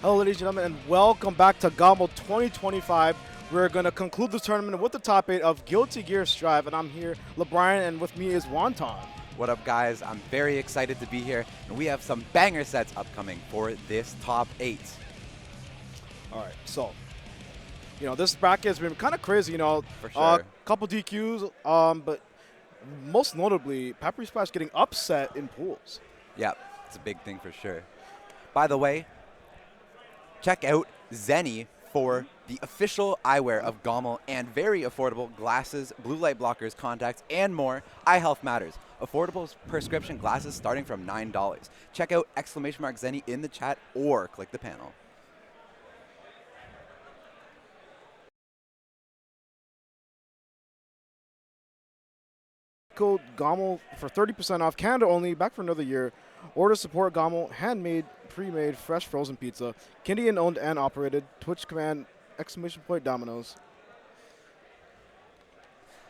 Hello, ladies and gentlemen, and welcome back to GOML 2025. We're going to conclude this tournament with the top 8 of Guilty Gear Strive, and I'm here, LeBrian, and with me is Wonton. What up, guys? I'm very excited to be here, and we have some banger sets upcoming for this top 8. All right, so, this bracket has been kind of crazy, For sure. couple DQs, but most notably, Peppery Splash getting upset in pools. Yeah, it's a big thing for sure. By the way, check out Zenny for the official eyewear of GOML and very affordable glasses, blue light blockers, contacts, and more. Eye health matters. Affordable prescription glasses starting from $9. Check out !Zenny in the chat or click the panel. Code GOML for 30% off, Canada only, back for another year. Order support GOML, handmade, pre-made, fresh frozen pizza, Canadian owned and operated, Twitch command, Dominoes.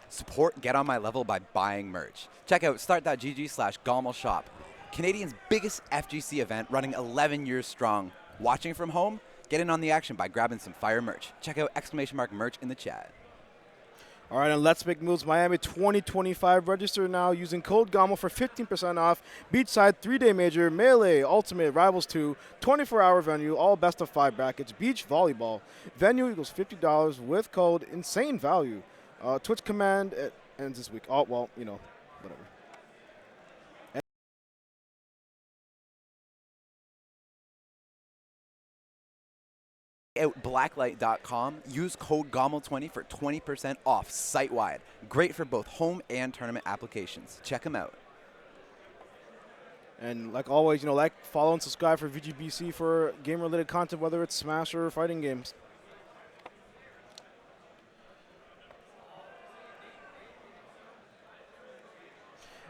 Support Get On My Level by buying merch. Check out start.gg/GOML shop. Canadian's biggest FGC event running 11 years strong. Watching from home? Get in on the action by grabbing some fire merch. Check out !Merch in the chat. All right, and Let's Make Moves Miami 2025. Register now using code GOML for 15% off. Beachside 3-day major, Melee, Ultimate, Rivals 2, 24-hour venue, all best of 5 brackets, beach volleyball. Venue equals $50 with code insane value. Twitch command ends this week. Oh, well, whatever. Out blacklight.com. Use code GOML20 for 20% off site-wide. Great for both home and tournament applications. Check them out. And like always, like, follow, and subscribe for VGBC for game-related content, whether it's Smash or fighting games.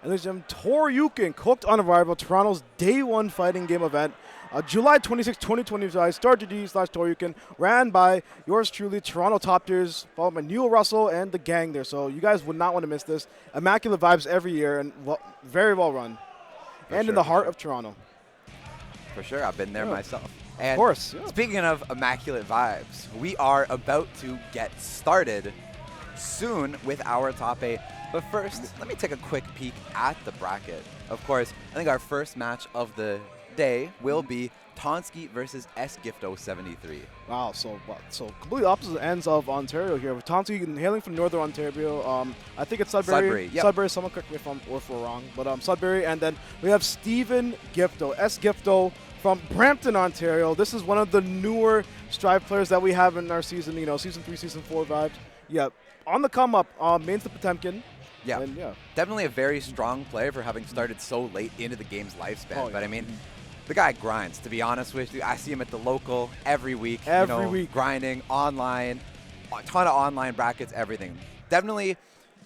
And ladies and gentlemen, Toryukin cooked on arrival, Toronto's day 1 fighting game event. July 26, 2025, StarGD/Toryukin, ran by yours truly, TorontoTopTiers, followed by Neil Russell and the gang there. So you guys would not want to miss this. Immaculate vibes every year and very well run. And in the heart of Toronto. For sure, I've been there myself. And of course. Yeah. Speaking of immaculate vibes, we are about to get started soon with our top 8. But first, let me take a quick peek at the bracket. Of course, I think our first match of the day will be Tonsky versus Sgifto73. Wow, so completely opposite ends of Ontario here. With Tonsky hailing from Northern Ontario, I think it's Sudbury. Sudbury, yep. Sudbury, someone correct me if we're wrong, but Sudbury. And then we have Stephen Gifto, Sgifto from Brampton, Ontario. This is one of the newer Strive players that we have in our season, season 3, season 4 vibes. Yeah, on the come up, mains the Potemkin. Yeah. And Definitely a very strong player for having started so late into the game's lifespan. Oh, yeah. But I mean, the guy grinds, to be honest with you. I see him at the local every week. Every week. Grinding, online, a ton of online brackets, everything. Definitely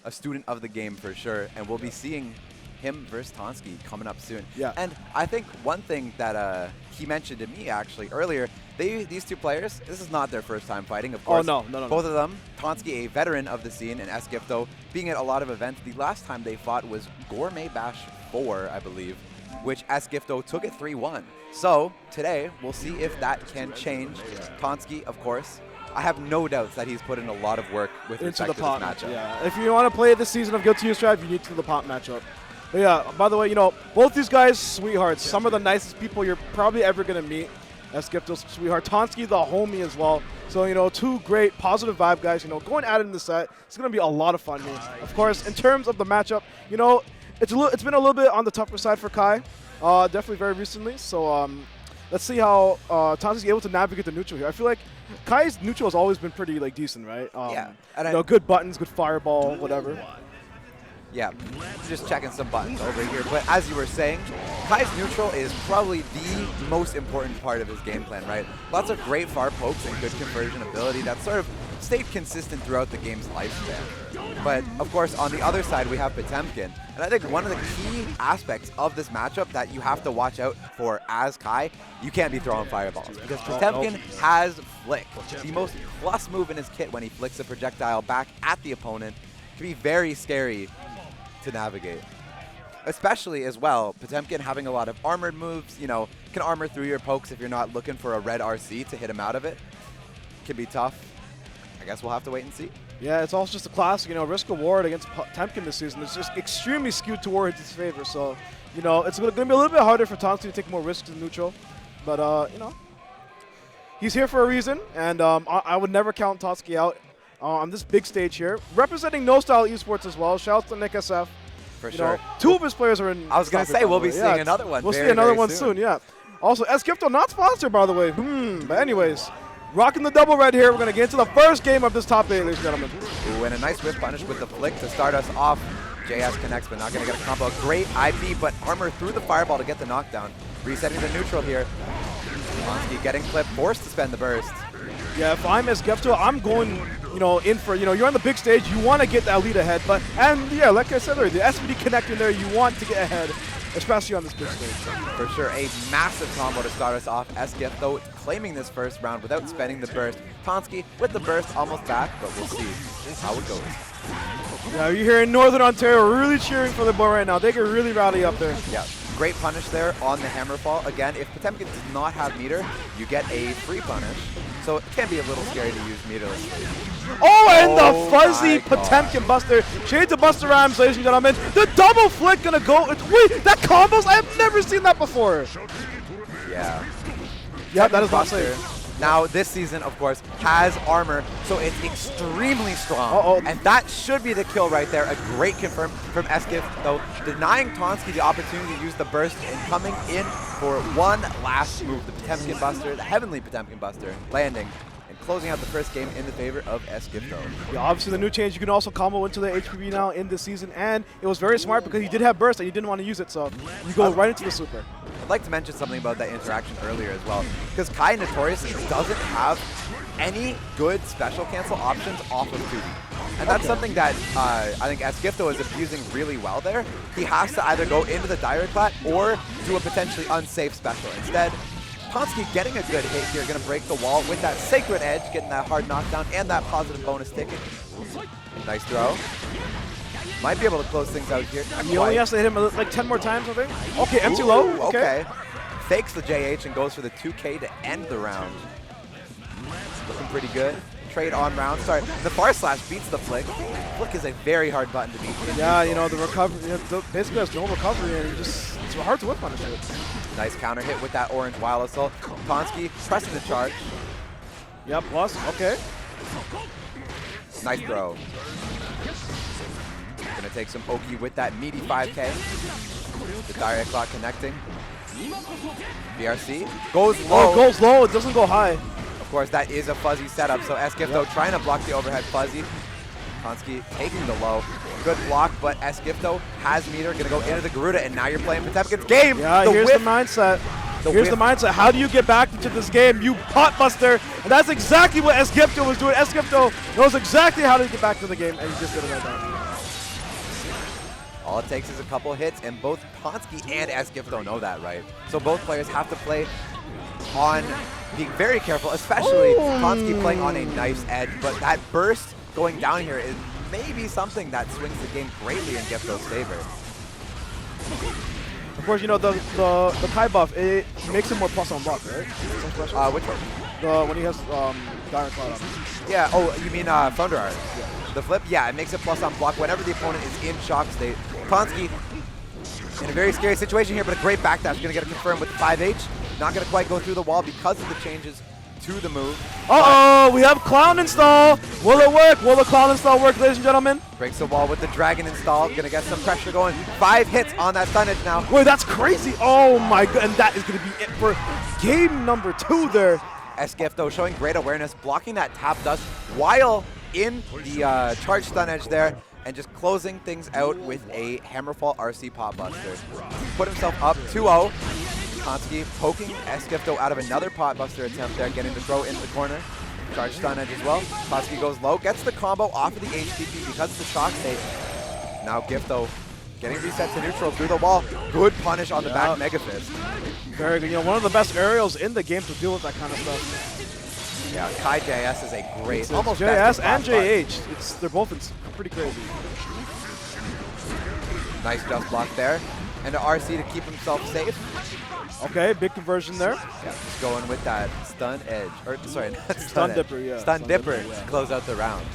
a student of the game for sure, and we'll be seeing him versus Tonsky coming up soon. Yeah. And I think one thing that he mentioned to me actually earlier, these two players, this is not their first time fighting, of course. Oh, no. Both of them, Tonsky, a veteran of the scene, and Sgifto being at a lot of events. The last time they fought was Gourmet Bash 4, I believe, which Sgifto took it 3-1. So today, we'll see if that can change. Tonsky, of course, I have no doubts that he's put in a lot of work with respect to this matchup. Yeah, if you want to play this season of Guilty Gear Strive, you need to do the pop matchup. But yeah, by the way, both these guys, sweethearts. Some of the nicest people you're probably ever going to meet. Sgifto's sweetheart. Tonsky, the homie as well. So, two great positive vibe guys, going at it in the set. It's going to be a lot of fun here. Of course, in terms of the matchup, it's been a little bit on the tougher side for Kai. Definitely very recently. So let's see how Tonsky's able to navigate the neutral here. I feel like Kai's neutral has always been pretty decent, right? Yeah. And good buttons, good fireball, whatever. Yeah, just checking some buttons over here. But as you were saying, Kai's neutral is probably the most important part of his game plan, right? Lots of great far pokes and good conversion ability that sort of stayed consistent throughout the game's lifespan. But, of course, on the other side, we have Potemkin. And I think one of the key aspects of this matchup that you have to watch out for as Kai, you can't be throwing fireballs. Because Potemkin has Flick, the most plus move in his kit when he flicks a projectile back at the opponent. It can be very scary to navigate. especially as well, Potemkin having a lot of armored moves, you know, can armor through your pokes if you're not looking for a red RC to hit him out of it. Can be tough. I guess we'll have to wait and see. Yeah, it's also just a classic, you know, risk reward against Potemkin this season. It's just extremely skewed towards his favor. So, you know, it's going to be a little bit harder for Tonsky to take more risks in neutral. But, you know, he's here for a reason, and I would never count Tonsky out on this big stage here. Representing No Style Esports as well. Shout out to Nick SF. For sure. Two of his players are in. I was going to say, we'll be seeing another one. We'll see another one soon, yeah. Also, Esgifto not sponsored, by the way. But anyways, rocking the double red here. We're going to get into the first game of this top 8, ladies and gentlemen. Ooh, and a nice whip punish with the flick to start us off. JS connects, but not going to get a combo. Great IP, but armor through the fireball to get the knockdown. Resetting the neutral here. Monsky getting clipped, forced to spend the burst. Yeah, if I'm Esgifto, I'm going, you know, in for, you know, you're on the big stage, you want to get that lead ahead. But, and yeah, like I said earlier, the SVD connecting there, you want to get ahead, especially on this big stage. For sure, a massive combo to start us off. Esgifto claiming this first round without spending the burst. Tonsky with the burst almost back, but we'll see how it goes. Yeah, you're here in Northern Ontario really cheering for the boy right now. They can really rally up there. Yeah, great punish there on the hammer fall. Again, if Potemkin does not have meter, you get a free punish. So it can be a little scary to use meterless. Oh, and the fuzzy Potemkin Buster. Shade to Buster Rhymes, ladies and gentlemen. The double flick gonna go. Wait, that combos? I have never seen that before. Yeah. Yeah, that is Buster. Now, this season, of course, has armor, so it's extremely strong. And that should be the kill right there. A great confirm from Eskif, though, denying Tonsky the opportunity to use the burst and coming in for one last move. The Potemkin Buster, the Heavenly Potemkin Buster, landing and closing out the first game in the favor of Eskifto. Yeah, obviously the new change, you can also combo into the HPV now in this season, and it was very smart because he did have burst and he didn't want to use it, so you go right into the super. I'd like to mention something about that interaction earlier as well, because Kai Notorious doesn't have any good special cancel options off of 2D. And that's something that I think Eskifto is abusing really well there. He has to either go into the direct plat or do a potentially unsafe special. Instead, Tonsky getting a good hit here, going to break the wall with that Sacred Edge, getting that hard knockdown and that positive bonus ticket. Nice throw. Might be able to close things out here. He only has to hit him like 10 more times, I think. Okay, empty low. Okay. Fakes the JH and goes for the 2K to end the round. Looking pretty good. Trade on round. Sorry, the far slash beats the flick. Flick is a very hard button to beat. Yeah, you know, the recovery, basically has no recovery, and it's hard to whip punish it. Nice counter hit with that orange wild assault. Tonsky pressing the charge. Yep, plus, okay. Nice throw. Gonna take some Oki with that meaty 5K. The direct clock connecting. BRC goes low. Oh, goes low, it doesn't go high. Of course, that is a fuzzy setup, so Eskifto trying to block the overhead fuzzy. Tonsky taking the low. Good block, but Eskifto has meter, gonna go into the Garuda, and now you're playing Potemkin's game. Yeah, here's the mindset. Here's the mindset. How do you get back into this game? You pot buster. And that's exactly what Eskifto was doing. Eskifto knows exactly how to get back to the game, and he just did it right now. All it takes is a couple hits, and both Tonsky and Eskifto know that, right? So both players have to play on being very careful, especially Tonsky playing on a nice edge. But that burst going down here is maybe something that swings the game greatly in Gifto's favor. Of course, you know, the Kai buff, it makes him more plus on block, right? Some special? Which one? When he has Dire Cloud on him. Yeah, oh, you mean Thunder Art? Yeah. The flip? Yeah, it makes it plus on block whenever the opponent is in shock state. Tonsky in a very scary situation here, but a great backdash. Going to get it confirmed with the 5H. Not going to quite go through the wall because of the changes to the move. Uh-oh, we have Clown install. Will it work? Will the Clown install work, ladies and gentlemen? Breaks the wall with the Dragon install. Going to get some pressure going. 5 hits on that stun edge now. Wait, that's crazy. Oh my god, and that is going to be it for game number 2 there. Eskifto showing great awareness, blocking that tap dust while in the charge stun edge there, and just closing things out with a Hammerfall RC Pot Buster. Put himself up 2-0. Tonsky poking Eskifto out of another Pot Buster attempt there, getting the throw into the corner. Charge stun edge as well. Tonsky goes low, gets the combo off of the HTP because of the shock state. Now Gifto getting reset to neutral through the wall. Good punish on the back Mega Fist. Very good. You know, one of the best aerials in the game to deal with that kind of stuff. Yeah, Kai JS is a great, almost JS and JH. They're both pretty crazy. Nice just block there. And the RC to keep himself safe. Okay, big conversion there. Yeah, just going with that stun edge. Or, sorry, not Stun edge. dipper, yeah. Stun dipper yeah. to close out the round.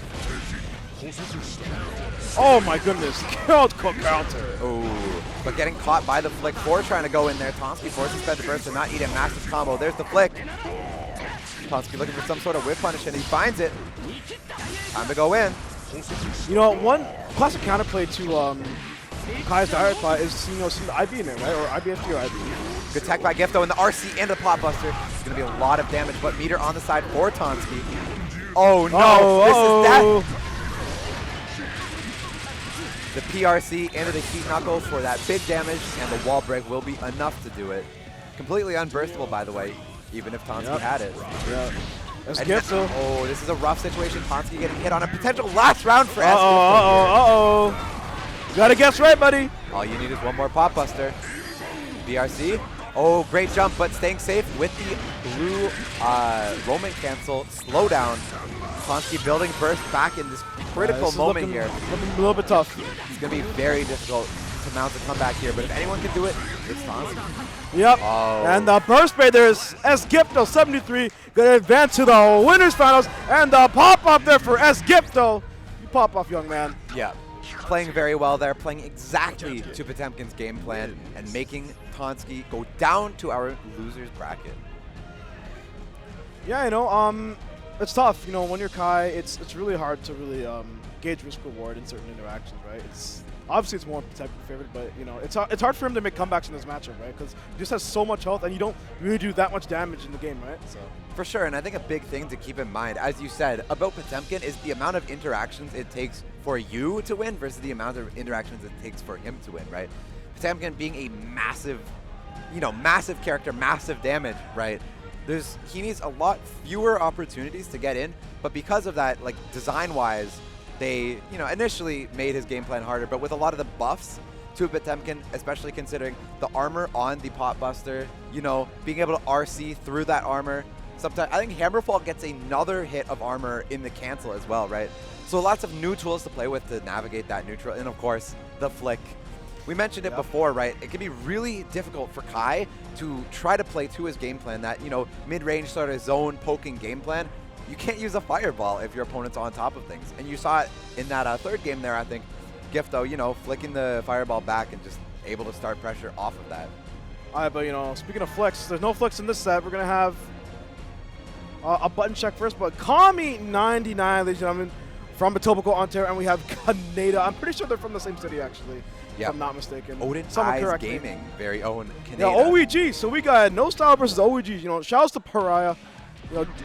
Oh my goodness, killed counter. Oh, but getting caught by the flick. 4 trying to go in there. Tomsky forces Fed to burst and not eat a massive combo. There's the flick. Tomsky looking for some sort of whip punish, and he finds it. Time to go in. You know, one classic counterplay to Kai's direct play is see the IB in it, right? Or IBFT or IB. Good tech by Gifto in the RC and the pot buster. It's going to be a lot of damage, but meter on the side for Tomsky. Oh no, this is death. The PRC into the heat knuckle for that big damage, and the wall break will be enough to do it. Completely unburstable, by the way, even if Tomsky had it. Yeah. That's Gifto. Oh, this is a rough situation. Tomsky getting hit on a potential last round for S. You gotta guess right, buddy. All you need is one more pot buster. BRC. Oh, great jump, but staying safe with the blue Roman cancel. Slow down. Tomsky building burst back in this critical moment here. Looking a little bit tough. It's going to be very difficult to mount a comeback here, but if anyone can do it, it's Tomsky. Yep. Oh. And the burst spray there is S-Gifto 73 going to advance to the winners finals, and the pop up there for S-Gifto. You pop off, young man. Yeah. Playing very well there, playing exactly to Potemkin's game plan and making Tomsky go down to our losers bracket. Yeah, it's tough. When you're Kai, it's really hard to really gauge risk reward in certain interactions, right? Obviously it's more Potemkin favored, but it's hard for him to make comebacks in this matchup, right? Because he just has so much health, and you don't really do that much damage in the game, right? So. For sure, and I think a big thing to keep in mind, as you said, about Potemkin is the amount of interactions it takes for you to win versus the amount of interactions it takes for him to win, right? Potemkin being a massive, massive character, massive damage, right? He needs a lot fewer opportunities to get in, but because of that, like design-wise, they, initially made his game plan harder, but with a lot of the buffs to Potemkin, especially considering the armor on the pot buster, being able to RC through that armor. Sometimes I think Hammerfall gets another hit of armor in the cancel as well, right? So lots of new tools to play with to navigate that neutral, and of course, the flick. We mentioned it before, right? It can be really difficult for Kai to try to play to his game plan, that, mid-range sort of zone poking game plan. You can't use a fireball if your opponent's on top of things. And you saw it in that third game there, I think. Gifto, flicking the fireball back and just able to start pressure off of that. All right, but, speaking of flex, there's no flex in this set. We're going to have a button check first, but Kami 99, ladies and gentlemen, from Etobicoke, Ontario, and we have Canada. I'm pretty sure they're from the same city, actually. If I'm not mistaken. Odin Eyes Gaming, very own Canada. Yeah, OEG. So we got No Style versus OEG. Shout outs to Pariah,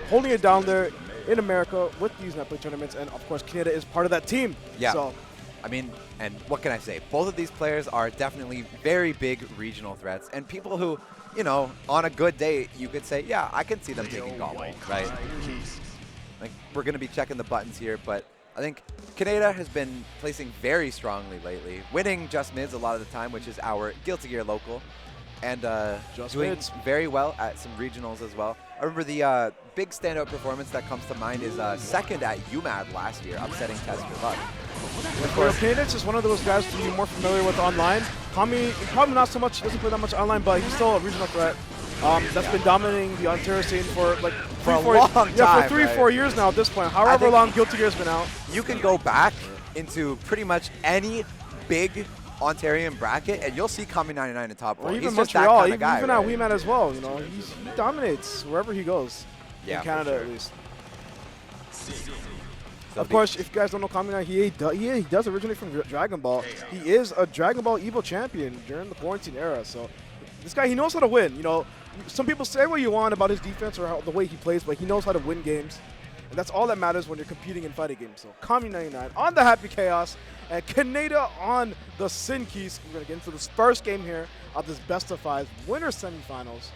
holding it down there in America with these netplay tournaments, and of course Canada is part of that team. Yeah. So, I mean, and what can I say? Both of these players are definitely very big regional threats, and people who, on a good day, you could say, yeah, I can see them taking GOML, right? Like, we're going to be checking the buttons here, but I think Canada has been placing very strongly lately, winning Just Mids a lot of the time, which is our Guilty Gear local, and doing very well at some regionals as well. I remember the big standout performance that comes to mind is second at UMAD last year, upsetting Test for Luck. Canada's just one of those guys to be more familiar with online. Kami, probably not so much, he doesn't play that much online, but he's still a regional threat. That's been dominating the Ontario scene for like a long time. Yeah, for 3-4 years now at this point. However long Guilty Gear's been out. You can go back into pretty much any big Ontarian bracket, and you'll see Kami 99 in the top 4. Or even He's Montreal, even at WeMat as well. He dominates wherever he goes. Yeah, in Canada at least. So of course, if you guys don't know Kami 99, he does originate from Dragon Ball. He is a Dragon Ball Evo champion during the quarantine era. So this guy, he knows how to win. Some people say what you want about his defense or the way he plays, but he knows how to win games. And that's all that matters when you're competing in fighting games. So Kami 99 on the Happy Chaos, and Canada on the Sin Keys. We're going to get into this first game here of this best of 5 winner semifinals.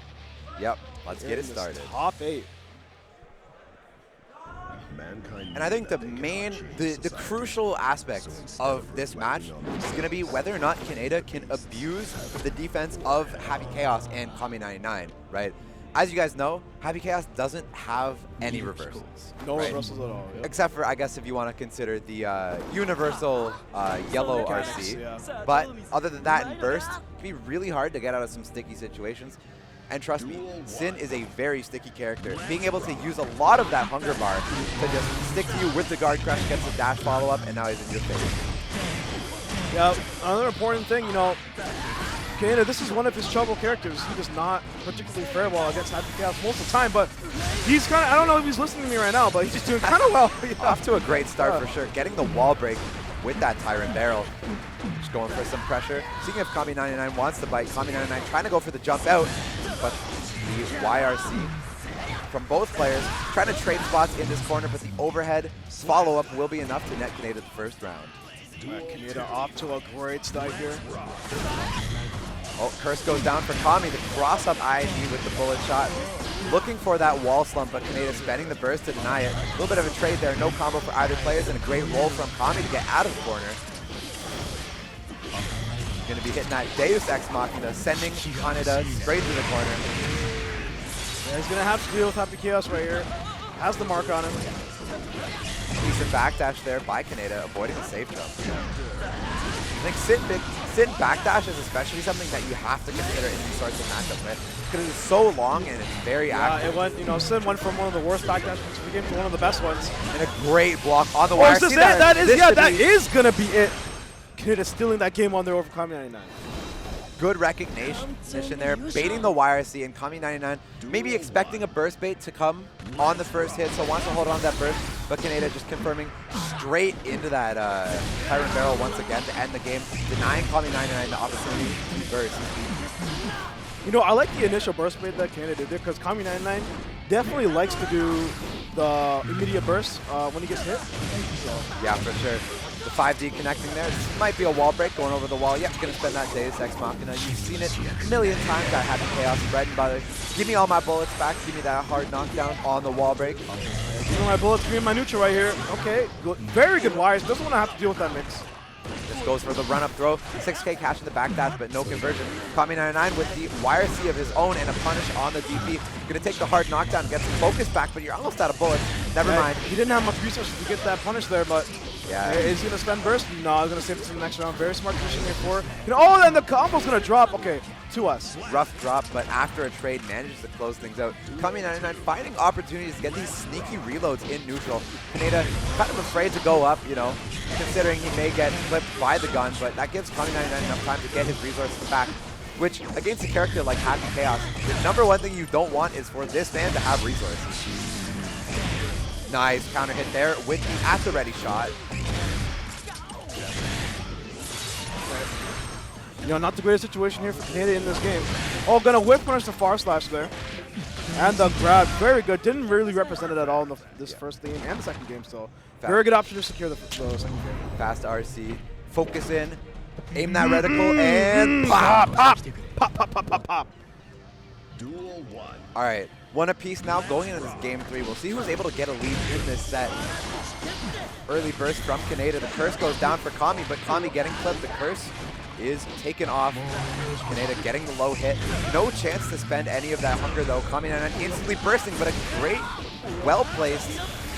Yep, let's get it started. Top 8. And I think the crucial aspect of this match is going to be whether or not Canada can abuse the defense of Happy Chaos and Kami 99, right? as you guys know, Happy Chaos doesn't have any reversals. No right? reversals at all. Yep. Except for, I guess, if you want to consider the universal yellow Mechanics, RC. yeah. But other than that, in Burst, it can be really hard to get out of some sticky situations. And trust me, Sin is a very sticky character. Being able to use a lot of that hunger bar to just stick to you with the guard crush, gets the dash follow-up, and now he's in your face. Yeah, another important thing, you know, Canada, this is one of his trouble characters. He does not particularly fare well against Happy Chaos most of the time, but he's kind of, I don't know if he's listening to me right now, but he's just doing kind of well. Yeah. Off to a great start for sure. Getting the wall break with that Tyrant Barrel. Just going for some pressure. Seeing if Kami99 wants to bite. Kami99 trying to go for the jump out, but the YRC from both players trying to trade spots in this corner, but the overhead follow-up will be enough to net Canada the first round. Canada off to a great start here. Oh, Curse goes down for Kami. The cross-up IID with the bullet shot. Looking for that wall slump, but Canada spending the burst to deny it. A little bit of a trade there. No combo for either players, and a great roll from Kami to get out of the corner. Going to be hitting that Deus Ex Machina, sending Canada straight to the corner. Yeah, he's going to have to deal with Happy Chaos right here. Has the mark on him. Decent backdash there by Canada, avoiding the safe jump. I think Sin backdash is especially something that you have to consider in these sorts of matchups, right? Because it's so long and it's very active. It went, you know, Sin went from one of the worst backdashes of the game to one of the best ones. And a great block on the wire. Is this it? That is going to be it. Canada stealing that game on there over Kami99. Good recognition there, baiting the YRC, and Kami99 maybe expecting a burst bait to come on the first hit, so wants to hold on to that burst, but Canada just confirming straight into that Tyrant Barrel once again to end the game, denying Kami99 the opportunity to burst. You know, I like the initial burst bait that Canada did there, because Kami99 definitely likes to do the immediate burst when he gets hit. So. Yeah, for sure. The 5D connecting there. This might be a wall break going over the wall. Yep, going to spend that Deus Ex Machina. You've seen it a million times. That Happy Chaos bread and butter. Give me all my bullets back. Give me that hard knockdown on the wall break. Give me my bullets. Give me my neutral right here. Okay, good. Very good wires. Doesn't want to have to deal with that mix. Just goes for the run-up throw. 6K catching the backdash, but no conversion. Kami99 with the YRC of his own and a punish on the DP. Going to take the hard knockdown, get some focus back, but you're almost out of bullets. Never mind. He didn't have much resources to get that punish there, but yeah. Is he going to spend burst? No, he's going to save it to the next round. Very smart position here for. You know, oh, and the combo's going to drop. Okay, to us. Rough drop, but after a trade, manages to close things out. Kami99 finding opportunities to get these sneaky reloads in neutral. Canada kind of afraid to go up, you know, considering he may get clipped by the gun, but that gives Kami99 enough time to get his resources back, which against a character like Happy Chaos, the number one thing you don't want is for this man to have resources. Nice counter hit there with the at the ready shot. You know, not the greatest situation here for Canada in this game. Oh, gonna whip punish the far slash there. And the grab, very good. Didn't really represent it at all in this first game and the second game, so very good option to secure the second game. Fast RC, focus in, aim that reticle, and pop, pop, pop, pop, pop, pop, pop. Duel 1. All right, one apiece now going into this game 3. We'll see who's able to get a lead in this set. Early burst from Canada. The curse goes down for Kami, but Kami getting clipped. The curse is taken off. Canada getting the low hit. No chance to spend any of that hunger though. Kami99 instantly bursting, but a great, well-placed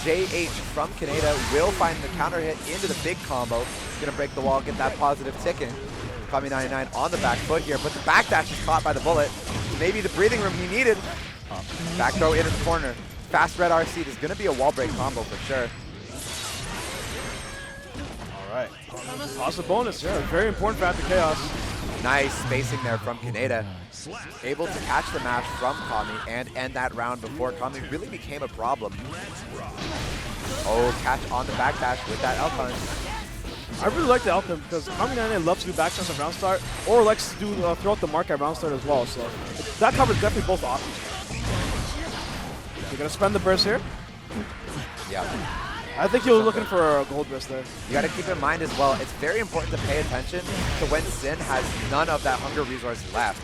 JH from Canada will find the counter hit into the big combo. Gonna break the wall, get that positive tick in. Kami99 on the back foot here, but the backdash is caught by the bullet. Maybe the breathing room he needed. Back throw into the corner. Fast red RC. There's gonna be a wall break combo for sure. All right. Positive bonus, yeah. Very important for Happy Chaos. Nice spacing there from Canada. Able to catch the match from Kami and end that round before Kami really became a problem. Oh, catch on the backdash with that L-punch. I really like the L-punch because Kami99 loves to do backdash at round start or likes to do throw out the mark at round start as well. So that covers definitely both options. You're going to spend the burst here? Yeah. I think he was looking for a gold burst there. You got to keep in mind as well, it's very important to pay attention to when Sin has none of that hunger resource left.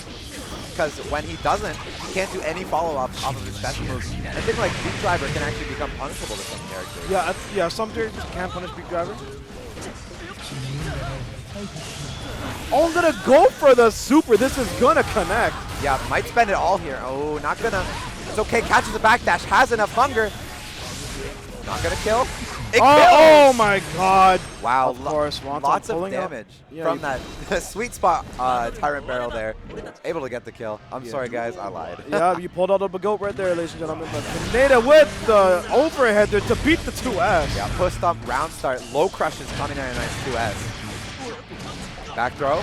Because when he doesn't, he can't do any follow-ups off of his special moves. And I think like Beat Driver can actually become punishable to some characters. Yeah, some characters can punish Beat Driver. Oh, I'm gonna go for the super. This is gonna connect. Yeah, might spend it all here. Oh, not gonna. It's okay, catches the backdash, has enough hunger. Not gonna kill. It kills! Oh my god. Wow, Of course, Wonton lots of pulling up. damage Yeah, from that sweet spot Tyrant Barrel there. Able to get the kill. I'm Yeah. sorry, guys, I lied. Yeah, you pulled out a goat right there, ladies and gentlemen. But Pineda with the overhead there to beat the 2S. Yeah, push stomp, round start, low crushes, Kami99's 2S. Back throw.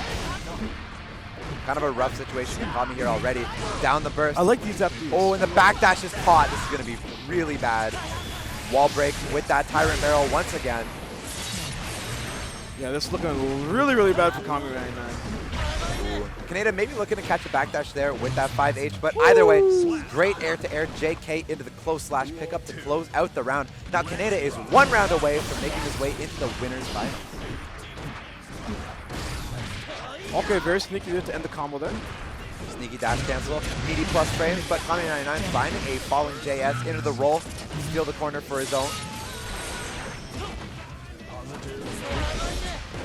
Kind of a rough situation for Kami here already. Down the burst. I like these FDs. Oh, and the backdash is caught. This is going to be really bad. Wall break with that Tyrant Barrel once again. Yeah, this is looking really, really bad for Kami right now. Kaneda maybe looking to catch a backdash there with that 5H, but either way, great air-to-air JK into the close slash pickup to close out the round. Now Kaneda is 1 round away from making his way into the winner's finals. Okay, very sneaky there to end the combo there. Sneaky dash cancel, needy plus frames, but Kami99 finding a falling JS into the roll, steal the corner for his own.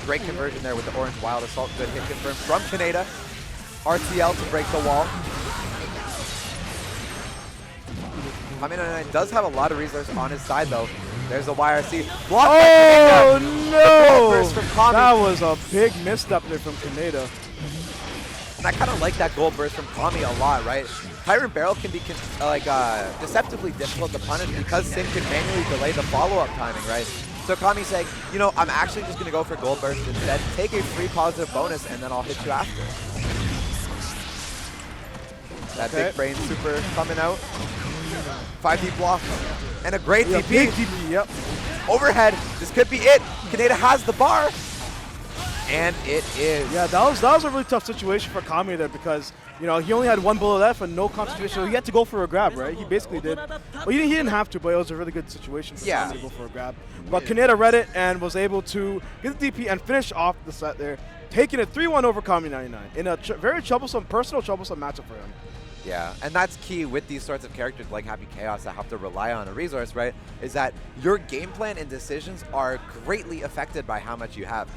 Great conversion there with the orange wild assault, good hit confirmed from Kaneda. RTL to break the wall. Kami99 does have a lot of resources on his side though. There's the YRC. Blocked by Oh Kaneda. no! Burst from Kami. That was a big misstep there from Kaneda. And I kind of like that gold burst from Kami a lot, right? Tyrant Barrel can be deceptively difficult to punish because Sin can manually delay the follow-up timing, right? So Kami's saying, you know, I'm actually just going to go for gold burst instead, take a free positive bonus, and then I'll hit you after. That big brain super coming out. 5D block. And a great DP. Big DP, yep. Overhead. This could be it. Kaneda has the bar. And it is. Yeah, that was a really tough situation for Kami there because, you know, he only had 1 bullet left and no concentration, so he had to go for a grab, right? He basically did. Well, he didn't have to, but it was a really good situation for Kami to go for a grab. But Kaneda read it and was able to get the DP and finish off the set there, taking it 3-1 over Kami99 in a very personal troublesome matchup for him. Yeah, and that's key with these sorts of characters like Happy Chaos that have to rely on a resource, right? Is that your game plan and decisions are greatly affected by how much you have.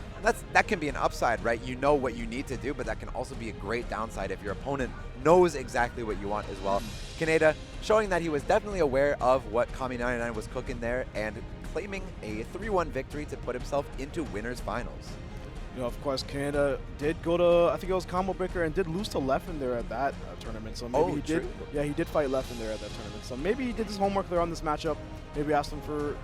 That can be an upside, right? You know what you need to do, but that can also be a great downside if your opponent knows exactly what you want as well. Kaneda showing that he was definitely aware of what Kami99 was cooking there and claiming a 3-1 victory to put himself into winner's finals. You know, of course, Kaneda did go to, I think it was Combo Breaker, and did lose to Leffen there at that tournament. So maybe he did. Yeah, he did fight Leffen there at that tournament. So maybe he did his homework there on this matchup. Maybe asked him for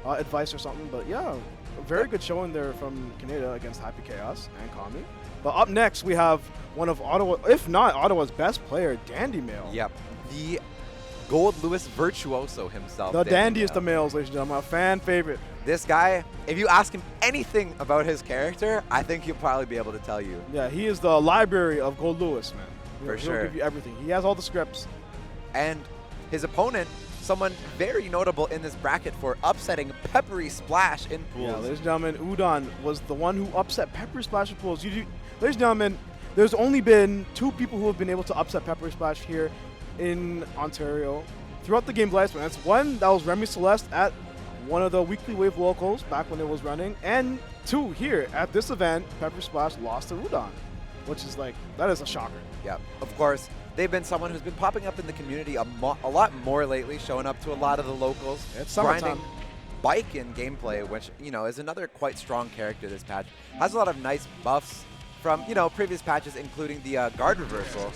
advice or something. But yeah, a very good showing there from Kaneda against Happy Chaos and Kami. But up next, we have one of Ottawa, if not Ottawa's best player, Dandy Mail. Yep, the Gold Lewis virtuoso himself. The dandiest of males, ladies and gentlemen, a fan favorite. This guy, if you ask him anything about his character, I think he'll probably be able to tell you. Yeah, he is the library of Gold Lewis, man. For sure. He'll give you everything. He has all the scripts. And his opponent, someone very notable in this bracket for upsetting Peppery Splash in pools. Yeah, ladies and gentlemen, Udon was the one who upset Peppery Splash in pools. Ladies and gentlemen, there's only been 2 people who have been able to upset Peppery Splash here in Ontario throughout the game lifespan. That's one, that was Remy Celeste at one of the Weekly Wave locals back when it was running, and 2 here at this event, Peppery Splash lost to Udon, which is like, that is a shocker. Yeah, of course. They've been someone who's been popping up in the community a lot more lately, showing up to a lot of the locals. It's grinding summertime. Bike in gameplay, which, you know, is another quite strong character this patch. Has a lot of nice buffs from, you know, previous patches, including the guard reversal.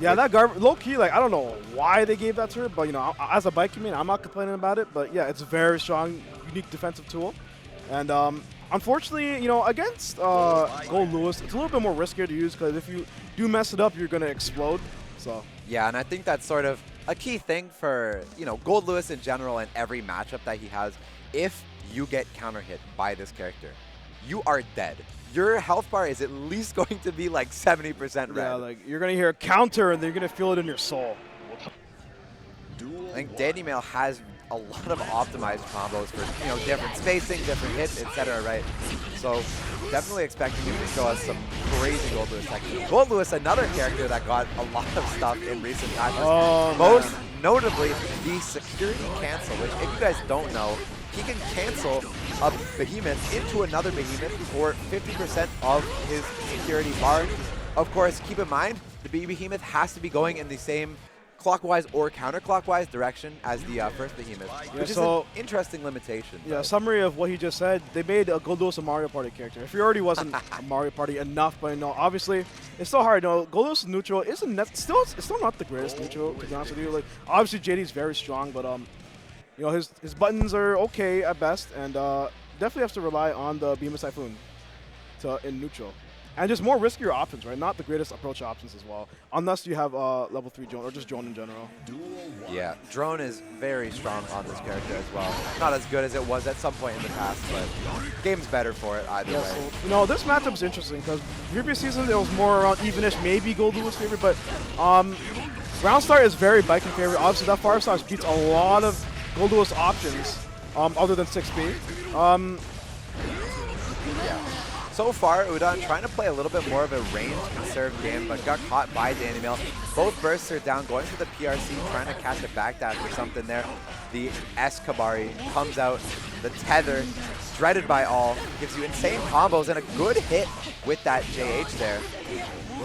Yeah, that guard, low-key, like, I don't know why they gave that to her, but, you know, as a bike comedian, I'm not complaining about it, but, yeah, it's a very strong, unique defensive tool. And, unfortunately, you know, against Gold Lewis, it's a little bit more riskier to use, because if you do mess it up, you're going to explode, so. Yeah, and I think that's sort of a key thing for, you know, Gold Lewis in general and every matchup that he has. If you get counter-hit by this character, you are dead. Your health bar is at least going to be like 70% red. Yeah, like you're going to hear a counter and then you're going to feel it in your soul. I think Dandy Mail has a lot of optimized combos for, you know, different spacing, different hits, etc., right? So definitely expecting him to show us some crazy Gold Lewis technique. Gold Lewis, another character that got a lot of stuff in recent patches. Oh, most notably, the security cancel, which if you guys don't know, he can cancel a behemoth into another behemoth for 50% of his security bar. Of course, keep in mind, the Behemoth has to be going in the same clockwise or counterclockwise direction as the first Behemoth, which is an interesting limitation. Yeah, summary of what he just said, they made a Goldos a Mario Party character. If he already wasn't a Mario Party enough, but no, obviously, it's still hard. No, Goldos neutral isn't it's still not the greatest neutral, to be honest with you. Like, obviously, JD's very strong, but you know, his buttons are okay at best, and definitely has to rely on the Beam of Typhoon in neutral. And just more riskier options, right? Not the greatest approach options as well, unless you have level 3 drone or just drone in general. Yeah, drone is very strong on this character as well. Not as good as it was at some point in the past, but game's better for it either way. So, you know, this matchup is interesting because previous season it was more around evenish, maybe Goldu's favorite, but Ground Star is very Viking favorite. Obviously, that Fire Slash beats a lot of Goldu's options other than 6B. Yeah. So far, Udon trying to play a little bit more of a range-conserved game, but got caught by Daniel. Both bursts are down, going for the PRC, trying to catch a backdash or something there. The Escabari comes out, the tether, dreaded by all, gives you insane combos and a good hit with that JH there.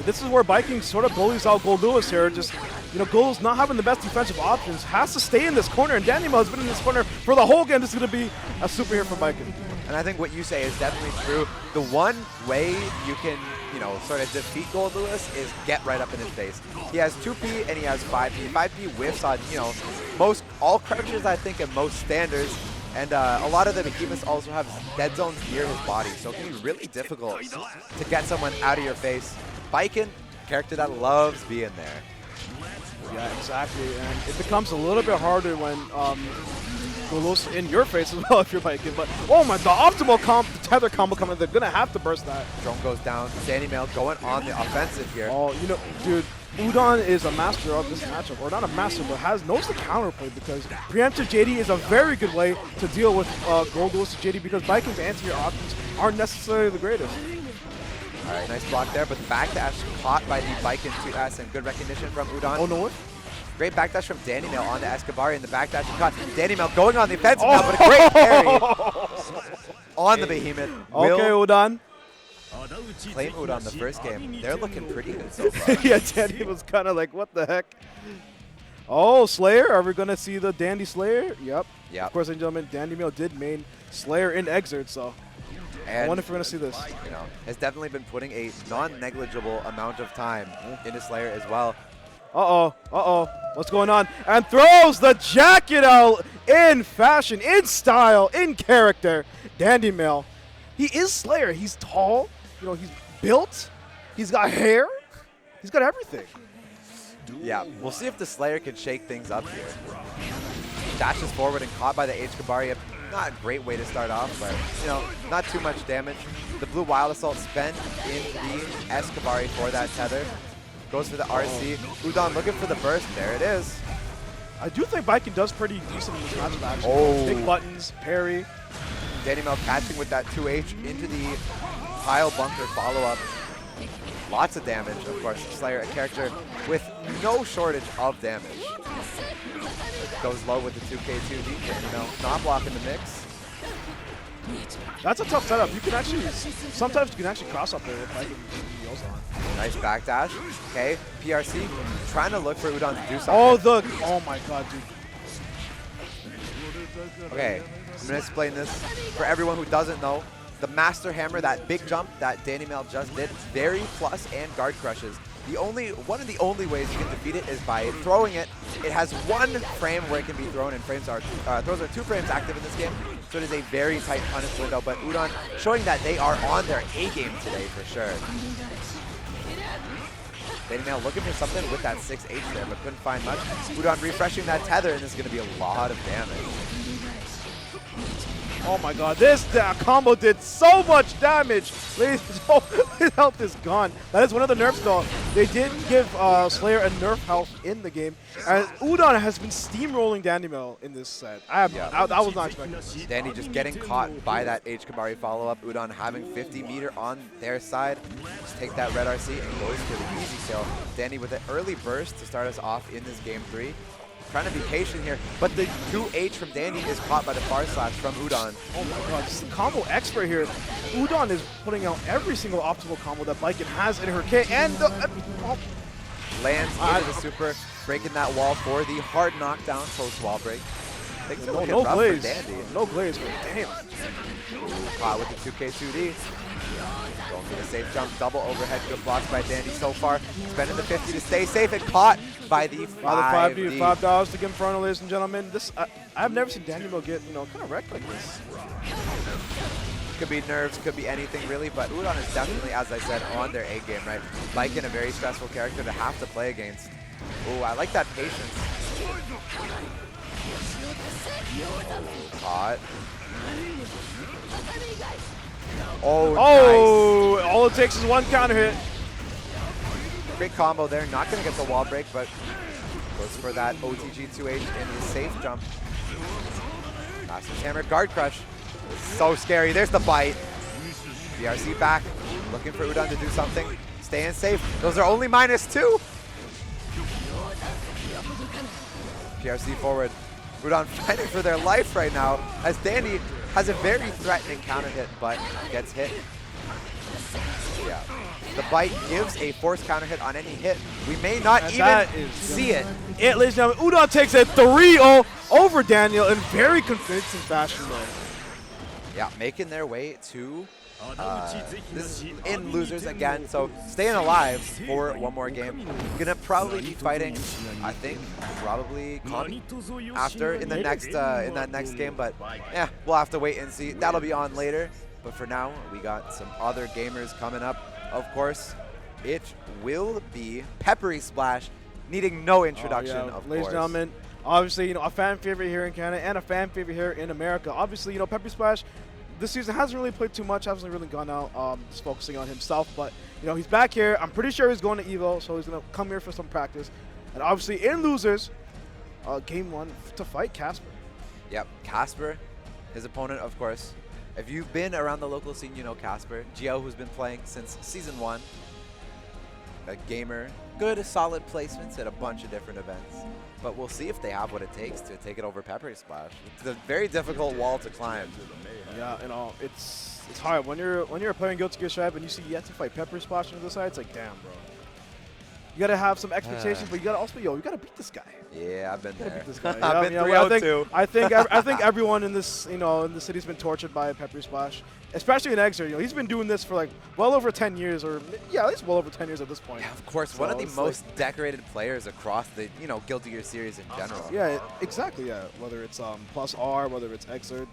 This is where Viking sort of bullies out Goldlewis here. Just, you know, Gold's not having the best defensive options, has to stay in this corner, and Daniel has been in this corner for the whole game. This is going to be a super here for Viking. And I think what you say is definitely true. The one way you can, you know, sort of defeat Goldlewis is get right up in his face. He has 2P and he has 5P. 5P whiffs on, you know, all crouches, I think, and most standards. And a lot of the Behemoths also have dead zones near his body, so it can be really difficult to get someone out of your face. Viking, character that loves being there. Yeah, exactly. And it becomes a little bit harder when Golos in your face as well if you're Viking. But oh my, the optimal tether combo coming, they're gonna have to burst that. Drone goes down. Danny Mail going on the offensive here. Oh, you know, dude, Udon is a master of this matchup, or not a master, but knows the counterplay because preemptive JD is a very good way to deal with Goldlewis to JD because Vikings anti-air options aren't necessarily the greatest. All right, nice block there, but the backdash caught by the Viking 2S and good recognition from Udon. Oh, no. Great backdash from Danny Mail on the Escabari, and the backdash caught. Danny Mail going on the offensive now, but a great parry on the Behemoth. Okay, Udon. Claim Udon the first game. They're looking pretty good so far. Yeah, Dandy was kind of like, what the heck? Oh, Slayer. Are we going to see the Dandy Slayer? Yep. Of course, ladies and gentlemen, Dandy Mail did main Slayer in Exert, so and I wonder if we're going to see this. You know, has definitely been putting a non-negligible amount of time into Slayer as well. Uh-oh. What's going on? And throws the jacket out in fashion, in style, in character. Dandy Mail. He is Slayer. He's tall. You know, he's built. He's got hair. He's got everything. Yeah, we'll see if the Slayer can shake things up here. Dashes forward and caught by the H-Kabari. Not a great way to start off, but, you know, not too much damage. The Blue Wild Assault spent in the Escabari for that tether. Goes for the RC. Udon looking for the burst. There it is. I do think Viking does pretty decent in this matchup, actually. Oh. Big buttons, parry. Danny Mel catching with that 2H into the pile bunker follow-up. Lots of damage, of course. Slayer, a character with no shortage of damage. Goes low with the 2K2D. Danny Mel not blocking the mix. That's a tough setup. You can actually, sometimes you can actually cross up there with Viking heels on. Nice backdash. Okay, PRC trying to look for Udon to do something. Oh my god, dude. Okay, I'm going to explain this for everyone who doesn't know. The Master Hammer, that big jump that Danny Mel just did, very plus and guard crushes. One of the only ways you can defeat it is by throwing it. It has one frame where it can be thrown, and throws are 2 frames active in this game, so it is a very tight punish window. But Udon showing that they are on their A game today for sure. Danny Mel looking for something with that 6H there, but couldn't find much. Udon refreshing that tether, and this is going to be a lot of damage. Oh my god, this combo did so much damage! Ladies, his health is gone. That is one of the nerfs though. They did give Slayer a nerf health in the game. And Udon has been steamrolling Danny Mel in this set. I was not expecting this. Danny just getting caught by that H-Kabari follow-up. Udon having 50 meter on their side. Just take that red RC and goes for the easy kill. Danny with an early burst to start us off in this game 3. Trying to be patient here, but the 2H from Danny is caught by the far slash from Udon. Oh my god, this is the combo expert here. Udon is putting out every single optimal combo that Viking has in her kit, and Lands into the super, breaking that wall for the hard knockdown post-wall break. Things are looking No rough glaze. for Dandy. No glaze, but damn. Caught with the 2K2D. Going for the safe jump, double overhead, good blocks by Dandy so far. Spending the 50 to stay safe and caught by the 5D. $5 to get in front of, ladies and gentlemen. This I've never seen Daniel get kind of wrecked like this. Could be nerves, could be anything really, but Udon is definitely, as I said, on their A game, right? Liking a very stressful character to have to play against. Ooh, I like that patience. Caught. Oh, nice. All it takes is one counter hit. Great combo there. Not going to get the wall break, but goes for that OTG 2H in the safe jump. Master's Hammer, guard crush. So scary. There's the bite. BRC back. Looking for Udon to do something. Staying safe. Those are only -2. PRC forward. Udon fighting for their life right now as Dandy has a very threatening counter hit, but gets hit. Yeah. The bite gives a forced counter hit on any hit. We may not even see it. Ladies and gentlemen, Udon takes a 3-0 over Daniel in very convincing fashion though. Yeah, making their way to this is in losers again, so staying alive for one more game. Gonna probably be fighting, I think, probably Kami after in the next in that next game, but yeah, we'll have to wait and see. That'll be on later. But for now, we got some other gamers coming up. Of course, it will be Peppery Splash, needing no introduction, of course. Ladies and gentlemen, obviously, a fan favorite here in Canada and a fan favorite here in America. Obviously, Peppery Splash this season hasn't really played too much, hasn't really gone out, just focusing on himself. But, he's back here. I'm pretty sure he's going to Evo, so he's going to come here for some practice. And obviously, in losers, game 1 to fight Casper. Yep, Casper, his opponent, of course. If you've been around the local scene, you know Casper. Gio, who's been playing since Season 1. A gamer. Good, solid placements at a bunch of different events. But we'll see if they have what it takes to take it over Peppery Splash. It's a very difficult wall to climb. Yeah, it's hard. When you're playing Guilty Gear Strive and you see you have to fight Peppery Splash on the other side, it's like, damn, bro. You gotta have some expectations, but you gotta also, you gotta beat this guy. Yeah, I've been there. Beat this guy. I've been 3-0-2. I think everyone in this, in the city's been tortured by Peppery Splash, especially in Exeter. He's been doing this for like well over 10 years, or at least well over 10 years at this point. Yeah, of course, so one of the most decorated players across the Guilty Gear series in general. Yeah, exactly. Yeah, whether it's Plus R, whether it's Exeter.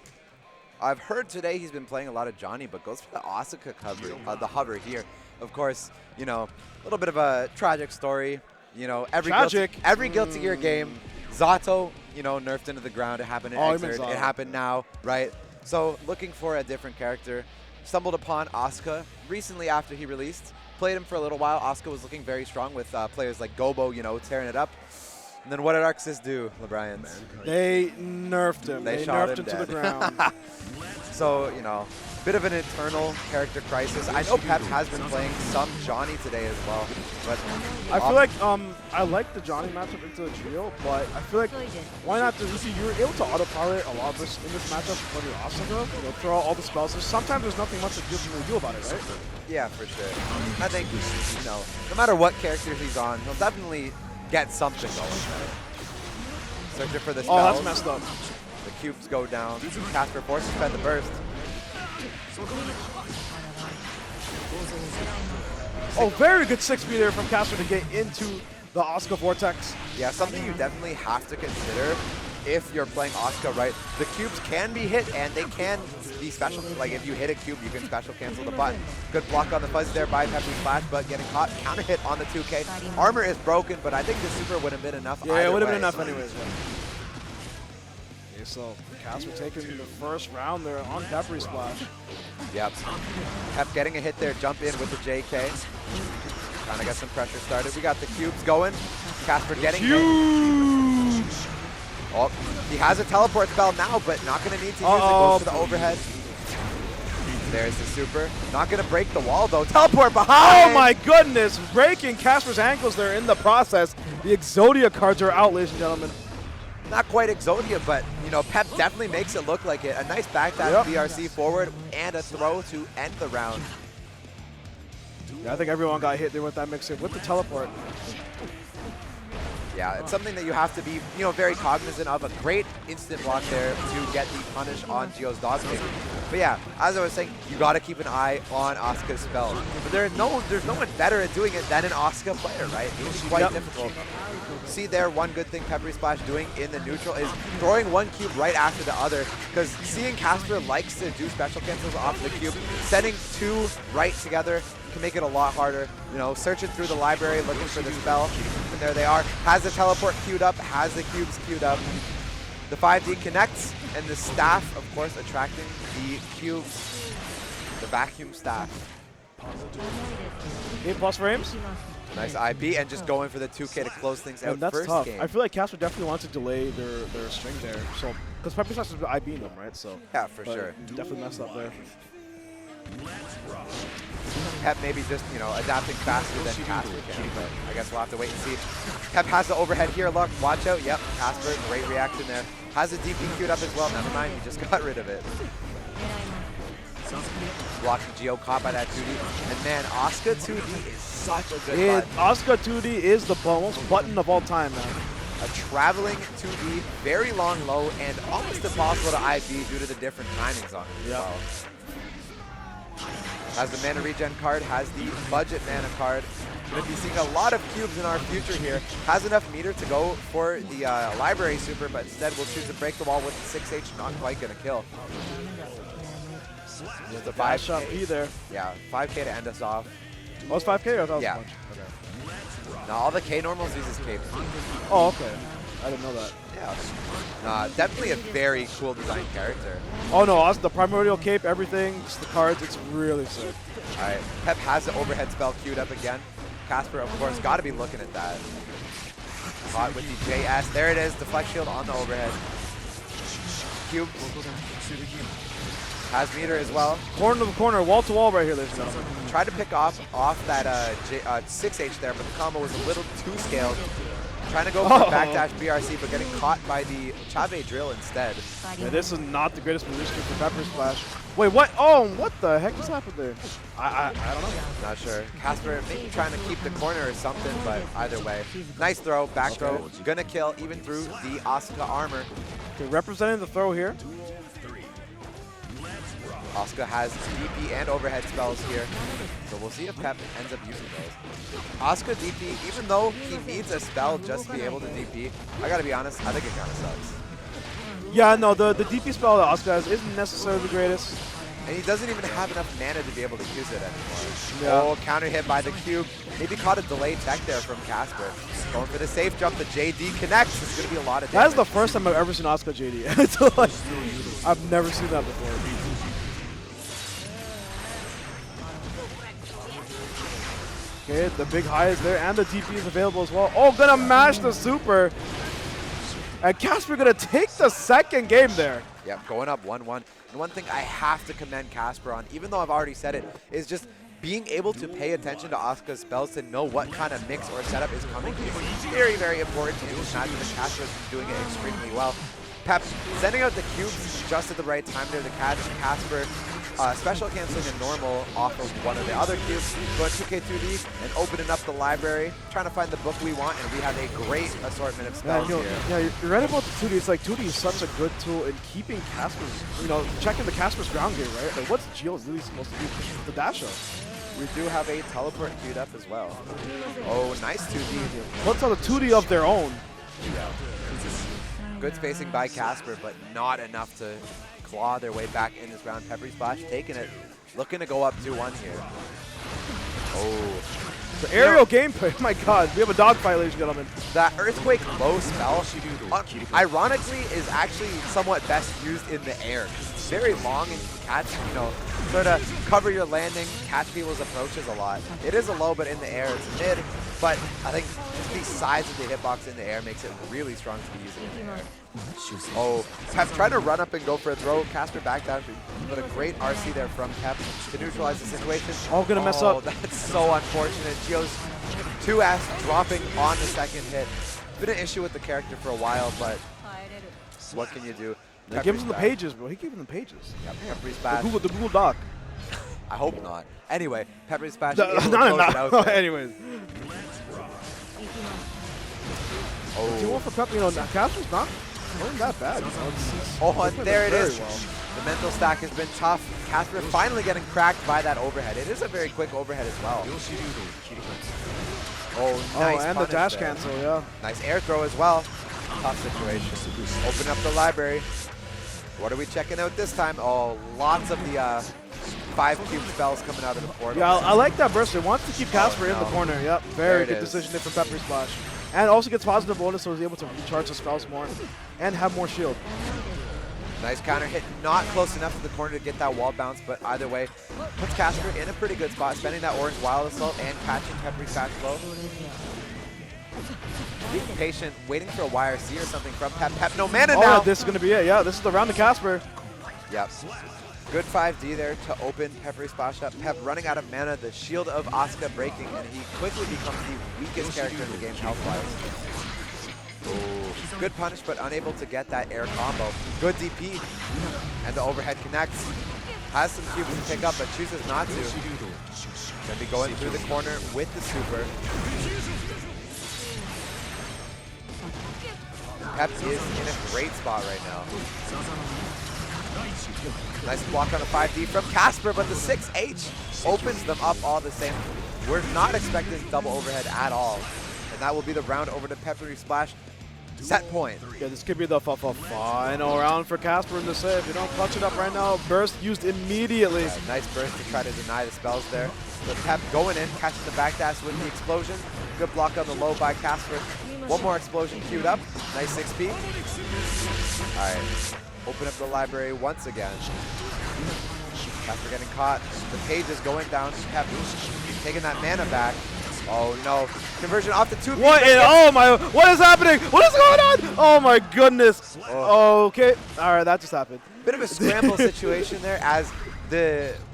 I've heard today he's been playing a lot of Johnny, but goes for the Asuka cover, the hover here. Of course, a little bit of a tragic story. Every Guilty Gear game, Zato, nerfed into the ground. It happened in Exeter. It happened now, right? So looking for a different character. Stumbled upon Asuka recently after he released. Played him for a little while. Asuka was looking very strong with players like Gobo, tearing it up. And then what did Arxis do, LeBrians? They nerfed him. They nerfed him to the ground. So, bit of an internal character crisis. I know Pep has been playing some Johnny today as well, but I feel like I like the Johnny matchup into the trio, but I feel like why not you were able to auto-pilot a lot of this in this matchup when you're Asuka, throw out all the spells. Sometimes there's nothing much that you can really do about it, right? Yeah, for sure. I think, no matter what character he's on, he'll definitely get something going. Searching for the spells. Oh, that's messed up. The cubes go down. Casper forces fed the burst. Oh, very good 6B there from Casper to get into the Asuka Vortex. Yeah, something you definitely have to consider if you're playing Asuka, right? The cubes can be hit and they can be special. Like if you hit a cube, you can special cancel the button. Good block on the fuzz there by Peppery Splash, but getting caught. Counter hit on the 2K. Armor is broken, but I think the super would have been enough. Yeah, it would have been enough anyways. Yeah. Okay, so Casper taking the first round there on Peppery Splash. Yep. Pep getting a hit there, jump in with the JK. Trying to get some pressure started. We got the cubes going. Casper getting hit. Oh, he has a teleport spell now, but not going to need to use it. Goes to the overhead. There's the super. Not going to break the wall, though. Teleport behind! Oh, my goodness. Breaking Casper's ankles there in the process. The Exodia cards are out, ladies and gentlemen. Not quite Exodia, but, Pep definitely makes it look like it. A nice backdash BRC forward and a throw to end the round. Yeah, I think everyone got hit there with that mix-up with the teleport. Yeah, it's something that you have to be, very cognizant of. A great instant block there to get the punish on Gio's dog kick. But yeah, as I was saying, you got to keep an eye on Asuka's spells. But there's no one better at doing it than an Asuka player, right? It's quite difficult. See there, one good thing Peppery Splash doing in the neutral is throwing one cube right after the other, because seeing Casper likes to do special cancels off the cube, sending two right together can make it a lot harder. Searching through the library, looking for the spell, and there they are. Has the teleport queued up, has the cubes queued up. The 5D connects, and the staff, of course, attracting the cubes, the vacuum staff. 8+ frames. Nice IB, and just going for the 2K to close things out. And that's first tough. game. I feel like Casper definitely wants to delay their string there, so because Peppery Splash is IBing them, right? So yeah, for sure. Definitely messed up there. Pep maybe just, adapting faster than Casper can, but I guess we'll have to wait and see. Pep has the overhead here, look, watch out. Yep, Casper, great reaction there. Has the DP queued up as well, never mind, he just got rid of it. Blocking Gio, caught by that 2D. And man, Asuka 2D is such a good button. Asuka 2D is the most button of all time, man. A traveling 2D, very long low, and almost impossible to IB due to the different timings on it as well. Has the mana regen card, has the budget mana card. Going to be seeing a lot of cubes in our future here. Has enough meter to go for the library super, but instead will choose to break the wall with the 6H, not quite going to kill. There's a 5 shot P there. Yeah, 5K to end us off. Oh, it's 5K? I thought it was yeah. a bunch. Okay. Now all the K normals uses cape. Oh, okay. I didn't know that. Yeah. Definitely a very cool design character. Oh no, the primordial cape, everything, just the cards, it's really sick. Alright, Pep has the overhead spell queued up again. Casper, of course, got to be looking at that. Caught with the JS. There it is, the flex shield on the overhead. Cubes. Has meter as well. Corner to corner, wall to wall right here, ladies and gentlemen. Tried to pick off that 6H there, but the combo was a little too scaled. Trying to go for backdash BRC, but getting caught by the Chave drill instead. Yeah, this is not the greatest position for Pepper Splash. Wait, what? Oh, what the heck just happened there? I don't know. Not sure. Casper maybe trying to keep the corner or something, but either way. Nice throw, back throw. Gonna kill even through the Asuka armor. Okay, representing the throw here. Asuka has DP and overhead spells here, so we'll see if Pep ends up using those. Asuka DP, even though he needs a spell just to be able to DP, I gotta be honest, I think it kind of sucks. Yeah, no, the DP spell that Asuka has isn't necessarily the greatest. And he doesn't even have enough mana to be able to use it anymore. Yeah. Oh, counter hit by the cube. Maybe caught a delayed tech there from Casper. Going for the safe jump, the JD connects. It's going to be a lot of damage. That is the first time I've ever seen Asuka JD. So, like, I've never seen that before. Okay, the big high is there, and the DP is available as well. Oh, gonna mash the super. And Casper gonna take the second game there. Yep, going up 1-1. And one thing I have to commend Casper on, even though I've already said it, is just being able to pay attention to Asuka's spells to know what kind of mix or setup is coming is very, very important in this match, and Casper is doing it extremely well. Pep sending out the cubes just at the right time there to catch Casper. Special canceling a normal off of one of the other cubes, going 2K2D and opening up the library, trying to find the book we want, and we have a great assortment of spells here. Yeah, you're right about the 2D. It's like 2D is such a good tool in keeping Casper's, checking the Casper's ground game, right? Like, what's Gio's really supposed to do? The dash up. We do have a teleport queued up as well. Oh, nice 2D. Puts on the 2D of their own. Good spacing by Casper, but not enough to claw their way back in this round. Peppery Splash taking it, looking to go up 2-1 here. Oh. The aerial gameplay, my god, we have a dogfight, ladies and gentlemen. That Earthquake low spell, ironically, is actually somewhat best used in the air. It's very long and you can catch, sort of cover your landing, catch people's approaches a lot. It is a low, but in the air, it's mid. But I think just the size of the hitbox in the air makes it really strong to be using in the air. Oh, Pep tried to run up and go for a throw. Casper backdash, but a great RC there from Pep to neutralize the situation. Oh, gonna mess up. That's so unfortunate. Gio's 2S dropping on the second hit. Been an issue with the character for a while, but what can you do? He gives him the pages, bro. He gave him the pages. Yep, Peppery Splash. The Google Doc. I hope not. Anyway, Peppery Splash. Anyways. 2-1 for Pep, you know, Casper's not that bad. You know, Oh, and there it is. well. The mental stack has been tough. Casper finally getting cracked by that overhead. It is a very quick overhead as well. Oh, nice and the punish dash there. cancel, yeah. Nice air throw as well. Tough situation. Open up the library. What are we checking out this time? Oh, lots of the 5 cube spells coming out of the portal. Yeah, I like that burst. It wants to keep Casper in the no. corner. Yep, There very it good is. decision there from Peppery Splash. And also gets positive bonus, so he's able to recharge the spells more and have more shield. Nice counter hit, not close enough to the corner to get that wall bounce, but either way, puts Casper in a pretty good spot, spending that orange wild assault and catching Peppery Splash low. Being patient, waiting for a YRC or something from Pep. Pep, no mana Oh, now. yeah, this is going to be it. Yeah, this is the round to Casper. Yep. Good 5D there to open Peppery Splash up. Pep running out of mana, the shield of Asuka breaking, and he quickly becomes the weakest character in the game health-wise. Good punish, but unable to get that air combo. Good DP, and the overhead connects. Has some cubes to pick up, but chooses not to. Gonna be going through the corner with the super. Pep is in a great spot right now. Nice block on the 5D from Casper, but the 6H opens them up all the same. We're not expecting double overhead at all. And that will be the round over to Peppery Splash. Set point. Yeah, this could be the final round for Casper in the save. You don't clutch it up right now. Burst used immediately. Yeah, nice burst to try to deny the spells there. But Pep going in, catching the backdash with the explosion. Good block on the low by Casper. One more explosion queued up. Nice 6P. All right. Open up the library once again. Casper getting caught. The page is going down. Pep taking that mana back. Oh no. Conversion off the 2. What is happening? What is going on? Oh my goodness. Oh. Okay. All right, that just happened. Bit of a scramble situation there, as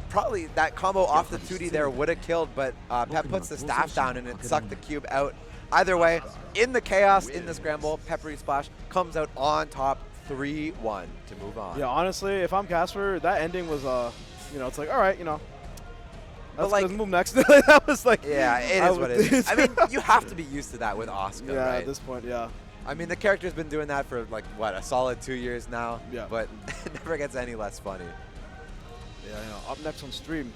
probably that combo off the 2D there would have killed, but Pep puts the staff down and it sucked the cube out. Either way, in the chaos, in the scramble, Peppery Splash comes out on top 3-1 to move on. Yeah, honestly, if I'm Casper, that ending was, you know, it's like, all right, you know, let's move next. That was like, yeah, it is what it is. I mean, you have to be used to that with Asuka, yeah, right? at this point, yeah. I mean, the character's been doing that for like, what, a solid 2 years now? Yeah. But it never gets any less funny. Yeah, you know, up next on stream.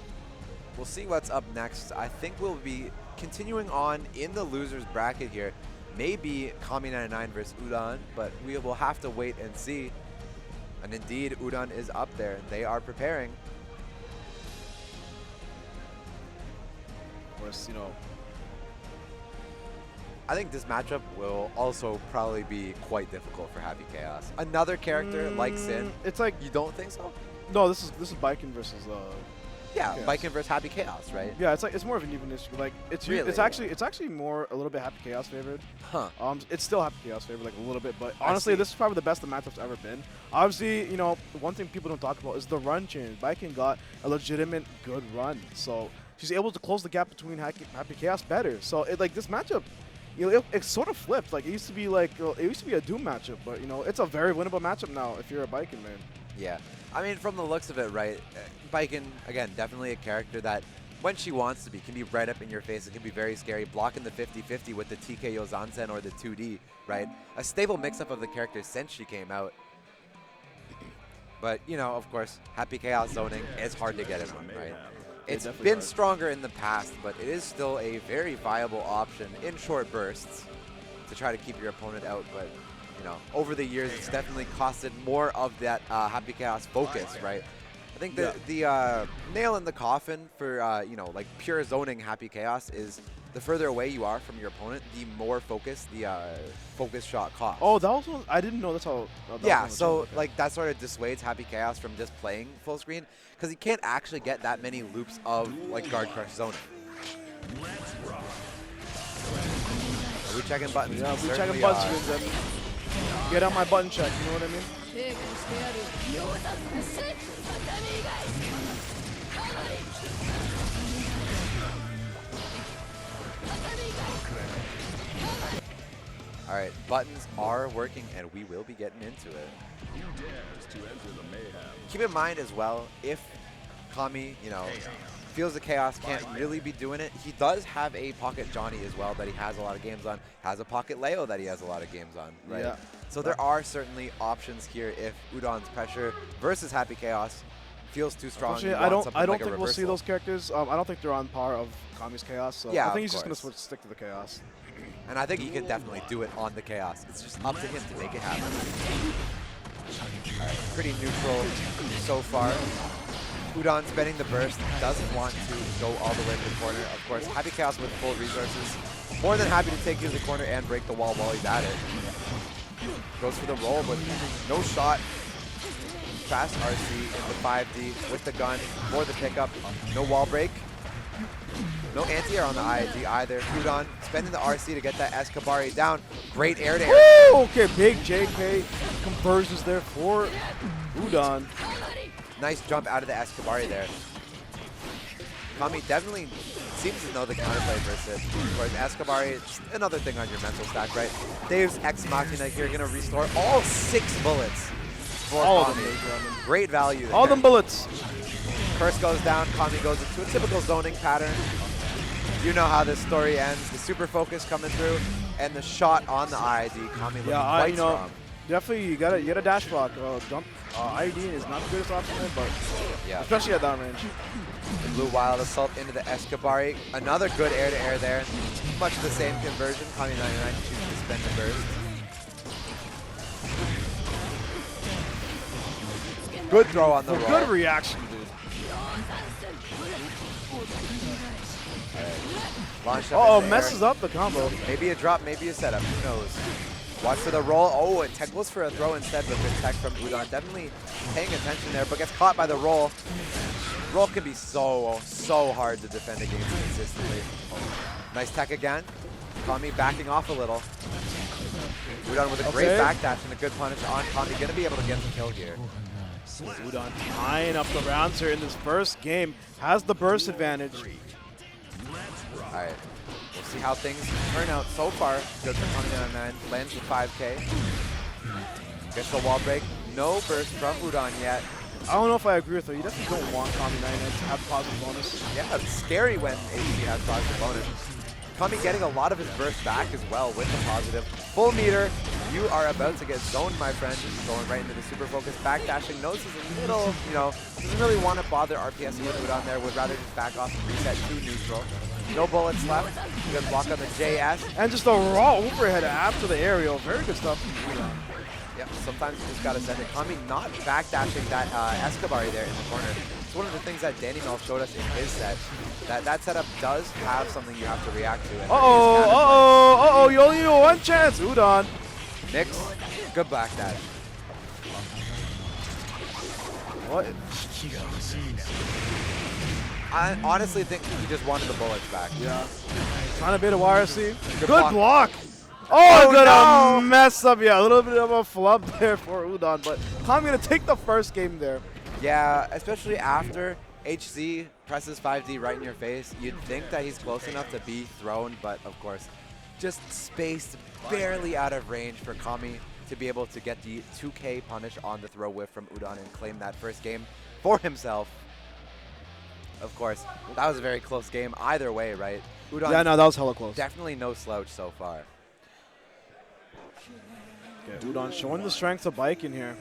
We'll see what's up next. I think we'll be continuing on in the losers bracket here. Maybe Kami99 versus Udon, but we will have to wait and see. And indeed, Udon is up there, and they are preparing. Of course, you know, I think this matchup will also probably be quite difficult for Happy Chaos. Another character like Sin. it's like, You don't think so? no, this is Biken versus Yeah, Chaos. Viking versus Happy Chaos, right? yeah, it's like it's more of an even issue. Like Really? it's actually more a little bit Happy Chaos favored. Huh. It's still Happy Chaos favored, like a little bit, but honestly, this is probably the best the matchup's ever been. Obviously, you know, one thing people don't talk about is the run change. Viking got a legitimate good run, so she's able to close the gap between Happy Chaos better. So it like this matchup, you know, it sort of flipped. Like it used to be like it used to be a Doom matchup, but you know, it's a very winnable matchup now if you're a Viking man. Yeah. I mean, from the looks of it, right, Biken, again, definitely a character that, when she wants to be, can be right up in your face. It can be very scary, blocking the 50-50 with the TKO Zansen or the 2D, right? A stable mix-up of the characters since she came out. But, you know, of course, Happy Chaos zoning is hard to get it on, right? It's been stronger in the past, but it is still a very viable option in short bursts to try to keep your opponent out, but you know, over the years, it's definitely costed more of that Happy Chaos focus, right? I think the nail in the coffin for, you know, like pure zoning Happy Chaos is the further away you are from your opponent, the more focus the focus shot costs. Oh, that was one, I didn't know that's how. Yeah, so like that sort of dissuades Happy Chaos from just playing full screen because he can't actually get that many loops of like guard crush zoning. Are we checking buttons? Yeah, we Certainly checking buttons. are. Screens, get on my button check. You know what I mean? All right, buttons are working, and we will be getting into it. Keep in mind as well, if Kami, you know, feels the chaos, can't really be doing it. He does have a pocket Johnny as well that he has a lot of games on, has a pocket Leo that he has a lot of games on, right? Yeah. So there are certainly options here if Udon's pressure versus Happy Chaos feels too strong. Unfortunately, I don't think we'll see those characters. I don't think they're on par of Kami's Chaos, so Yeah, I think he's of just going course. to stick to the Chaos. And I think he can definitely do it on the Chaos. It's just up to him to make it happen. All right, pretty neutral so far. Udon spending the burst, doesn't want to go all the way to the corner. Of course, Happy Chaos with full resources. More than happy to take you to the corner and break the wall while he's at it. Goes for the roll, but no shot. Fast RC in the 5D with the gun for the pickup. No wall break. No anti-air on the IID either. Udon spending the RC to get that Escabari down. Great air to air. Woo! Okay, big JK conversions there for Udon. Nice jump out of the Escabari there. Kami definitely seems to know the counterplay versus it. Of course, Escabari, just another thing on your mental stack, right? Dave's Ex Machina here going to restore all 6 bullets for All Kami. of them. Great value there. All them bullets. Curse goes down, Kami goes into a typical zoning pattern. You know how this story ends. The super focus coming through, and the shot on the IID. Kami looking quite strong. Definitely you gotta dash block. Jump IID is not the greatest option there, but Yeah. especially at down range. Blue Wild Assault into the Escabari. Another good air-to-air there. Much the same conversion. Kami 99 chooses to spend the burst. Good throw on the roll. Good reaction, dude. Launch up Uh-oh, in the air. messes up the combo. Maybe a drop, maybe a setup. Who knows? Watch for the roll. Oh, and tech goes for a throw instead, but good tech from Udon. Definitely paying attention there, but gets caught by the roll. Roll can be so hard to defend against consistently. Nice tech again. Kami backing off a little. Udon with a great backdash and a good punish on Kami. Going to be able to get the kill here. Udon tying up the rounds here in this first game. Has the burst advantage. All right. We'll see how things turn out so far. Good for Kami 99. Lands the 5K. Gets the wall break. No burst from Udon yet. I don't know if I agree with her. You definitely don't want Kami 99 to have positive bonus. Yeah, it's scary when AC has positive bonus. Kami getting a lot of his burst back as well with the positive. Full meter. You are about to get zoned, my friend. Going right into the super focus. Backdashing. Knows he's a little, you know, doesn't really want to bother RPSing with Udon there. Would rather just back off and reset to neutral. No bullets left. Good block on the JS. And just a raw overhead after the aerial. Very good stuff from Udon. Yeah, sometimes you just got to send it. Kami not backdashing that Escabari there in the corner. It's one of the things that Danny Mel showed us in his set. That setup does have something you have to react to. Uh-oh, you only need one chance. Udon. Mix, good backdash. What? I honestly think he just wanted the bullets back. Yeah. Trying to bait a YRC. Good block. block. Oh, good no. mess up. Yeah, a little bit of a flub there for Udon, but Kami going to take the first game there. Yeah, especially after HZ presses 5D right in your face. You'd think that he's close enough to be thrown, but of course, just spaced barely out of range for Kami to be able to get the 2K punish on the throw whiff from Udon and claim that first game for himself. Of course, that was a very close game either way, right? Udon, Yeah, no, that was hella close. definitely no slouch so far. Okay, Udon showing the strength of Bike in here.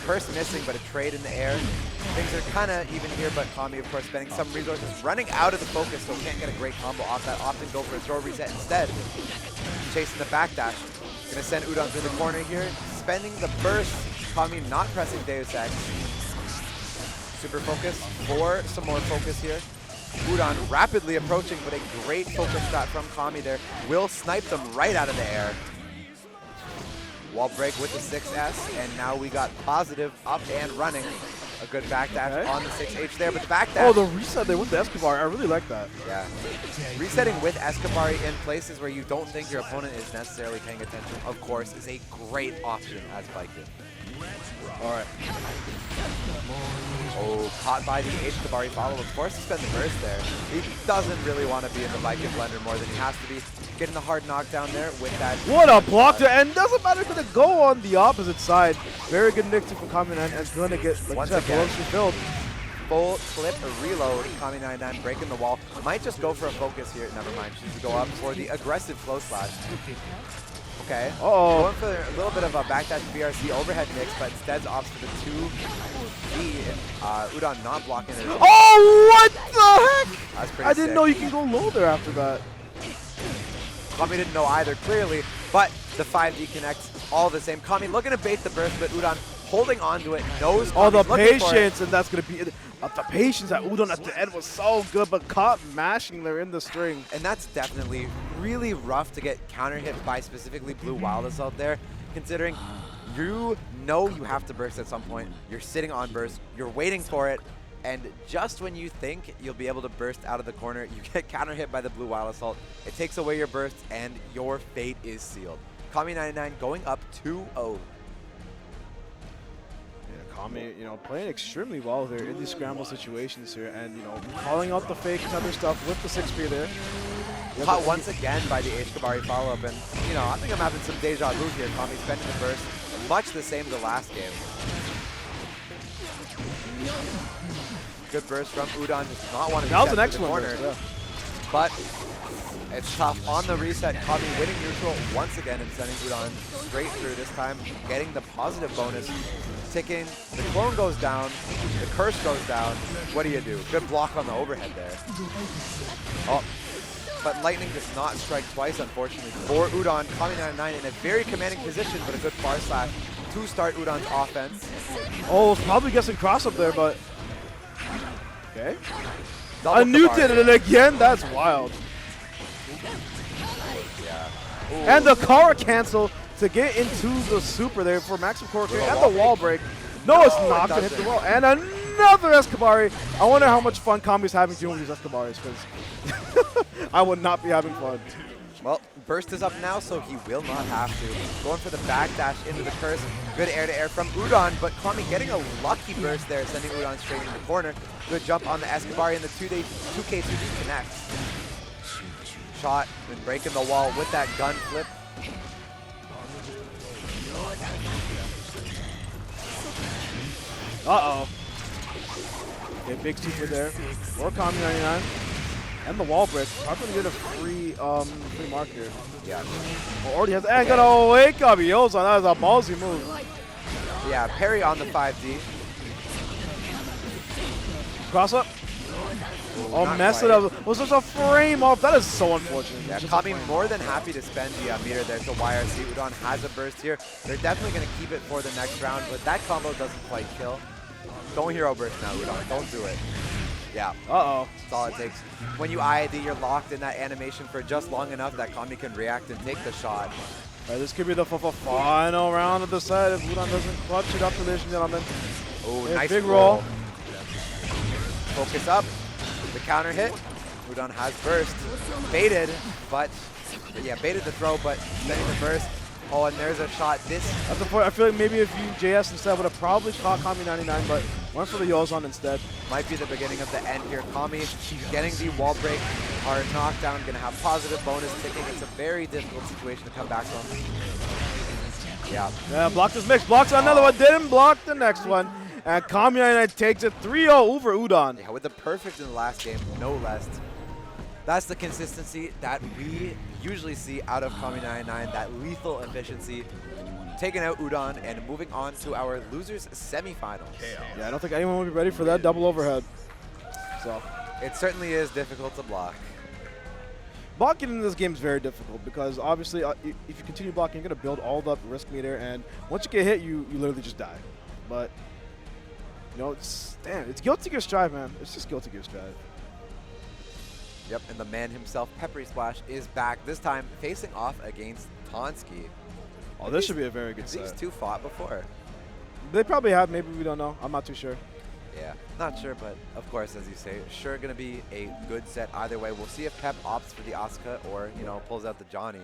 First missing, but a trade in the air. Things are kind of even here, but Kami, of course, spending some resources, running out of the focus, so can't get a great combo off that. Often go for a throw reset instead. Chasing the backdash. Gonna send Udon through the corner here. Spending the burst. Kami not pressing Deus Ex. Super focus for some more focus here. Udon rapidly approaching, but a great focus shot from Kami there. Will snipe them right out of the air. Wall break with the 6S, and now we got positive up and running. A good backdash on the 6H there, but the backdash. Oh, the reset there with the Escobar. I really like that. Yeah. Resetting with Escabari in places where you don't think your opponent is necessarily paying attention, of course, is a great option as Viking. All right. Oh, caught by the H-Kabari follow-up. Forced to spend the burst there. He doesn't really want to be in the Viking blender more than he has to be. Getting the hard knockdown there with that. What a block there, and doesn't matter, gonna go on the opposite side. Very good Nick from Kami 99 and gonna get, like Once you said, again. bullets refilled. Full clip reload. Kami 99 breaking the wall. Might just go for a focus here. Never mind. She's to go up for the aggressive flow slash. Okay. Uh-oh. Going for a little bit of a backdash BRC overhead mix, but instead opts for the 2D. Udon not blocking it. Oh, what the heck? That's pretty I didn't sick. know you can go low there after that. Kami didn't know either, clearly, but the 5D connects all the same. Kami looking to bait the burst, but Udon holding on to it, knows Oh, the Kami's looking for it. patience, and that's going to be it. The patience at Udon at the end was so good, but caught mashing there in the string. And that's definitely really rough to get counter hit by specifically Blue Wild Assault there, considering you know you have to burst at some point. You're sitting on burst, you're waiting for it, and just when you think you'll be able to burst out of the corner, you get counter hit by the Blue Wild Assault. It takes away your burst, and your fate is sealed. Kami 99 going up 2-0. Kami, you know, playing extremely well there in these scramble situations here, and you know, calling out the fake and other stuff with the 6-3 there. Caught once again by the H-Kabari follow-up, and you know, I think I'm having some deja vu here. Kami spending the burst, much the same as the last game. Good burst from Udon, does not want to be That was sent an to the excellent corner, burst, yeah. but it's tough on the reset. Kami winning neutral once again and sending Udon straight through, this time getting the positive bonus. Ticking, the clone goes down, the curse goes down. What do you do? Good block on the overhead there. Oh, but lightning does not strike twice, unfortunately, for Udon. Kami 99 in a very commanding position, but a good far slash to start Udon's offense. Oh, probably guessing cross up there, but okay. Double A Newton Kabari. and again, that's wild. Yeah. And the Kara cancel to get into the super there for Maxim Corker Little and wall the wall break. No, it's No, not it going to hit the doesn't. wall. And another Escabari. I wonder how much fun Kami's having doing with these Escabaris, because I would not be having fun. Well, burst is up now, so he will not have to. Going for the backdash into the curse. Good air-to-air from Udon, but Kami getting a lucky burst there, sending Udon straight into the corner. Good jump on the Escabari, and the 2K2D connects. Shot and breaking the wall with that gun flip. Uh-oh. Okay, big super there for Kami 99. And the wall break. Probably going to get a free mark here. Yeah. Oh, already has, and gonna wake up Yosan. That was a ballsy move. Yeah, parry on the 5D. Cross up. Oh, not mess it quite. up. Was just a frame off. That is so unfortunate. Yeah, Just a Kami frame. more than happy to spend the meter there to YRC. Udon has a burst here. They're definitely going to keep it for the next round, but that combo doesn't quite kill. Don't hero burst now, Udon. Don't do it. Yeah, Uh-oh. that's all it takes. When you IID, you're locked in that animation for just long enough that Kami can react and take the shot. All right, this could be the final round of the set if Udon doesn't clutch it up, ladies and gentlemen. Oh, Yeah, nice big roll. Focus up. The counter hit. Udon has burst. Baited, but yeah, baited the throw, but setting the burst. Oh, and there's a shot. This At the point, I feel like maybe if you JS instead would have probably caught Kami 99, but went for the Yozon instead. might be the beginning of the end here. Kami getting the wall break, hard knockdown, gonna have positive bonus ticking. It's a very difficult situation to come back from. Yeah. Yeah, blocked his mix, blocks another one, didn't block the next one. And Kami 99 takes it 3-0 over Udon. Yeah, with the perfect in the last game, no less. That's the consistency that we usually see out of Kami 99, that lethal efficiency. Taking out Udon and moving on to our losers semifinals. Yeah, I don't think anyone will be ready for that double overhead. So, It certainly is difficult to block. blocking in this game is very difficult because obviously if you continue blocking, you're going to build all the risk meter, and once you get hit, you literally just die. But, you know, it's Guilty Gear Strive, man. It's just Guilty Gear Strive. Yep, and the man himself, Peppery Splash, is back, this time facing off against Tonsky. Oh, this should be a very good These set. two fought before. They probably have, maybe we don't know. I'm not too sure. Yeah, not sure, but of course, as you say, sure going to be a good set either way. We'll see if Pep opts for the Asuka or, you know, pulls out the Johnny.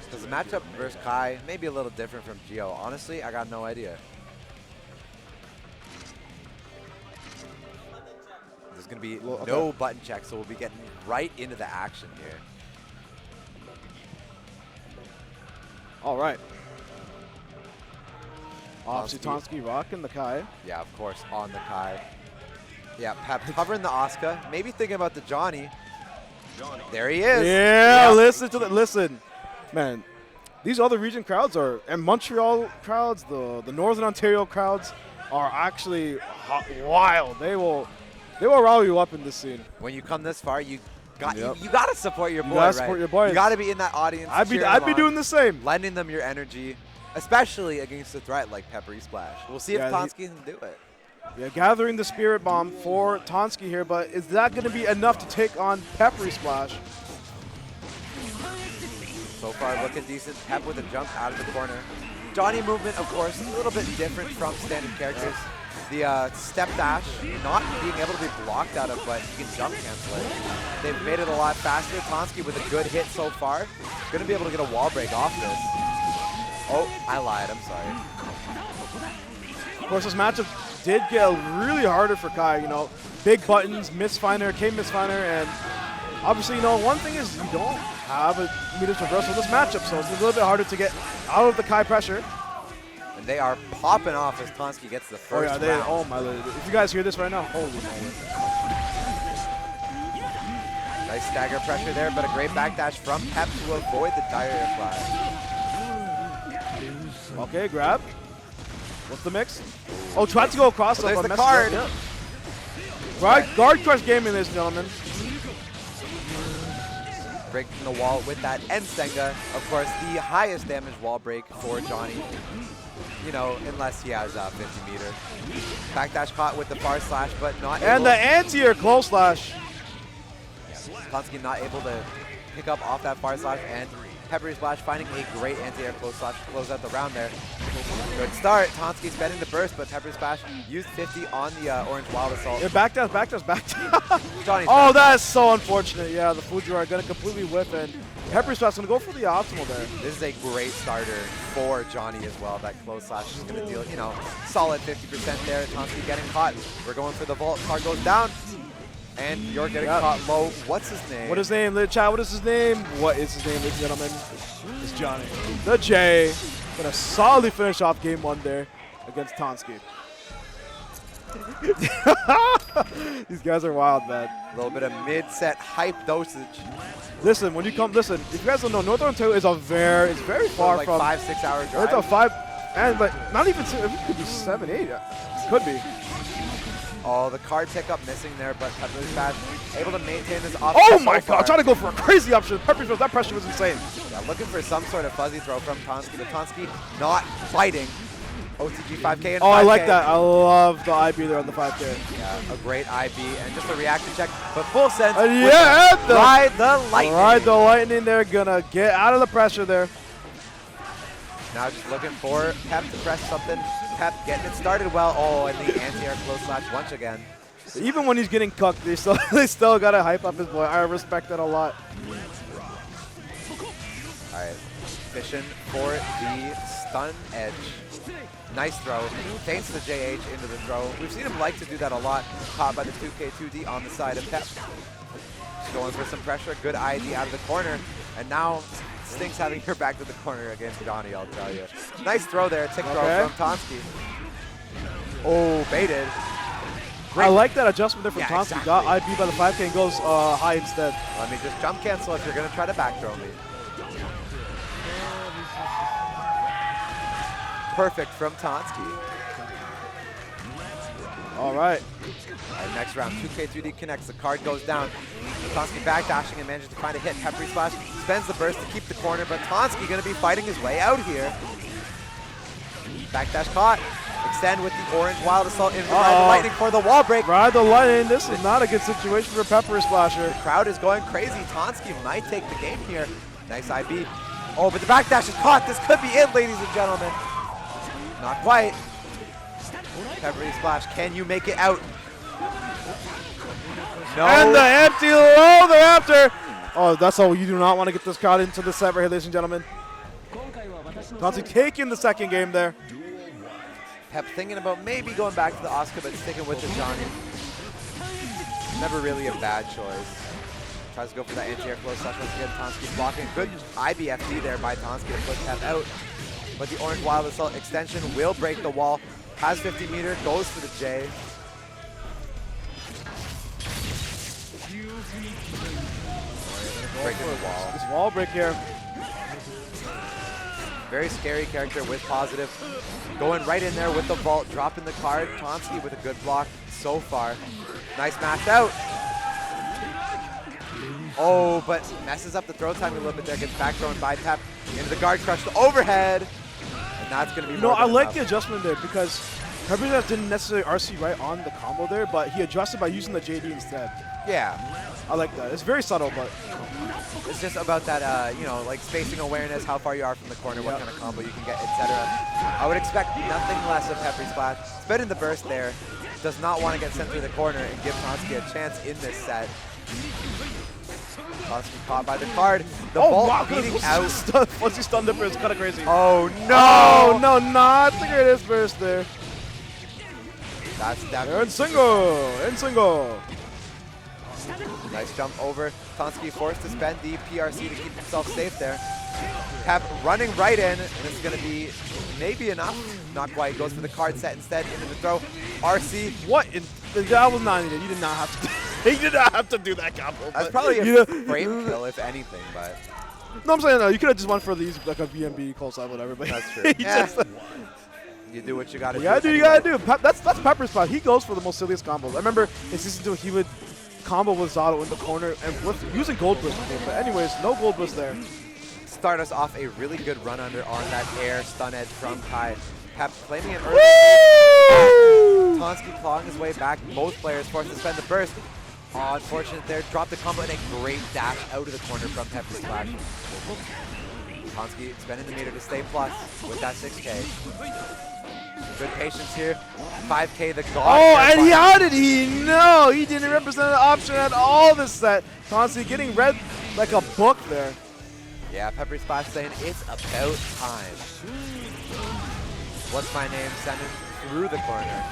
Because the matchup versus Kai may be a little different from Geo. Honestly, I got no idea. There's going to be no button check, so we'll be getting right into the action here. All right. Obviously, Tonsky rocking the Kai. Yeah, of course, on the Kai. Yeah, Pep covering the Asuka. Maybe thinking about the Johnny. There he is. Yeah, listen to that. Listen, man, these other region crowds and Montreal crowds, the Northern Ontario crowds are actually wild. They will rile you up in this scene. When you come this far, you got to support your boy, You gotta support your boys. You got to be in that audience. I'd be doing the same. Lending them your energy, especially against a threat like Peppery Splash. We'll see if Tonsky can do it. Yeah, gathering the Spirit Bomb for Tonsky here, but is that going to be enough to take on Peppery Splash? So far, looking decent. Pep with a jump out of the corner. Johnny movement, of course, a little bit different from standard characters. The step dash, not being able to be blocked out of, but you can jump cancel it. They've made it a lot faster. Tonsky with a good hit so far. Going to be able to get a wall break off this. Oh, I lied. I'm sorry. Of course, this matchup did get really harder for Kai. You know, big buttons, misfinder, misfinder, and obviously, you know, one thing is you don't have a meters reversal in this matchup, so it's a little bit harder to get out of the Kai pressure. And they are popping off as Tonsky gets the first round. Oh my lord. If you guys hear this right now, holy moly. Nice stagger pressure there, but a great backdash from Pep to avoid the dire fly. Okay, grab. What's the mix? Oh, tried to go across. There's the card. Yeah. Guard crush gaming, ladies and gentlemen. Breaking the wall with that end Senga. Of course, the highest damage wall break for Johnny. You know, unless he has 50 meter. Backdash caught with the far slash, but not able. And the anti-air close slash. Tonsky not able to pick up off that far slash, and Peppery Splash finding a great anti-air close slash to close out the round there. Good start. Tonsky spending the burst, but Peppery Splash used 50 on the Orange Wild Assault. Yeah, backdash. Johnny's oh, that's so unfortunate. Yeah, the Fujiwara going to completely whiff, and Peppery Splash going to go for the optimal there. This is a great starter for Johnny as well. That close slash is going to deal, you know, solid 50% there. Tonsky getting caught. We're going for the vault. Card goes down. And you're getting caught low. What's his name? What is his name, little chat? What is his name? What is his name, ladies and gentlemen? It's Johnny. The J. Gonna solidly finish off game one there against Tonsky. These guys are wild, man. A little bit of mid-set hype dosage. Listen, when you come, listen, if you guys don't know, Northern Ontario is it's very far like from. 5-6 hour drive. It's a 5, but not even, it could be 7, 8. Could be. Oh, the card pickup missing there, but Peppery Splash able to maintain this offense. Oh my god, trying to go for a crazy option. Peppery Splash, that pressure was insane. Yeah, looking for some sort of fuzzy throw from Tonsky, but Tonsky not biting. OTG 5K and 5K. Oh, I like that. I love the IB there on the 5K. Yeah, a great IB and just a reaction check, but full sense. Yeah, ride the lightning. Ride the lightning there, gonna get out of the pressure there. Now just looking for Pep to press something. Pep getting it started well. Oh, and the anti-air close slash once again. Even when he's getting cucked, they still gotta hype up his boy. I respect that a lot. All right, fishing for the stun edge. Nice throw. Feints the JH into the throw. We've seen him like to do that a lot. Caught by the 2K2D on the side of Pep. Just going for some pressure. Good ID out of the corner. And now stinks having your back to the corner against Johnny, I'll tell you. Nice throw there. Tick throw from Tonsky. Oh, baited. Great. I like that adjustment there from Tonsky. Exactly. Got IB by the 5K and goes high instead. Let me just jump cancel if you're going to try to back throw me. Perfect from Tonsky. All right. Next round, 2K3D connects. The card goes down. Tonsky backdashing and manages to find a hit. Peppery Splash spends the burst to keep the corner, but Tonsky going to be fighting his way out here. Backdash caught. Extend with the orange wild assault in. Ride the lightning for the wall break. Ride the lightning. This is not a good situation for Peppery Splasher. The crowd is going crazy. Tonsky might take the game here. Nice IB. Oh, but the backdash is caught. This could be it, ladies and gentlemen. Not quite. Peppery Splash, can you make it out? No. And the empty low thereafter. Oh, that's all. You do not want to get this crowd into the set right here, ladies and gentlemen. Tonski taking the second game there. Pep thinking about maybe going back to the Oscar, but sticking with the Johnny. Never really a bad choice. Tries to go for that anti-air close slash once again. Tonski blocking. Good IBFD there by Tonski to push Pep out. But the orange wild assault extension will break the wall. Has 50 meter, goes for the J. Breaking the wall. This wall break here. Very scary character with positive. Going right in there with the vault, dropping the card. Tonski with a good block so far. Nice match out. Oh, but messes up the throw timing a little bit there. Gets back thrown by Pep into the guard crush, the overhead. And that's going to be No, more I than like enough. the adjustment there because Peppers didn't necessarily RC right on the combo there, but he adjusted by using the JD instead. Yeah. I like that. It's very subtle, but It's just about that, you know, like spacing awareness, how far you are from the corner, what kind of combo you can get, etc. I would expect nothing less of Peppery Splash. Spinning the burst there. Does not want to get sent through the corner and give Tonski a chance in this set. Tonski caught by the card. The vault beating out. Once he stunned him, it's kind of crazy. Oh, Oh, no! no, not the greatest burst there. That's They're definitely in single. In single. nice jump over. Tonski forced to spend the PRC to keep himself safe there. Pep running right in, and it's going to be maybe enough. Not quite. Goes for the card set instead into the throw. RC. What? That was not needed. You did not have to. You did not have to do that combo. That's but, probably you know, a frame kill, if anything, but No, I'm saying no. You could have just went for these like a BMB call side, whatever. But that's true. you Yeah. just- You do what you got to You do. gotta do. You anyway. gotta do. That's Pepper's spot. He goes for the most silliest combos. I remember in season 2 he would combo with Zato in the corner and with using gold blitz. But anyways, no gold blitz there. Start us off a really good run under on that air stun edge from Kai. Pep claiming an early. Woo! Tonski clawing his way back. Both players forced to spend the burst. Unfortunate there. Dropped the combo and a great dash out of the corner from Pepper Splash. Tonski spending the meter to stay plus with that 6K. Good patience here. 5K the god. Oh, and how did he know? He didn't represent the option at all this set. Tonski getting read like a book there. Yeah, Peppery Splash saying it's about time. What's my name? Sending through the corner.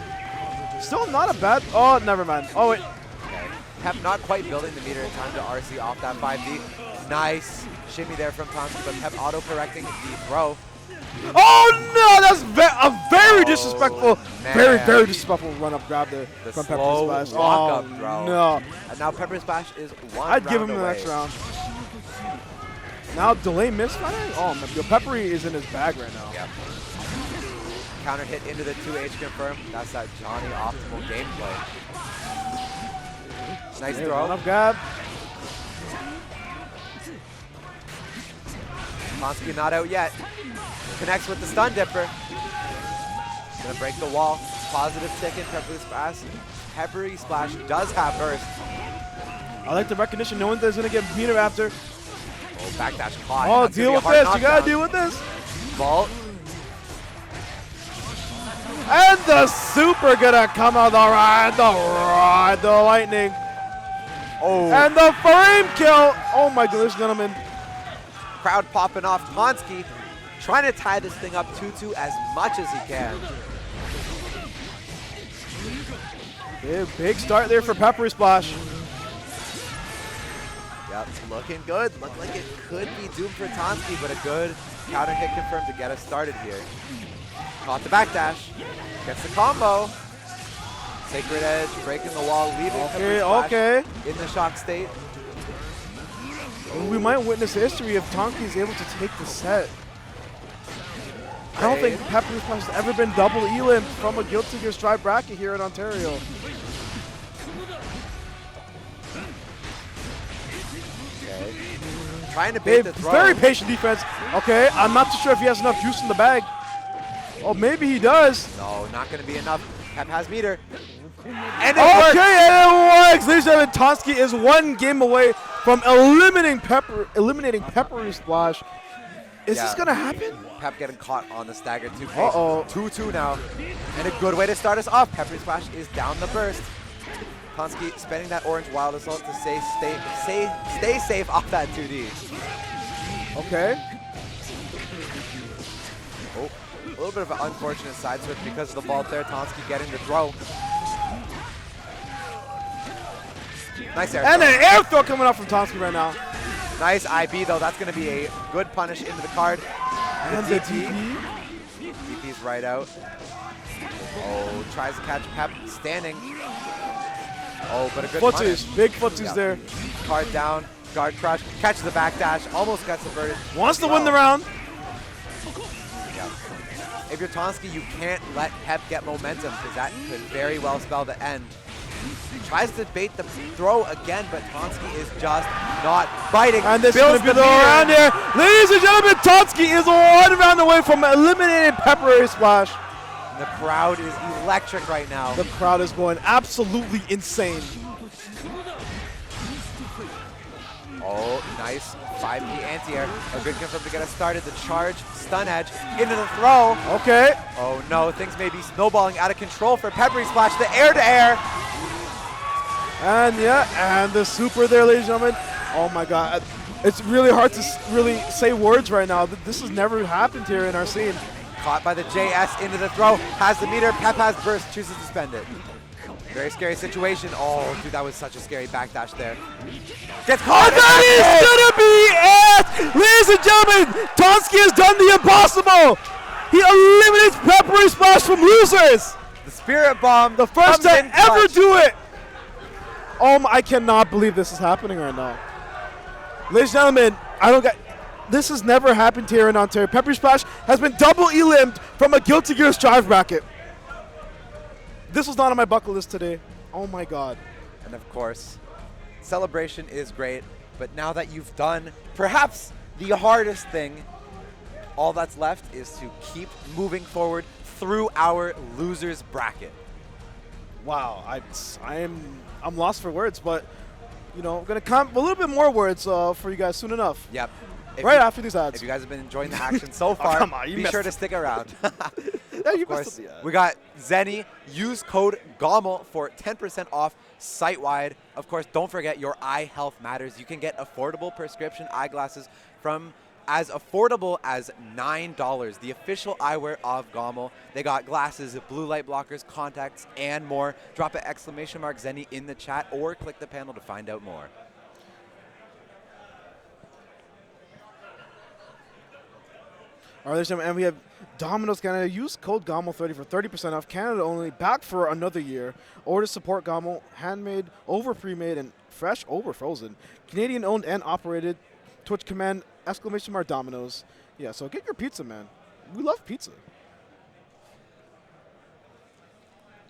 Still not a bad. Oh, never mind. Oh wait. Okay. Pep not quite building the meter in time to RC off that 5D. Nice shimmy there from Tonski, but Pep auto-correcting the throw. Oh no, that's a very disrespectful, man. very disrespectful run-up grab there The from slow Pepper Splash. walk-up Oh throw. no, And now Pepper Splash is one I'd give him round the away. next round. Now delay miss finally? Oh man, yo, Peppery is in his bag right now. Yep. Counter hit into the 2H confirm. That's that Johnny optimal gameplay. Nice Hey, throw. run-up grab. Tonski not out yet. Connects with the stun dipper. Gonna break the wall. Positive ticket. Peppery Splash does have burst. I like the recognition knowing that he's gonna get meter after. Oh, backdash caught. Oh, That's gonna deal be a with hard this. You gotta knockdown. deal with this. Vault. And the super gonna come out the lightning. Oh, And the frame kill. Oh my goodness, gentlemen. crowd popping off. Tonski trying to tie this thing up 2-2 as much as he can. Big start there for Peppery Splash. Yep, looking good. Looked like it could be doomed for Tonski, but a good counter hit confirmed to get us started here. Caught the backdash. Gets the combo. Sacred Edge, breaking the wall, leaving Peppery Splash Okay. in the shock state. We might witness history if Tonki is able to take the set. I don't think Peppery Splash has ever been double elim from a Guilty Gear Strive bracket here in Ontario. Okay. Trying to bait the throw. Very patient defense. Okay, I'm not too sure if he has enough juice in the bag. Oh, maybe he does. No, not going to be enough. Pep has meter. And it works. Okay, and it works. Ladies and gentlemen, Tonski is one game away from eliminating Peppery Splash. Is this Yeah. gonna happen? Pep getting caught on the stagger 2 Uh-oh. 2-2 now. And a good way to start us off. Peppery Splash is down the burst. Tonsky spending that orange wild assault to stay safe off that 2D. Okay. Oh, a little bit of an unfortunate side switch because of the vault there. Tonsky getting the throw. Nice air And throw. an air throw coming up from Tonsky right now. Nice IB though. That's going to be a good punish into the card. And the DP. DP's right out. Oh, tries to catch Pep standing. Oh, but a good punish. Footsies, big footsies there. Card down, guard crush, catches the backdash, almost gets averted. Wants to win the round. Yeah. If you're Tonsky, you can't let Pep get momentum because that could very well spell the end. Tries to bait the throw again, but Tonsky is just not biting. And this is going to be the round here. Ladies and gentlemen, Tonsky is 1 round away from eliminating Pepperberry Splash. And the crowd is electric right now. The crowd is going absolutely insane. Oh, nice 5P anti-air. A good confirm to get us started. The charge, stun edge, into the throw. Okay. Oh no, things may be snowballing out of control for Peppery Splash. The air-to-air. And yeah, and the super there, ladies and gentlemen. Oh my God. It's really hard to really say words right now. This has never happened here in our scene. Caught by the JS into the throw. Has the meter. Pep has burst. Chooses to spend it. Very scary situation. Oh, dude, that was such a scary backdash there. Gets caught. And that is going to be it! Ladies and gentlemen, Tonsky has done the impossible. He eliminates Peppery Splash from losers. The Spirit Bomb. The first comes to in ever clutch. do it. I cannot believe this is happening right now. Ladies and gentlemen, this has never happened here in Ontario. Peppery Splash has been double eliminated from a Guilty Gear Strive bracket. This was not on my bucket list today. Oh my God. And of course, celebration is great, but now that you've done perhaps the hardest thing, all that's left is to keep moving forward through our losers bracket. Wow, I'm lost for words, but I'm gonna come a little bit more words for you guys soon enough. Yep. After these ads. If you guys have been enjoying the action so far, come on, be sure to stick around. Yeah, you Of course, missed the ad. we got Zenny. Use code GOML for 10% off site-wide. Of course, don't forget your eye health matters. You can get affordable prescription eyeglasses from as affordable as $9. The official eyewear of GOML. They got glasses, blue light blockers, contacts, and more. Drop an ! Zenny in the chat or click the panel to find out more. All right, and we have Domino's Canada. Use code GOML30 for 30% off. Canada only. Back for another year. Order support GOML. Handmade, over pre-made, and fresh over frozen. Canadian owned and operated. Twitch command ! Domino's. Yeah, so get your pizza, man. We love pizza.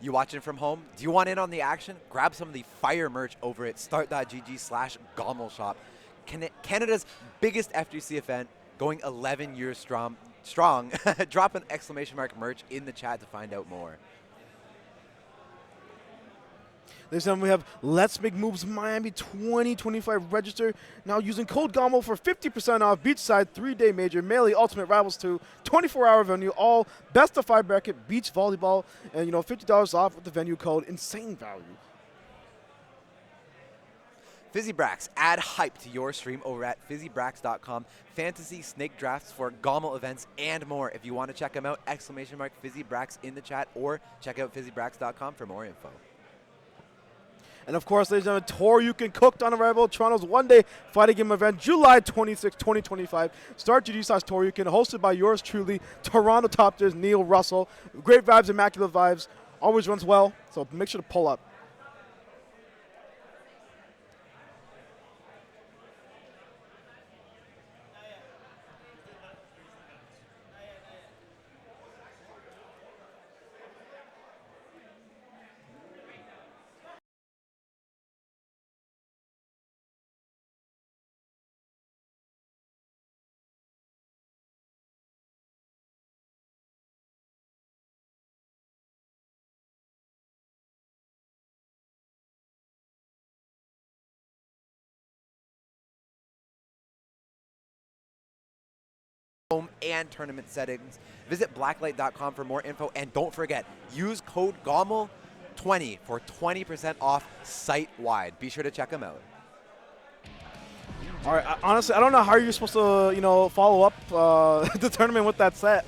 You watching from home? Do you want in on the action? Grab some of the fire merch over at start.gg/GOML shop. Canada's biggest FGC event, going 11 years strong. Drop an ! Merch in the chat to find out more. This time we have Let's Make Moves Miami 2025 register. Now using code GOML for 50% off. Beachside 3-day major. Melee Ultimate Rivals 2. 24-hour venue. All best of 5 bracket. Beach volleyball. And $50 off with the venue code. Insane value. FizzyBrax, add hype to your stream over at fizzybrax.com. Fantasy snake drafts for GOML events and more. If you want to check them out, ! FizzyBrax in the chat or check out fizzybrax.com for more info. And of course, ladies and gentlemen, Toryukin cooked on arrival. Toronto's one-day fighting game event, July 26, 2025. Start GG/Toryukin, hosted by yours truly, TorontoTopTiers, Neil Russell. Great vibes, immaculate vibes. Always runs well, so make sure to pull up. Home and tournament settings. Visit blacklight.com for more info, and don't forget, use code GOML 20 for 20% off site-wide. Be sure to check them out. All right, honestly, I don't know how you're supposed to, follow up the tournament with that set.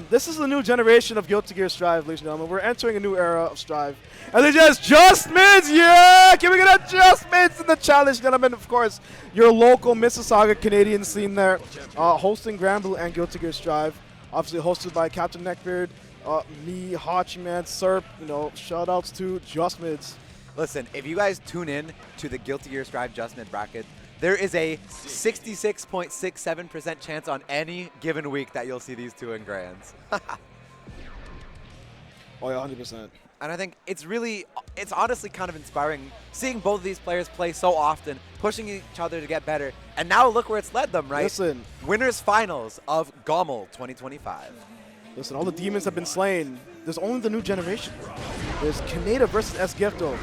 This is the new generation of Guilty Gear Strive, ladies and gentlemen. We're entering a new era of Strive. And they just mids, yeah! Can we get a just mids in the challenge, gentlemen? Of course, your local Mississauga Canadian scene there, hosting Granblue and Guilty Gear Strive. Obviously hosted by Captain Neckbeard, me, Hachiman, Serp, shout outs to just mids. Listen, if you guys tune in to the Guilty Gear Strive just mid bracket, there is a 66.67% chance on any given week that you'll see these two in grands. Oh yeah, 100%. And I think it's honestly kind of inspiring seeing both of these players play so often, pushing each other to get better. And now look where it's led them, right? Listen. Winners finals of GOML 2025. Listen, all the demons have been slain. There's only the new generation. There's Canada versus Esgifto.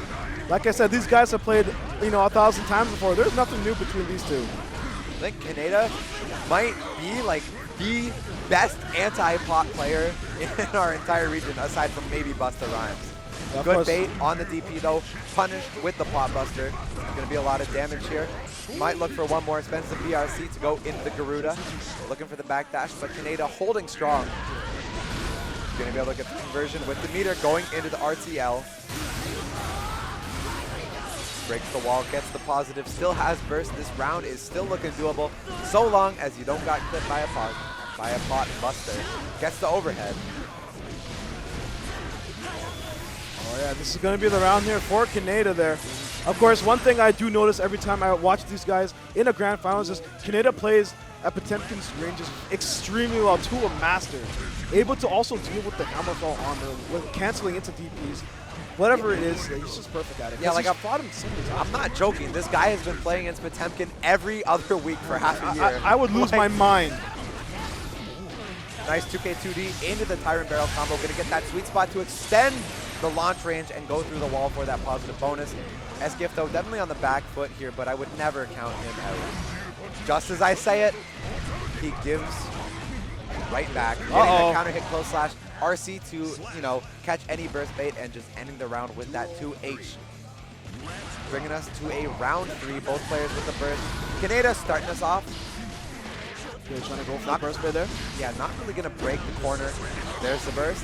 Like I said, these guys have played, 1,000 times before. There's nothing new between these two. I think Canada might be like the best anti-pot player in our entire region, aside from maybe Busta Rhymes. Yeah, Good bait on the DP though, punished with the pot buster. There's going to be a lot of damage here. Might look for one more expensive BRC to go into the Garuda. Looking for the backdash, but Canada holding strong. Going to be able to get the conversion with the meter going into the RTL. Breaks the wall, gets the positive, still has burst. This round is still looking doable, so long as you don't got clipped by a pot buster. Gets the overhead. Oh yeah, this is going to be the round here for Canada there. Of course, one thing I do notice every time I watch these guys in a grand finals is Canada plays at Potemkin's ranges extremely well to a master. Able to also deal with the Hammerfall armor, with canceling into DPs. Whatever it is, he's just perfect at it. Yeah, like I've fought him so many times. I'm not joking. This guy has been playing against Potemkin every other week for half a year. I would lose my mind. Nice 2K2D into the Tyrant Barrel combo. Going to get that sweet spot to extend the launch range and go through the wall for that positive bonus. Esgifto definitely on the back foot here, but I would never count him out. Just as I say it, he gives right back. Getting the counter hit close slash. RC to, catch any burst bait and just ending the round with that 2H. Bringing us to a round 3, both players with the burst. Canada starting us off. Trying to go for the burst bait there? Yeah, not really going to break the corner. There's the burst.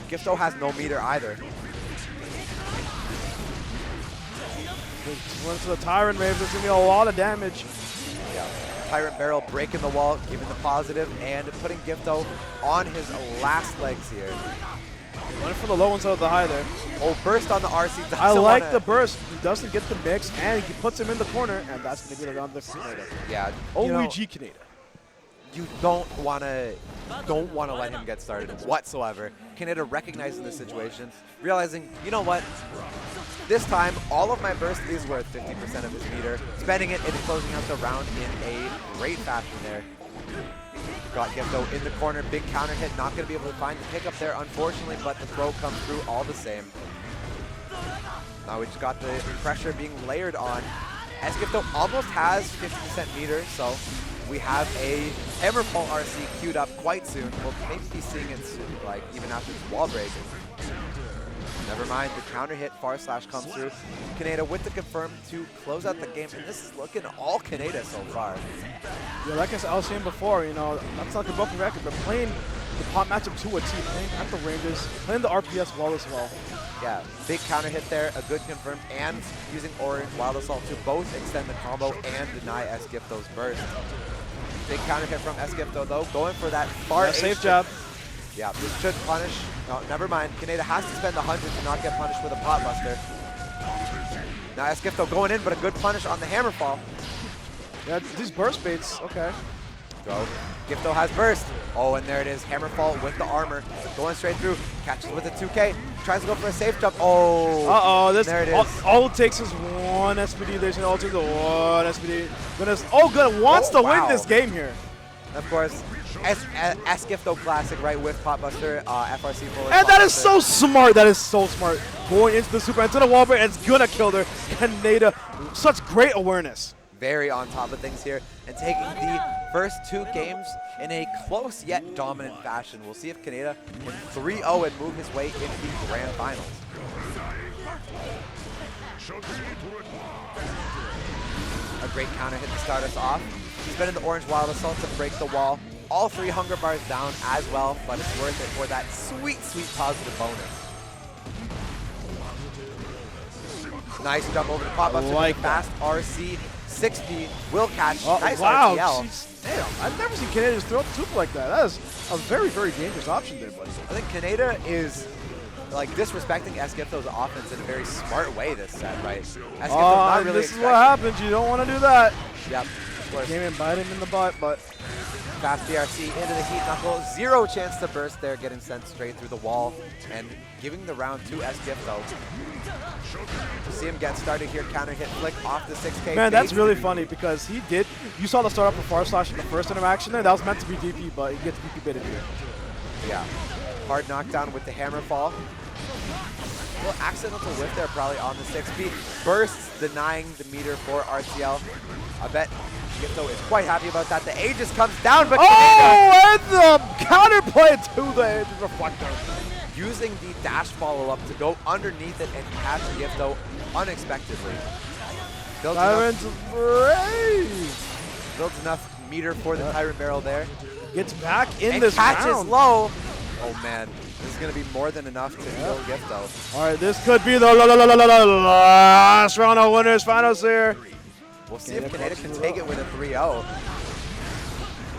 Gifto has no meter either. Once the Tyrant Rave, there's going to be a lot of damage. Yeah. Tyrant Barrel breaking the wall, giving the positive, and putting Gifto on his last legs here. Went for the low inside of the high there. Oh, burst on the RC. I like the burst. He doesn't get the mix, and he puts him in the corner, and that's going to be the round of the Canada. Yeah. OEG Canada. You don't want to let him get started whatsoever. Canada recognizing the situation, realizing, you know what? This time, all of my burst is worth 50% of his meter. Spending it and closing out the round in a great fashion there. Got Gifto in the corner, big counter hit, not going to be able to find the pickup there, unfortunately, but the throw comes through all the same. Now we just got the pressure being layered on. Esgifto almost has 50% meter, so we have a Hammerfall RC queued up quite soon. We'll maybe be seeing it soon, like even after this wall break. Never mind, the counter hit far slash comes through. Canada with the confirm to close out the game, and this is looking all Canada so far. Yeah, like I was saying before, that's like a broken record, but playing the pot matchup to a T, playing at the ranges, playing the RPS well as well. Yeah, big counter hit there, a good confirm, and using Orange Wild Assault to both extend the combo and deny Esgifto's burst. Big counter hit from Esgifto though, going for that far yeah, safe job. Yeah, this should punish. No, never mind. Canada has to spend 100 to not get punished with a pot buster. Now Esgifto going in, but a good punish on the Hammerfall. Yeah, these burst baits, okay. Go. Gifto has burst. Oh, and there it is. Hammerfall with the armor. Going straight through. Catches with a 2K. Tries to go for a safe jump. Oh. Uh-oh. There it is. All it takes is one SPD. There's an alternate one SPD. Good. Wants to win this game here. Of course, Esgifto classic, right, with pot buster, FRC full. And that is so smart. That is so smart. Going into the super, into the wall break, and it's going to kill her. Canada, such great awareness. Very on top of things here, and taking the first 2 games in a close yet dominant fashion. We'll see if Canada can 3-0 and move his way into the grand finals. A great counter hit to start us off. Spinning the orange wild assault to break the wall. All 3 hunger bars down as well, but it's worth it for that sweet, sweet positive bonus. Nice jump over the pop up to fast RC. 6B will catch. Nice wow, RTL. Damn, I've never seen Canada throw up super like that. That is a very, very dangerous option there, buddy. I think Canada is like disrespecting Esgifto's offense in a very smart way this set, right? Esgifto's not really this is what happens. You don't want to do that. Yep, of course. Came and bite him in the butt, but fast BRC into the heat knuckle. 0 chance to burst there, getting sent straight through the wall and giving the round to Esgifto. To see him get started here, counter hit flick off the 6K. Man, that's really funny because he did. You saw the start up for far slash in the first interaction there. That was meant to be DP, but he gets DP baited here. Yeah. Hard knockdown with the hammer fall. Well, accidental whiff there probably on the 6B. Bursts denying the meter for RTL. I bet Gifto is quite happy about that. The Aegis comes down, but and the counterplay to the Aegis reflector. Using the dash follow-up to go underneath it and catch Gifto unexpectedly. Builds enough meter for the Tyrant Barrel there. Gets back in and this catches round. low. Oh man, this is going to be more than enough to kill Gifto. All right, this could be the last round of winners finals here. We'll see if Canada can take it with a 3-0. Of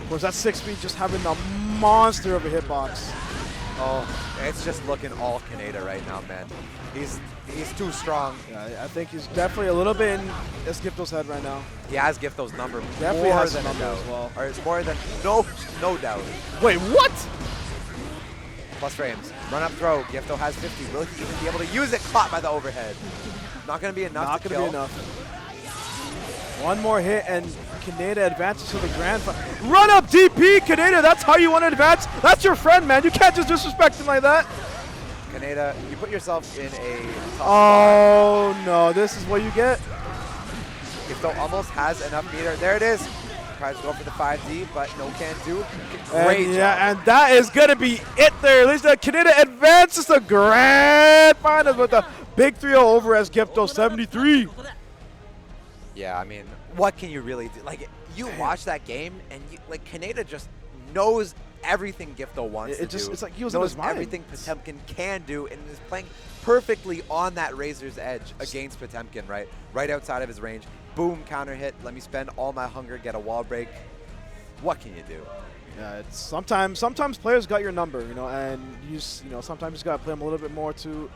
course, that 6B just having a monster of a hitbox. Oh, it's just looking all Canada right now, man. He's too strong. Yeah, I think he's definitely a little bit in Gifto's head right now. He has Gifto's number Definitely more has than number a doubt. as well. Or it's more than no doubt. Wait, what? Plus frames. Run up throw. Gifto has 50. Will he even be able to use it? Caught by the overhead. Not going to be enough to kill. Not going to be enough. One more hit and Canada advances to the grand final. Run up DP, Canada. That's how you want to advance. That's your friend, man. You can't just disrespect him like that. Canada, you put yourself in a tough spot. No. This is what you get. Gifto almost has enough meter. There it is. Tries to go for the 5D, but no can do. Great job. Yeah, and that is going to be it there. At least Canada advances to grand finals with a big 3-0 over as Gifto 73. Yeah, I mean, what can you really do? Like, you watch that game, and like Canada just knows everything Gifto wants to do. It's like he was in his mind. Everything Potemkin can do, and is playing perfectly on that razor's edge against Potemkin, right? Right outside of his range. Boom, counter hit. Let me spend all my hunger, get a wall break. What can you do? Yeah, it's sometimes players got your number, and sometimes you just gotta play them a little bit more to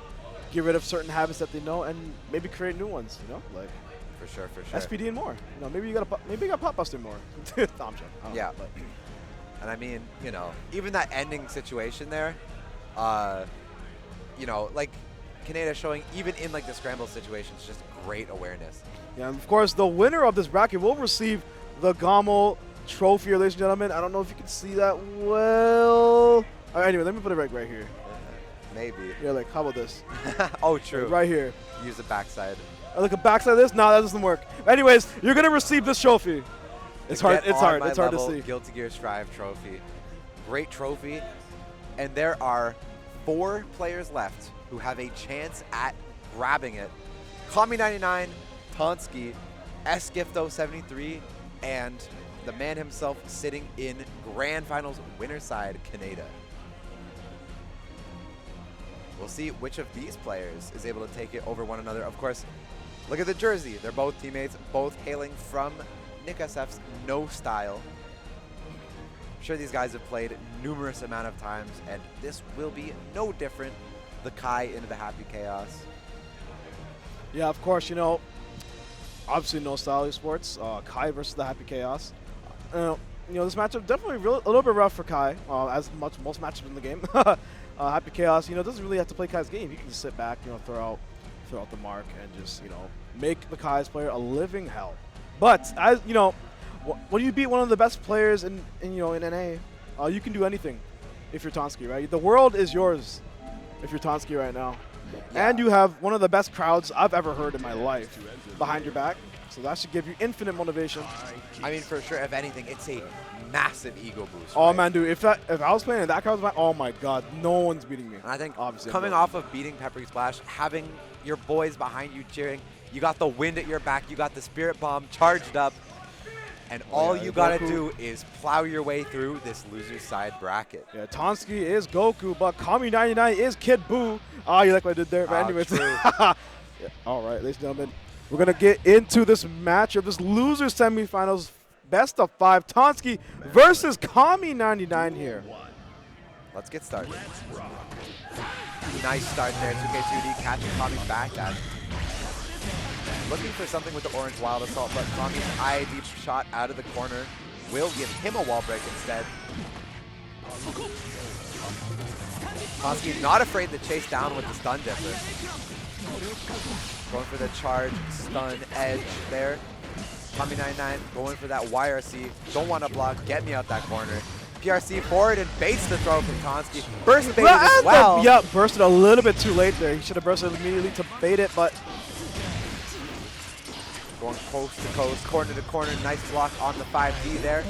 get rid of certain habits that they know and maybe create new ones, like. For sure. SPD and more. Maybe you got Pop Buster more. I'm joking. Yeah. And I mean, even that ending situation there, like Canada showing even in like the scramble situations, just great awareness. Yeah, and of course the winner of this bracket will receive the GOML trophy, ladies and gentlemen. I don't know if you can see that well. All right, anyway, let me put it right here. Maybe. Yeah, like how about this? Oh, true. Like right here. Use the backside. Like a backside of this? No, that doesn't work. Anyways, you're gonna receive this trophy. It's hard to see. Guilty Gear Strive trophy. Great trophy. And there are 4 players left who have a chance at grabbing it. Kami99, Tonsky, Esgifto 73, and the man himself sitting in Grand Finals winner side, Canada. We'll see which of these players is able to take it over one another. Of course, look at the jersey. They're both teammates, both hailing from Nick SF's No Style. I'm sure these guys have played numerous amount of times, and this will be no different. The Kai into the Happy Chaos. Yeah, of course, obviously No Style Esports. Kai versus the Happy Chaos. This matchup definitely a little bit rough for Kai, as most matchups in the game. Happy Chaos, doesn't really have to play Kai's game. He can just sit back, throw out the mark and just, make the Kai's player a living hell. But as when you beat one of the best players in NA, you can do anything if you're Tonsky, right? The world is yours if you're Tonsky right now. Yeah. And you have one of the best crowds I've ever heard in my life behind your back. So that should give you infinite motivation. I mean, for sure, if anything, it's a massive ego boost. Oh, right? man, dude, if I was playing and that crowd was oh my God, no one's beating me. And I think obviously coming off of beating Peppery Splash, having, your boys behind you cheering. You got the wind at your back. You got the Spirit Bomb charged up. And all you got to do is plow your way through this loser side bracket. Yeah, Tonsky is Goku, but Kami99 is Kid Buu. Ah, you like what I did there? But anyways. Yeah, all right, ladies and gentlemen. We're going to get into this matchup, this loser semifinals, best of 5. Tonsky versus Kami99 here. Let's get started. Nice start there, 2K2D catching Kami's backdash. Looking for something with the orange Wild Assault, but Kami's IID shot out of the corner will give him a wall break instead. Tonsky not afraid to chase down with the stun dipper. Going for the charge, stun, edge there. Kami99 going for that YRC. Don't want to block, get me out that corner. PRC forward and baits the throw from Tonsky. Burst baited as well. Yeah, bursted a little bit too late there. He should have bursted immediately to bait it, but going coast to coast, corner to corner, nice block on the 5D there.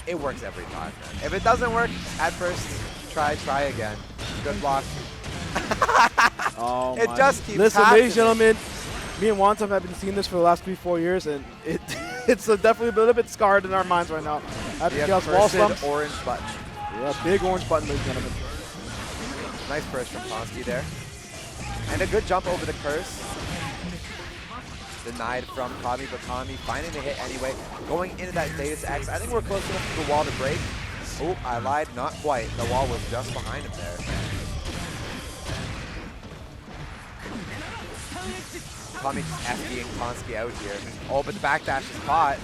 It works every time, man. If it doesn't work at first, try again. Good block. Oh it just keeps Listen, happening. ladies and gentlemen, me and Wantum have been seeing this for the last 3-4 years, and it's definitely a little bit scarred in our minds right now. First orange button. Yeah, big orange button, ladies and gentlemen. Nice burst from Tonsky there. And a good jump over the curse. Denied from Kami, but Kami finding the hit anyway. Going into that Status X. I think we're close enough to the wall to break. Oh, I lied. Not quite. The wall was just behind him there. Kami just FDing Tonsky out here. Oh, but the backdash is caught.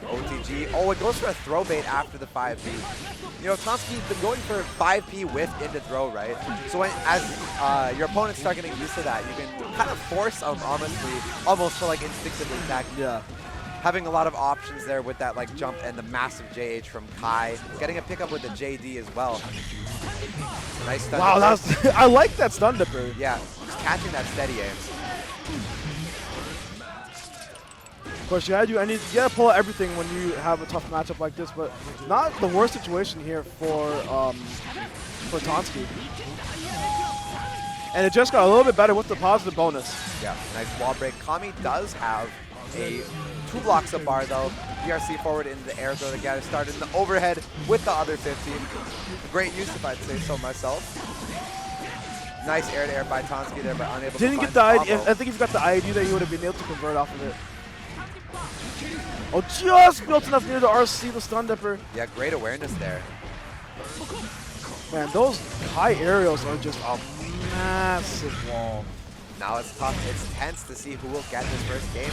OTG. Oh, it goes for a throw bait after the 5P. You know, Tonsky's been going for 5P whiff into throw, right? So as your opponents start getting used to that, you can kind of force them, honestly, almost to like instinctively attack. Yeah. Having a lot of options there with that like jump and the massive JH from Kai. Getting a pickup with the JD as well. Nice stun. Wow, I like that stun dipper. Yeah, just catching that steady aim. Of course, you gotta pull out everything when you have a tough matchup like this, but not the worst situation here for Tonsky. And it just got a little bit better with the positive bonus. Yeah, nice wall break. Kami does have a 2 blocks of bar though. PRC forward into the air throw to get it started in the overhead with the other 15. Great use if I'd say so myself. Nice air to air by Tonsky there, but unable to Didn't get the ID. I think if you got the ID there, you would have been able to convert off of it. Oh, just built enough near the RC, the stun dipper. Yeah, great awareness there. Man, those high aerials are just a massive wall. Now it's tough. It's tense to see who will get this first game.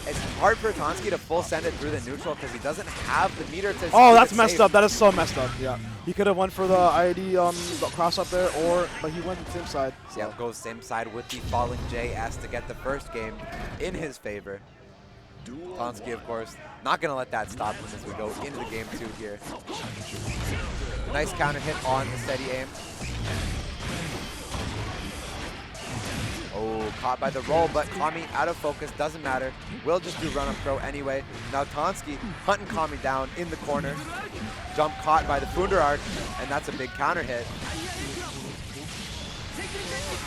It's hard for Tonsky to full send it through the neutral because he doesn't have the meter to. Oh, that's messed up. That is so messed up. Yeah, he could have went for the ID the cross up there, but he went the same side. So. Yeah, goes same side with the falling JS to get the first game in his favor. Tonsky, of course, not going to let that stop him as we go into the game 2 here. Nice counter hit on the steady aim. Oh, caught by the roll, but Kami out of focus, doesn't matter. Will just do run-up throw anyway. Now Tonsky hunting Kami down in the corner. Jump caught by the Funder Arc, and that's a big counter hit.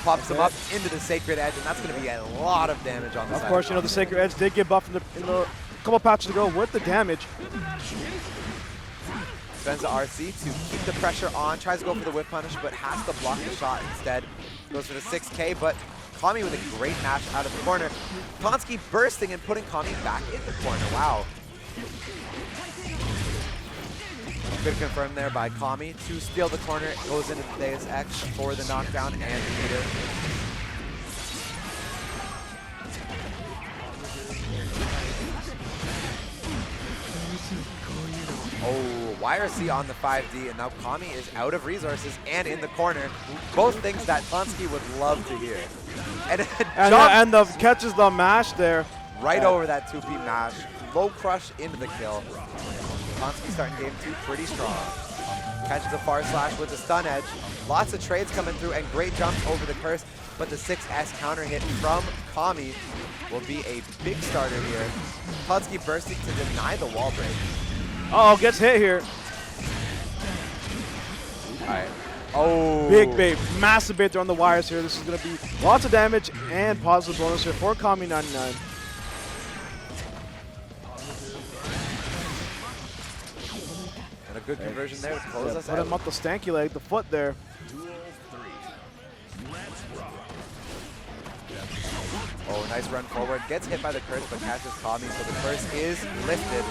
Pops him up into the Sacred Edge, and that's going to be a lot of damage on the side. Of course, you know, the Sacred Edge did get buffed in the couple patches ago with the damage. Spends the RC to keep the pressure on, tries to go for the whip punish, but has to block the shot instead. Goes for the 6K, but Kami with a great match out of the corner. Tonsky bursting and putting Kami back in the corner. Wow. Good confirm there by Kami to steal the corner. Goes into the Deus Ex for the knockdown and the meter. Oh, YRC on the 5D, and now Kami is out of resources and in the corner. Both things that Tonsky would love to hear. And the catches the mash there. Right over that 2P mash. Low crush into the kill. Tonsky starting game 2 pretty strong. Catches a far slash with the stun edge. Lots of trades coming through and great jumps over the curse, but the 6S counter hit from Kami will be a big starter here. Tonsky bursting to deny the wall break. Uh oh, gets hit here. All right. Oh. Big bait, massive bait. They're on the wires here. This is going to be lots of damage and positive bonus here for Kami99. And a good conversion there to close us Put out. him up the stanky leg, the foot there. Oh, nice run forward. Gets hit by the curse, but catches Kami, so the curse is lifted.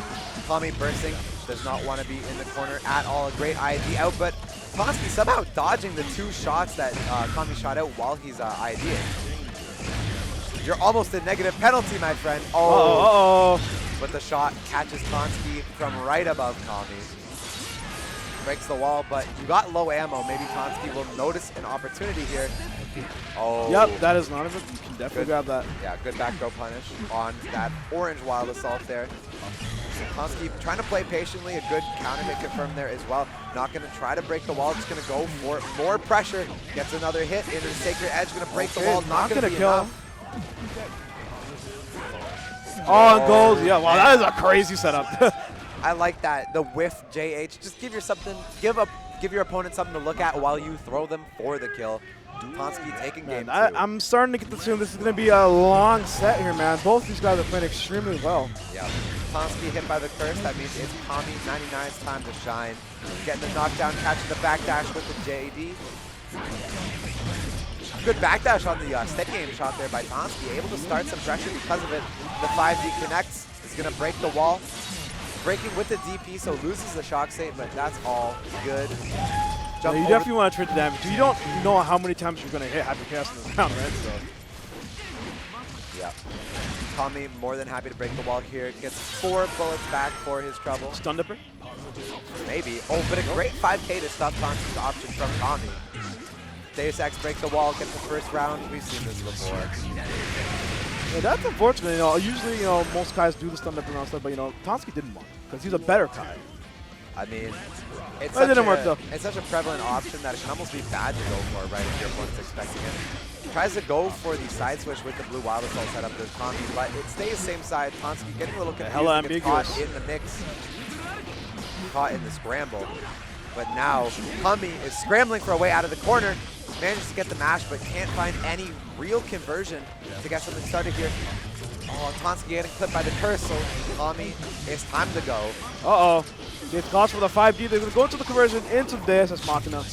Kami bursting, does not want to be in the corner at all. A great ID out, but Tonsky somehow dodging the 2 shots that Kami shot out while he's IDing. You're almost a negative penalty, my friend. Oh, but the shot catches Tonsky from right above Kami. Breaks the wall, but you got low ammo. Maybe Tonsky will notice an opportunity here. Oh. Yep, that is none of it. You can definitely grab that. Yeah, good back throw punish on that orange wild assault there. Tonsky trying to play patiently. A good counter hit confirmed there as well. Not going to try to break the wall. Just going to go for more pressure. Gets another hit into the sacred edge. Going to break the wall. Not going to kill enough. Oh, and gold. Yeah, wow, that is a crazy setup. I like that. The whiff JH. Just give your opponent something to look at while you throw them for the kill. Tonsky taking game 2. I'm starting to get the feeling this is going to be a long set here, man. Both these guys are playing extremely well. Yeah. Tonsky hit by the curse. That means it's Kami99's time to shine. Getting the knockdown, catching the backdash with the JD. Good backdash on the steady aim shot there by Tonsky. Able to start some pressure because of it. The 5D connects. It's going to break the wall. Breaking with the DP, so loses the shock state, but that's all good. You definitely want to trade the damage. You don't know how many times you're going to hit Hyper Chaos in this round, right? So. Yeah. Kami more than happy to break the wall here. Gets 4 bullets back for his trouble. Stun Dipper? Maybe. Oh, but a great 5K to stop Tonsky's option from Kami. Deus Ex breaks the wall, gets the first round. We've seen this before. Yeah, that's unfortunate. Usually, most guys do the stun Dipper and stuff, but, Tonsky didn't want it because he's a better guy. I mean, It didn't work though. It's such a prevalent option that it can almost be bad to go for, right, if your opponent's expecting it. Tries to go for the side switch with the blue wild assault setup. There's Kami, but it stays same side. Tonsky getting a little confused. Hella Gets ambiguous. caught in the mix. Caught in the scramble. But now, Kami is scrambling for a way out of the corner. Manages to get the mash, but can't find any real conversion to get something started here. Oh, Tonsky getting clipped by the curse, so Kami, it's time to go. Uh-oh. Gets caught for the 5D. They're going to go into the conversion into the Deus Ex Machina.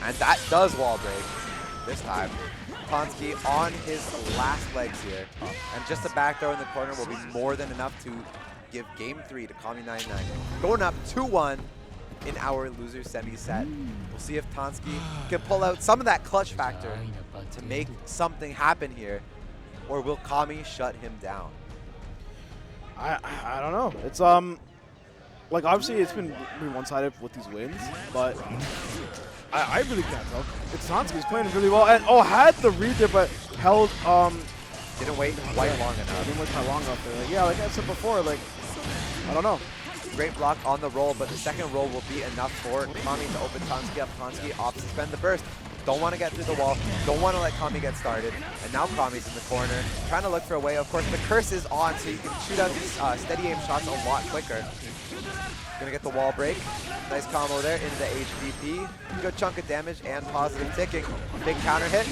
And that does wall break this time. Tonsky on his last legs here. And just a back throw in the corner will be more than enough to give game 3 to Kami99. Going up 2-1 in our loser semi set. We'll see if Tonsky can pull out some of that clutch factor to make something happen here. Or will Kami shut him down? I don't know. It's like obviously it's been really one-sided with these wins, but I really can't tell. It's Tonsky. He's playing really well, and had the read there, but held Didn't wait quite long enough. Didn't wait quite long enough there. Like, yeah, like I said before, like I don't know. Great block on the roll, but the second roll will be enough for Kami to open Tonsky up. Tonsky opts to spend the burst. Don't want to get through the wall. Don't want to let Kami get started. And now Kami's in the corner, trying to look for a way. Of course, the curse is on, so you can shoot out these steady aim shots a lot quicker. Gonna get the wall break. Nice combo there into the HVP. Good chunk of damage and positive ticking. Big counter hit.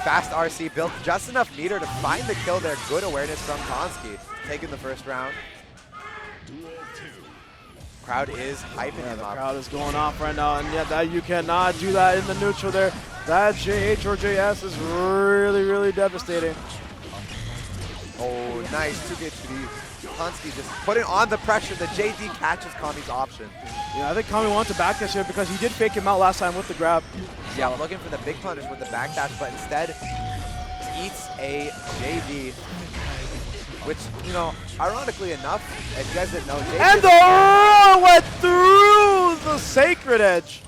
Fast RC built just enough meter to find the kill there. Good awareness from Tonsky. Taking the first round. Crowd is hyping him The up. crowd is going off right now, and that you cannot do that in the neutral there. That JH or JS is really, really devastating. Oh, nice 2 HP. Tonsky just putting on the pressure. The JD catches Kami's option. Yeah, I think Kami wants to backdash here because he did fake him out last time with the grab. Yeah, looking for the big punish with the backdash, but instead eats a JD. Which, ironically enough, as you guys didn't know, JD And the roll went through the sacred edge.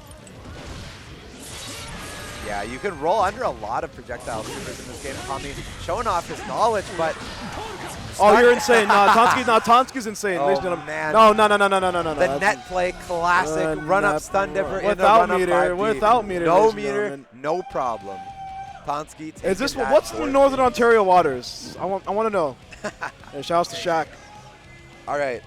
Yeah, you can roll under a lot of projectile supers in this game. Kami showing off his knowledge, but oh, you're insane. Tonsky's insane. Oh, ladies and gentlemen. man. No. The net play, classic run-up stun dipper in the without run-up meter, 5D. without meter. No ladies and meter, gentlemen. no problem. Tonsky taking Is this that what's the fourth. Northern Ontario waters? I want to know. Yeah, shout out to Shaq. All right,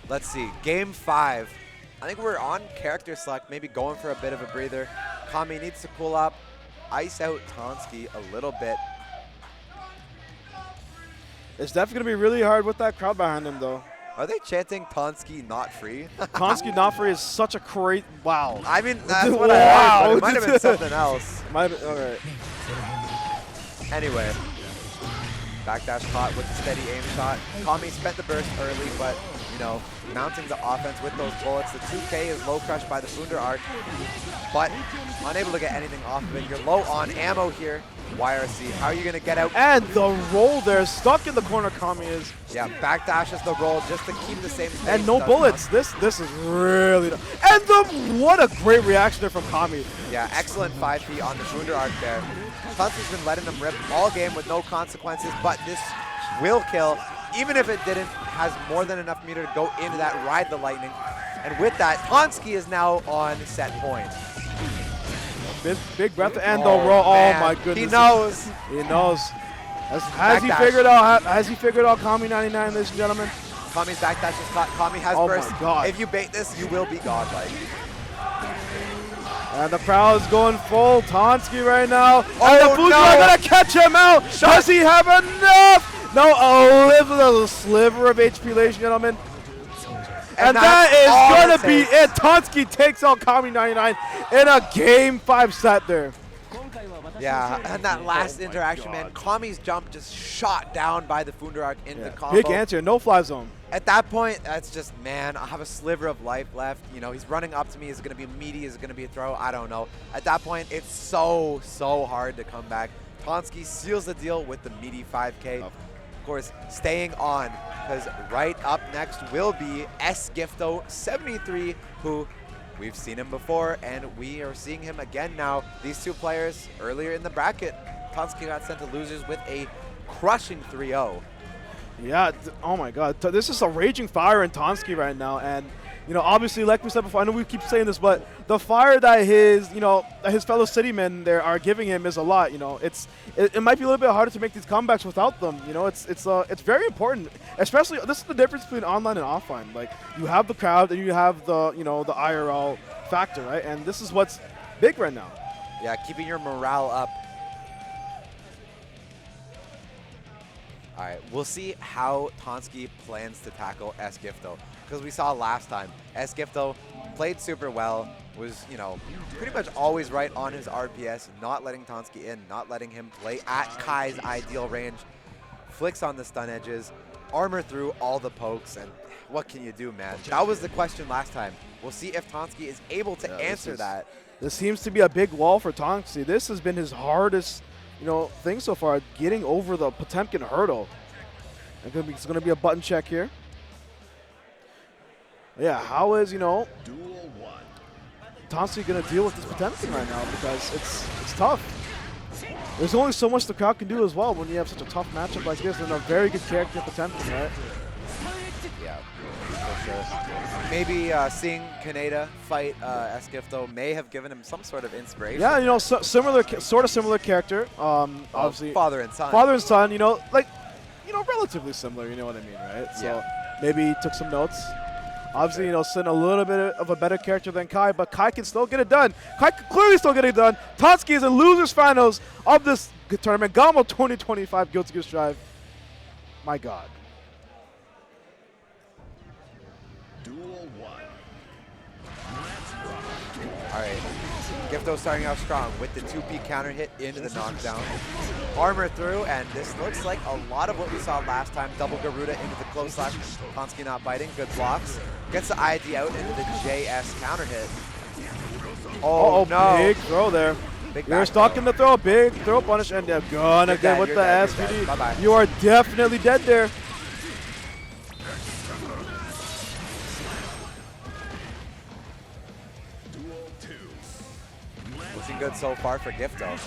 let's see. Game 5 I think we're on character select, maybe going for a bit of a breather. Kami needs to cool up, ice out Tonsky a little bit. It's definitely going to be really hard with that crowd behind him, though. Are they chanting Tonsky not free? Tonsky not free is such a great wow. I mean, that's what I heard, but it might have been something else. Might have been, all right. Anyway, backdash caught with a steady aim shot. Kami spent the burst early, but, you know, mounting the offense with those bullets. The 2K is low crushed by the Funder arc, but unable to get anything off of it. You're low on ammo here. YRC, how are you going to get out? And the roll there, stuck in the corner, Kami is. Yeah, backdashes the roll just to keep the same space. And no bullets. This is really. And what a great reaction there from Kami. Yeah, excellent 5P on the Funder arc there. Tonsky's been letting them rip all game with no consequences, but this will kill. Even if it didn't, has more than enough meter to go into that Ride the Lightning. And with that, Tonsky is now on set point. Big breath and the roll. Oh my goodness. He knows. He knows. Has he figured out? Has he figured out Kami 99, ladies and gentlemen? Kami's backdash is caught. Kami has burst. My God. If you bait this, you will be godlike. And the crowd is going full Tonsky right now. Oh, and the Funder are going to catch him out. Does he have enough? No, a little sliver of HP, ladies and gentlemen. And that is going to be it. Tonsky takes out Kami 99 in a Game 5 set there. Yeah, and that last interaction, man, Kami's jump just shot down by the Funder arc into the combo. Big answer, no fly zone. At that point, that's just, man, I have a sliver of life left. You know, he's running up to me. Is it going to be a meaty? Is it going to be a throw? I don't know. At that point, it's so hard to come back. Tonsky seals the deal with the meaty 5K. Of course, staying on, because right up next will be Sgifto73, who we've seen him before, and we are seeing him again now. These two players earlier in the bracket, Tonsky got sent to losers with a crushing 3-0. Yeah, oh my God. This is a raging fire in Tonsky right now, and you know, obviously, like we said before, I know we keep saying this, but the fire that his fellow citymen there are giving him is a lot. You know, it might be a little bit harder to make these comebacks without them. You know, it's very important. Especially, this is the difference between online and offline. Like, you have the crowd and you have the the IRL factor, right? And this is what's big right now. Yeah, keeping your morale up. All right, we'll see how Tonsky plans to tackle Sgifto. Because we saw last time, Sgifto played super well, was, pretty much always right on his RPS, not letting Tonsky in, not letting him play at Kai's ideal range. Flicks on the stun edges, armor through all the pokes, and what can you do, man? That was the question last time. We'll see if Tonsky is able to answer that. This seems to be a big wall for Tonsky. This has been his hardest, thing so far, getting over the Potemkin hurdle. It's going to be a button check here. Yeah, how is, Tonsky going to deal with this Potemkin right now? Because it's tough. There's only so much the crowd can do as well when you have such a tough matchup like this and a very good character Potemkin, right? Yeah, for sure. Maybe seeing Kaneda fight Sgifto may have given him some sort of inspiration. Yeah, sort of similar character. Obviously, father and son. Father and son, relatively similar, you know what I mean, right? So maybe he took some notes. Obviously, Sin a little bit of a better character than Kai, but Kai can still get it done. Kai can clearly still get it done. Tonsky is in losers finals of this tournament. GOML 2025 Guilty Gear Strive. My God. Duel 1. All right. Gifto starting out strong with the 2P counter hit into the knockdown. Armor through, and this looks like a lot of what we saw last time. Double Garuda into the close slash. Tonsky not biting. Good blocks. Gets the ID out into the JS counter hit. Oh, no. Big throw there. You're stuck in the throw. Big throw punish, and they're gonna get with the SVD. Bye-bye. You are definitely dead there. Looking good so far for Gifto.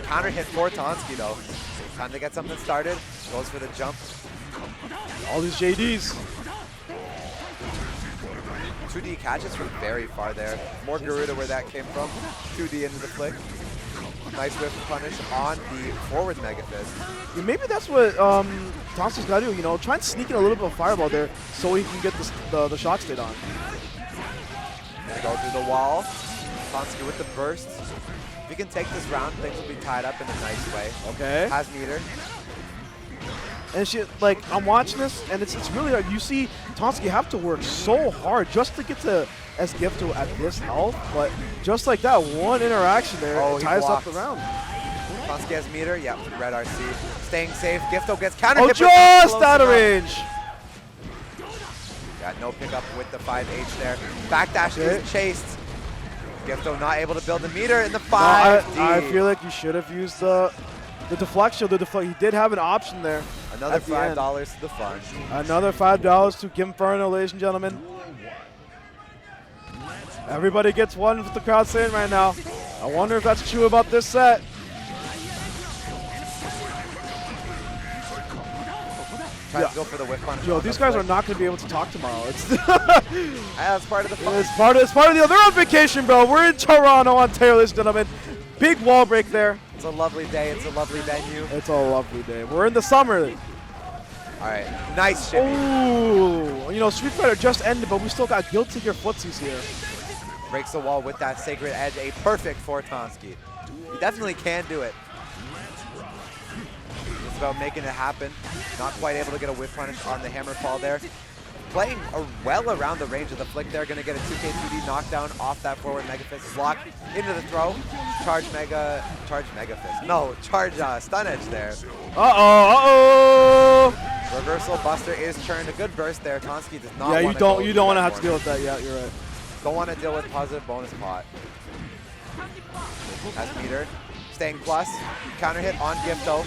Counter hit for Tonsky though. Time to get something started. Goes for the jump. All these JDs. 2D catches from very far there. More Garuda where that came from. 2D into the flick. Nice whiff punish on the forward Mega Fist. Yeah, maybe that's what Tonsky's got to do. Try and sneak in a little bit of fireball there so he can get the shock state on. Go through the wall. Tonsky with the burst. If he can take this round, things will be tied up in a nice way. Okay. Has meter. And she, like, I'm watching this, and it's really like you see Tonsky have to work so hard just to get to Esgifto at this health, but just like that one interaction there, it ties up the round. Tonsky has meter. Yep, red RC. Staying safe. Gifto gets counter hit. Just out of range. Got no pickup with the 5H there. Backdash is chased. Gifto not able to build the meter in the 5D. No, I feel like you should have used the deflection. He did have an option there. Another $5 to the fund. Another $5 to Gimferno, ladies and gentlemen. Everybody gets one with the crowd saying right now. I wonder if that's true about this set. Tries to go for the whip punch. Yo, these guys are not going to be able to talk tomorrow. It's that's part of the fun. It's part of the deal. They're on vacation, bro. We're in Toronto, Ontario, ladies and gentlemen. Big wall break there. It's a lovely day. It's a lovely venue. It's a lovely day. We're in the summer. All right, nice shimmy. Ooh, you know, Street Fighter just ended, but we still got Guilty Gear footsies here. Breaks the wall with that Sacred Edge. A perfect for Tonsky. He definitely can do it. It's about making it happen. Not quite able to get a whip punish on the hammer fall there. Playing well around the range of the flick there. Going to get a 2K2D knockdown off that forward Mega Fist. Block into the throw. Charge Mega Fist. No, charge Stun Edge there. Reversal Buster is churned. A good burst there. Tonsky does not. Yeah, you don't want to have to deal with that. Yeah, you're right. Don't want to deal with positive bonus pot. Has meter. Staying plus. Counter hit on Gifto.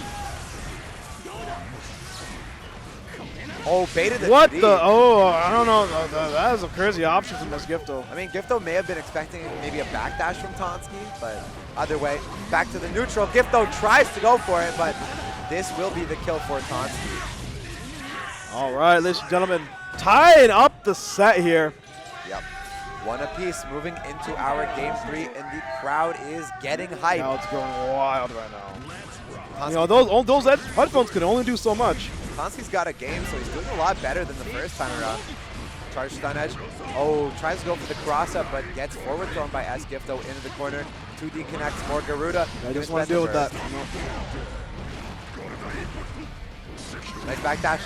Oh, baited the What 2D. the? Oh, I don't know. That is a crazy option from this Gifto. I mean, Gifto may have been expecting maybe a backdash from Tonsky, but either way, back to the neutral. Gifto tries to go for it, but this will be the kill for Tonsky. All right, ladies and gentlemen, tying up the set here. Yep. One apiece moving into our game 3, and the crowd is getting hyped. Now it's going wild right now. You know, those headphones can only do so much. Tonsky's got a game, so he's doing a lot better than the first time around. Charge Stun Edge. Oh, tries to go for the cross-up, but gets forward thrown by Esgifto into the corner. 2D connects more Garuda. I just want to deal with that. Nice backdash.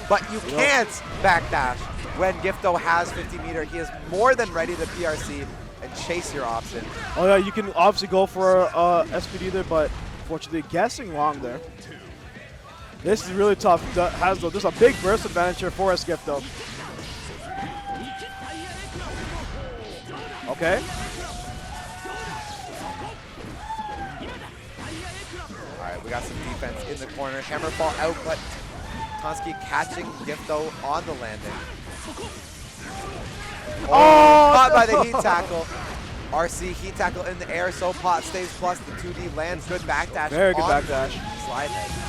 But you can't backdash when Gifto has 50 meter. He is more than ready to PRC and chase your option. Oh yeah, you can obviously go for SPD there, but unfortunately guessing wrong there. This is really tough. There's a big burst advantage here for Esgifto. Okay. All right, we got some defense in the corner. Hammer fall out, but Tonsky catching Gifto on the landing. Oh, caught by the heat tackle. RC heat tackle in the air, so pot stays plus. The 2D lands. Good backdash. Very good backdash. Slide head.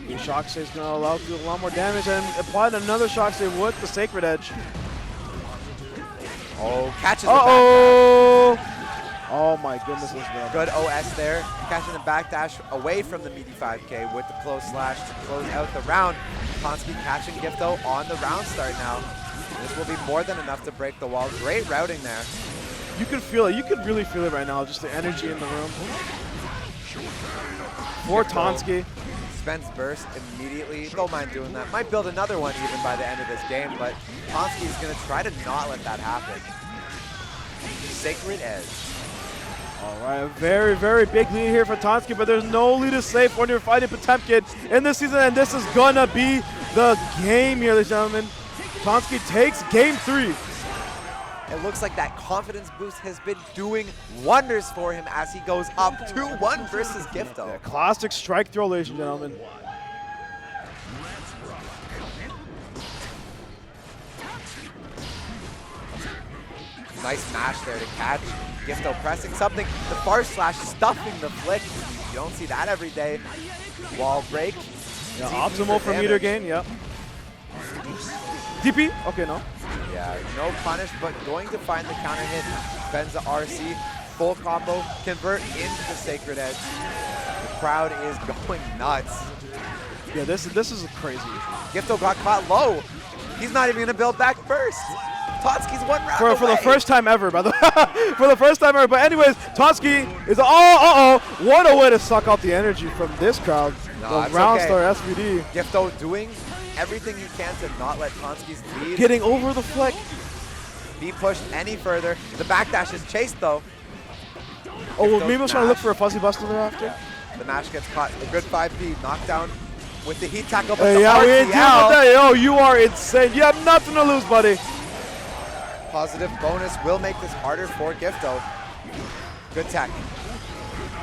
The shock save is going to allow to do a lot more damage and applied another shock save with the Sacred Edge. Oh, catches the backdash. Oh my goodness, this is good OS there. Catching the backdash away from the meaty 5K with the close slash to close out the round. Tonsky catching Gifto on the round start now. This will be more than enough to break the wall. Great routing there. You can feel it. You can really feel it right now. Just the energy in the room. For Tonsky. Spends burst immediately. Don't mind doing that. Might build another one even by the end of this game, but Tonsky's going to try to not let that happen. Sacred Edge. All right, a very, very big lead here for Tonsky, but there's no lead is safe when you're fighting Potemkin in this season, and this is going to be the game here, ladies and gentlemen. Tonsky takes game 3. It looks like that confidence boost has been doing wonders for him as he goes up 2-1 versus Gifto. Yeah, classic strike throw, ladies and gentlemen. Nice mash there to catch. Gifto pressing something. The far slash stuffing the flick. You don't see that every day. Wall break. Yeah, optimal for meter gain, yep. DP? Okay, no. Yeah, no punish, but going to find the counter hit. Spends the RC. Full combo. Convert into the Sacred Edge. The crowd is going nuts. Yeah, this is crazy. Gifto got caught low. He's not even going to build back first. Tonsky's one round For the away. first time ever, by the way. For the first time ever. But anyways, Tonsky is, what a way to suck out the energy from this crowd. No, The it's round okay. star SVD. Gifto doing everything he can to not let Tonsky's lead Getting over the flick. be pushed any further. The backdash is chased though. Oh, well, Gifto's maybe I was trying to look mash. for a fuzzy buster thereafter. The mash gets caught. A good 5P knockdown with the heat tackle. But Hey, the yeah, we ain't dealing with RTL, that. Yo, you are insane. You have nothing to lose, buddy. positive bonus will make this harder for Gifto. Good tech.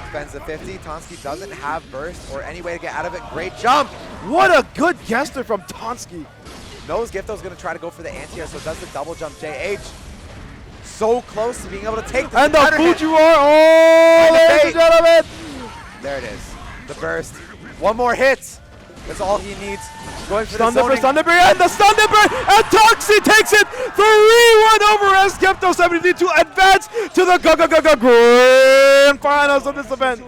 Spends the 50. Tonsky doesn't have burst or any way to get out of it. Great jump. What a good guesser from Tonsky. Knows Gifto's going to try to go for the anti-air, so does the double jump. JH so close to being able to take the And the counter hit. Fujiwara. Oh, And the ladies bait. and gentlemen. There it is. The burst. One more hit. That's all he needs. Going for Stun the dipper, zoning. stun dipper, and the stun dipper, and Toxie takes it 3-1 over as Gifto 73 to advance to the grand finals of this event.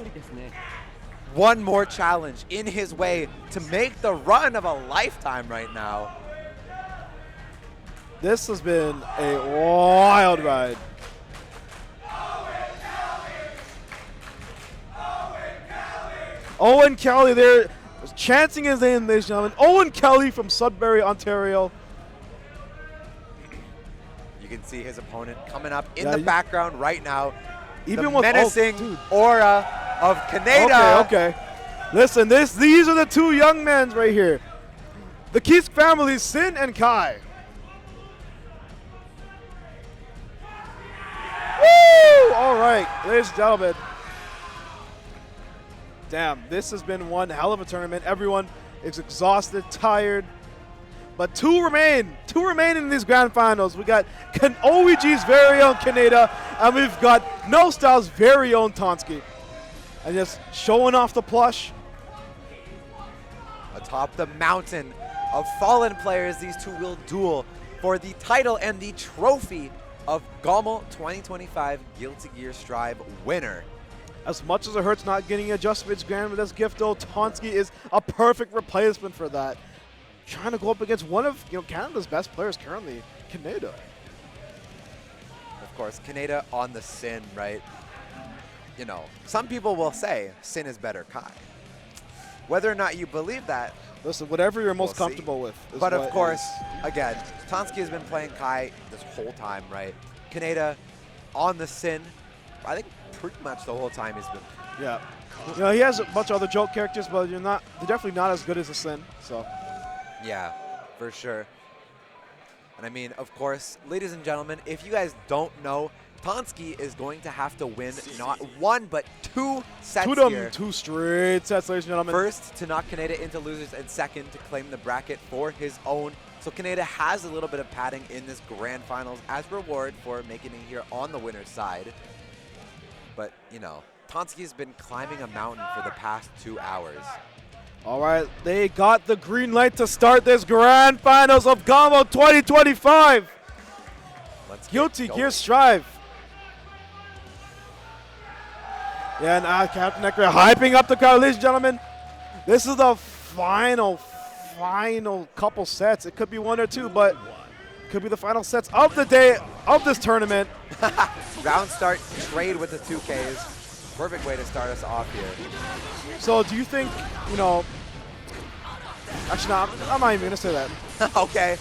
One more challenge in his way to make the run of a lifetime right now. This has been a wild ride. Owen Kelly there, chanting his name, ladies and gentlemen. Owen Kelly from Sudbury, Ontario. You can see his opponent coming up in Yeah, the you- background right now. Even the with menacing dude. aura of Kaneda. Okay. Listen, these are the two young men right here. The Keith family, Sin and Kai. Woo! All right, ladies and gentlemen. Damn, this has been one hell of a tournament. Everyone is exhausted, tired. But two remain in these grand finals. We got OEG's very own Kaneda, and we've got No Style's very own Tonsky. And just showing off the plush. Atop the mountain of fallen players, these two will duel for the title and the trophy of GOML 2025 Guilty Gear Strive winner. As much as it hurts not getting a Just Grand with this Gifto, Tonsky is a perfect replacement for that. Trying to go up against one of Canada's best players currently, Kaneda. Of course, Kaneda on the Sin, right? Some people will say Sin is better Kai. Whether or not you believe that, Listen, whatever you're most We'll see. comfortable with. Is but of what course, is. again, Tonsky has been playing Kai this whole time, right? Kaneda on the Sin, I think pretty much the whole time he's been. Yeah. He has a bunch of other joke characters, but they're definitely not as good as the Sin. So. Yeah, for sure. And I mean, of course, ladies and gentlemen, if you guys don't know, Tonsky is going to have to win not one, but two sets here. Two straight sets, ladies and gentlemen. First, to knock Kaneda into losers, and second, to claim the bracket for his own. So Kaneda has a little bit of padding in this grand finals as reward for making it here on the winner's side. But, Tonsky's been climbing a mountain for the past 2 hours. All right, they got the green light to start this grand finals of GOML 2025. Let's get Guilty going. Gear Strive. Yeah, and Captain Necro hyping up the crowd, ladies and gentlemen. This is the final couple sets. It could be one or two, but it could be the final sets of the day of this tournament. Round start, trade with the 2Ks. Perfect way to start us off here. So do you think, actually, no, I'm not even going to say that. Okay.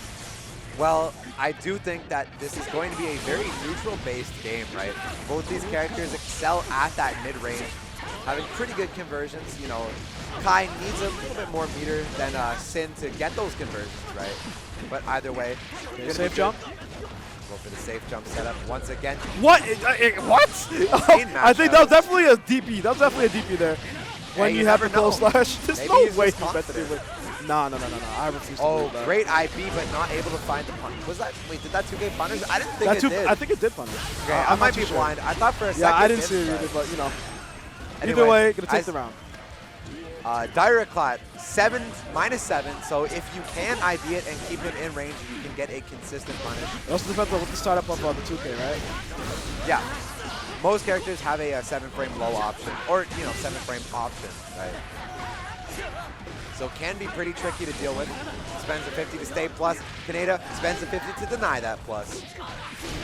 Well, I do think that this is going to be a very neutral-based game, right? Both these characters excel at that mid-range, having pretty good conversions. Kai needs a little bit more meter than Sin to get those conversions, right? But either way, Okay, gonna safe be jump. good. Go for the safe jump setup once again. What? What? I think that was definitely a DP. That was definitely a DP there. When Hey, you you have the never know. close slash. There's Maybe no he's way just you bet to do confident. it. No. I refuse to Oh, believe that. great IB, but not able to find the punish. Was that? Wait, did that 2K punish? I didn't think That it did. I think it did punish. Okay, I'm I not might too be sure. blind. I thought for a second. Yeah, I didn't it see it did, either, but either Anyway, way, gonna take as- the round. Direct minus 7, so if you can IB it and keep him in range, you can get a consistent punish. It also depends on what the startup of the 2K, right? Yeah. Most characters have a 7-frame low option, or 7-frame option, right? so it can be pretty tricky to deal with. Spends a 50 to stay plus. Kaneda spends a 50 to deny that plus.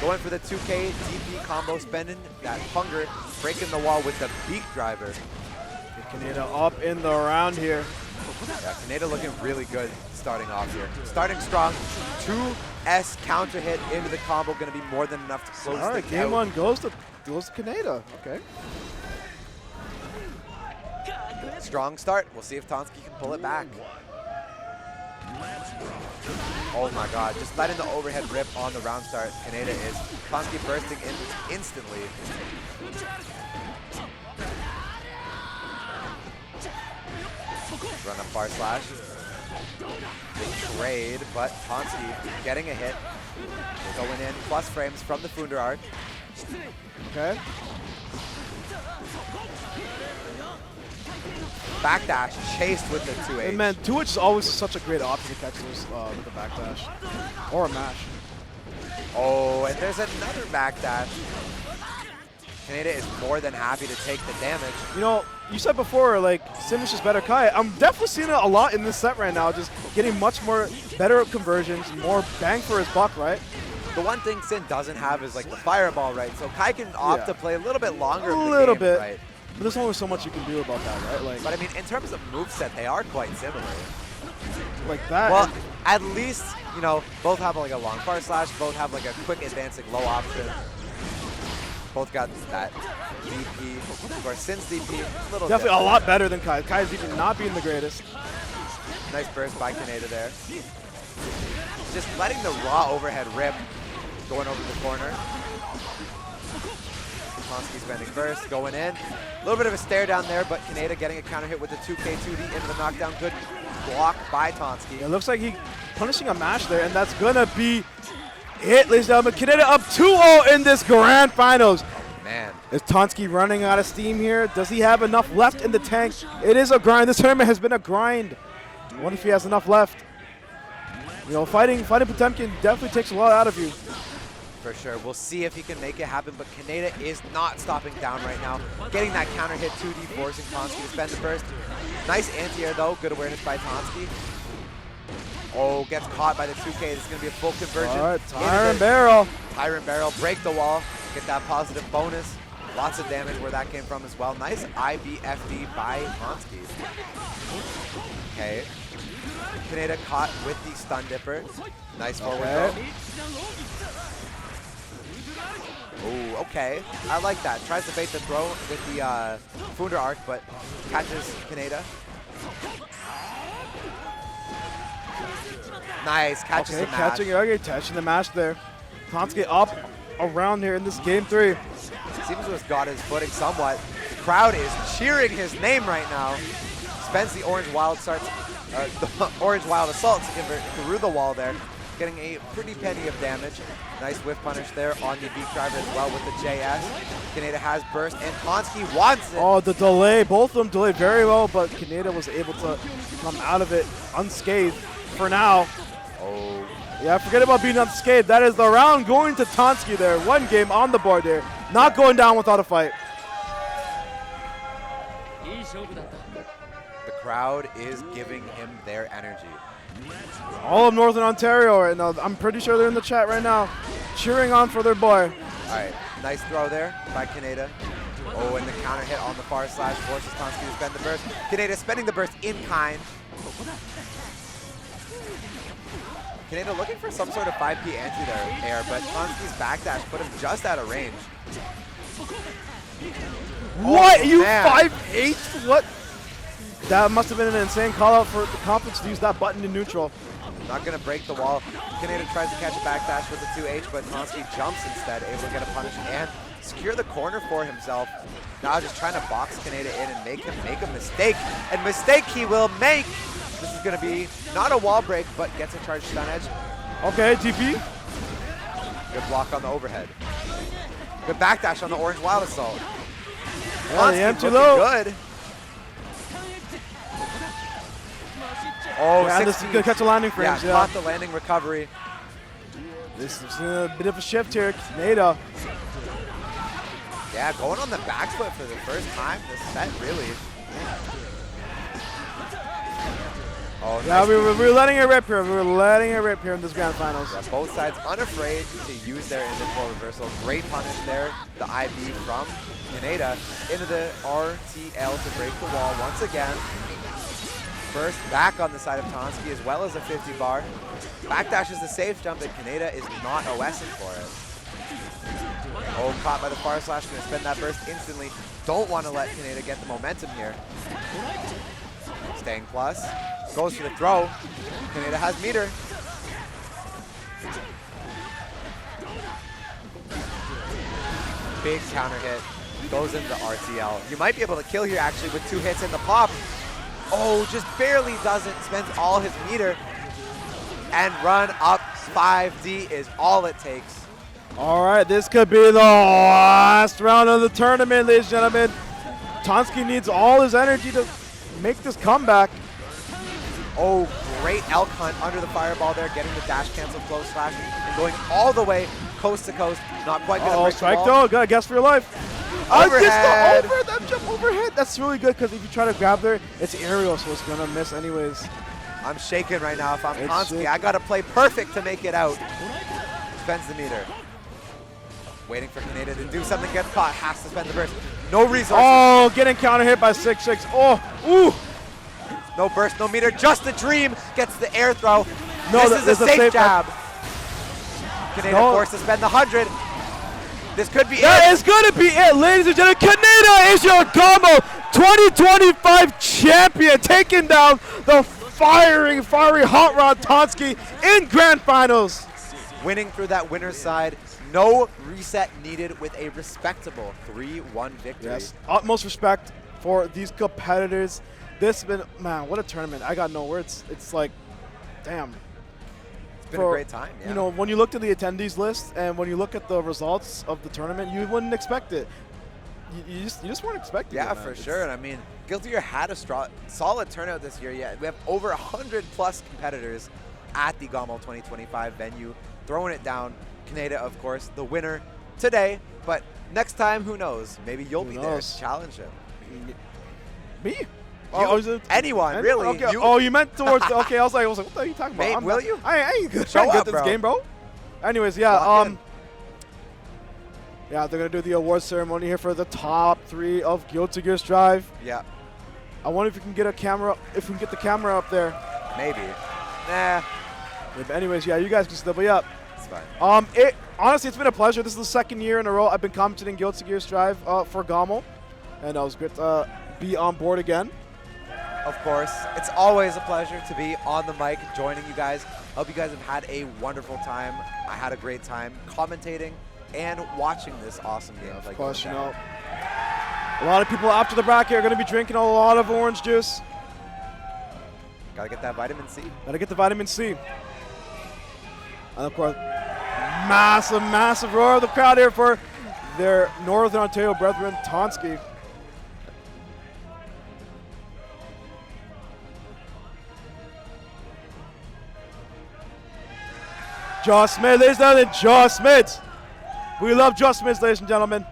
Going for the 2K DP combo, spending that hunger, breaking the wall with the beak driver. Kaneda up in the round here. Yeah, Kaneda looking really good starting off here. Starting strong, 2S counter hit into the combo, going to be more than enough to close All right, things game out. one goes to Kaneda. Okay. Strong start. We'll see if Tonsky can pull it back. Oh my god, just letting the overhead rip on the round start. Kaneda is Tonsky bursting in instantly. Run up far slash. Big trade, but Tonsky getting a hit. Going in, plus frames from the Funder arc. Okay. Backdash chased with the 2H. And man, 2H is always such a great option to catch those with the backdash. Or a mash. Oh, and there's another backdash. Kaneda is more than happy to take the damage. You know, you said before, like, Simish is better Kai. I'm definitely seeing it a lot in this set right now, just getting much more better conversions, more bang for his buck, right? The one thing Sin doesn't have is like the fireball, right? So Kai can opt to play a little bit longer. A of the little game, bit. right? But there's only so much you can do about that, right? Like, But I mean, in terms of moveset, they are quite similar. like that. Well, at least, you know, both have like a long far slash, both have like a quick advancing low option. Both got that DP. Of course, Sin's DP, a little Definitely different. a lot better than Kai. Kai's even not being the greatest. Nice burst by Kaneda there. Just letting the raw overhead rip, going over the corner. Tonsky spending burst, going in. A little bit of a stare down there, but Kaneda getting a counter hit with the 2K2D into the knockdown. Good block by Tonsky. It looks like he punishing a mash there, and that's gonna be it, ladies and gentlemen. Kaneda up 2-0 in this grand finals. Man. Is Tonsky running out of steam here? Does he have enough left in the tank? It is a grind. This tournament has been a grind. I wonder if he has enough left. You know, fighting Potemkin definitely takes a lot out of you. For sure. We'll see if he can make it happen, but Kaneda is not stopping down right now. Getting that counter hit 2D, forcing Tonsky to spend the burst. Nice anti-air though. Good awareness by Tonsky. Oh, gets caught by the 2K. This is going to be a full conversion. All right, Tyrant Barrel. Tyrant Barrel, break the wall, get that positive bonus. Lots of damage where that came from as well. Nice IBFD by Tonsky. Okay. Kaneda caught with the stun dipper. Nice forward throw. Oh, okay. I like that. Tries to bait the throw with the Funder arc, but catches Kaneda. Nice, catches the mash. Catching the mash there. Tonsky up around here in this game 3. Seems to have got his footing somewhat. The crowd is cheering his name right now. Spends the orange wild the orange wild assault to convert through the wall there. Getting a pretty penny of damage. Nice whiff punish there on the beak driver as well with the JS. Kaneda has burst and Tonsky wants it. Oh, the delay. Both of them delayed very well, but Kaneda was able to come out of it unscathed for now. Oh. Yeah, forget about being unscathed. That is the round going to Tonsky there. One game on the board there. Not going down without a fight. The crowd is giving him their energy. All of Northern Ontario right now. I'm pretty sure they're in the chat right now, cheering on for their boy. All right, nice throw there by Kaneda. Oh, and the counter hit on the far slash forces Tonsky to spend the burst. Kaneda spending the burst in kind. Kaneda looking for some sort of 5P anti-air, but Tonsky's backdash put him just out of range. What? Oh, You man. 5'8"? What? That must have been an insane call out for the confidence to use that button in neutral. Not going to break the wall. Kaneda tries to catch a backdash with the 2H, but Tonsky jumps instead, able to get a punish and secure the corner for himself. Now just trying to box Kaneda in and make him make a mistake. And mistake he will make. This is going to be not a wall break, but gets a charge stun edge. Okay, TP. Good block on the overhead. Good backdash on the orange wild assault. Yeah, the M too looking low. good. Oh, Yeah, this is 16. gonna catch a landing frames. Yeah, caught the landing recovery. This is a bit of a shift here. Kaneda. Yeah, going on the backfoot for the first time this set, really. go. Yeah, Nice we were letting it rip here. We were letting it rip here in this grand finals. Yeah, both sides unafraid to use their invincible reversal. Great punish there. The IB from Canada into the RTL to break the wall once again. Burst back on the side of Tonsky as well as a 50 bar. Backdash is the safe jump, and Canada is not OSing for it. Oh, caught by the far slash, gonna spend that burst instantly. Don't want to let Canada get the momentum here. Staying plus, goes for the throw. Canada has meter. Big counter hit, goes into the RTL. You might be able to kill here actually with 2 hits in the pop. Oh, just barely doesn't, spends all his meter. And run up 5D is all it takes. All right, this could be the last round of the tournament, ladies and gentlemen. Tonsky needs all his energy to make this comeback. Oh, great elk hunt under the fireball there, getting the dash cancel close slash and going all the way coast to coast. Not quite gonna break strike the wall. though, gotta guess for your life. Overhead. Just the that jump overhead. That's really good because if you try to grab there, it's aerial, so it's gonna miss anyways. I'm shaking right now if I'm It's Tonsky. shaking. I gotta play perfect to make it out. Spends the meter. Waiting for Canada to do something, gets caught, has to spend the burst. No resources. Oh, getting counter hit by 6-6. Oh, ooh. No burst, no meter, just the dream. Gets the air throw. No, this is there's a a safe safe jab. Canada No. forced to spend the 100. This could be That it. is going to be it, ladies and gentlemen. Canada is your GOML 2025 champion, taking down the fiery hot rod Tonsky in grand finals. Winning through that winner's side. No reset needed with a respectable 3-1 victory. Yes, utmost respect for these competitors. This has been, man, what a tournament. I got no words. It's like, damn. It's been a great time, yeah. You know, when you look at the attendees list and when you look at the results of the tournament, you wouldn't expect it. You just weren't expecting it. Yeah, man. for sure. And I mean, Guilty Gear had a solid turnout this year. Yeah, we have over 100 plus competitors at the GOML 2025 venue, throwing it down. Canada, of course, the winner today. But next time, who knows? Maybe you'll be there to challenge him. Me? Anyone, really. Okay. You meant towards the, okay, I was like, what the hell are you talking about? Mate, will you? I ain't good Show at up, this bro. game, bro. Anyways, yeah, Lock in. yeah, they're gonna do the award ceremony here for the top 3 of Guilty Gear Strive. Yeah, I wonder if we can get a camera, if we can get the camera up there. maybe. Nah, But anyways, yeah, you guys can still be up. it's fine. Honestly, it's been a pleasure. This is the 2nd year in a row I've been commentating Guilty Gear Strive for GOML, and it was great to be on board again. Of course, it's always a pleasure to be on the mic, joining you guys. Hope you guys have had a wonderful time. I had a great time commentating and watching this awesome game. Of course, you know, a lot of people after the bracket are going to be drinking a lot of orange juice. Gotta get that vitamin C. Gotta get the vitamin C. And of course, massive roar of the crowd here for their Northern Ontario brethren, Tonsky. Josh Smith, ladies and gentlemen, Josh Smith. We love Josh Smith, ladies and gentlemen.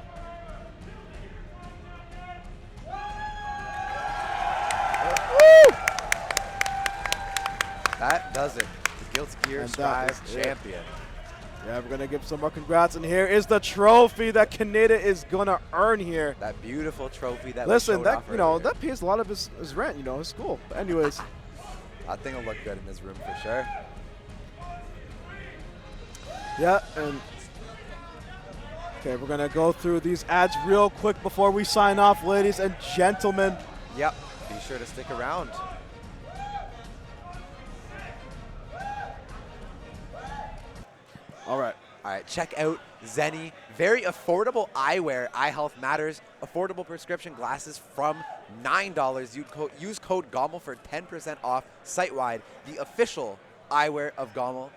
That does it. The Guilty Gear And that Strive is it. champion. Yeah, we're gonna give some more congrats, and here is the trophy that Canada is gonna earn here. That beautiful trophy that Listen, we showed that off you know earlier. that pays a lot of his rent, you know, his school. But anyways, That thing will look good in this room for sure. yeah, and okay, we're gonna go through these ads real quick before we sign off, ladies and gentlemen. Yep. Be sure to stick around. All right. All right, check out Zenny. Very affordable eyewear. Eye health matters. Affordable prescription glasses from $9. Use code GOML for 10% off site-wide. The official eyewear of GOML.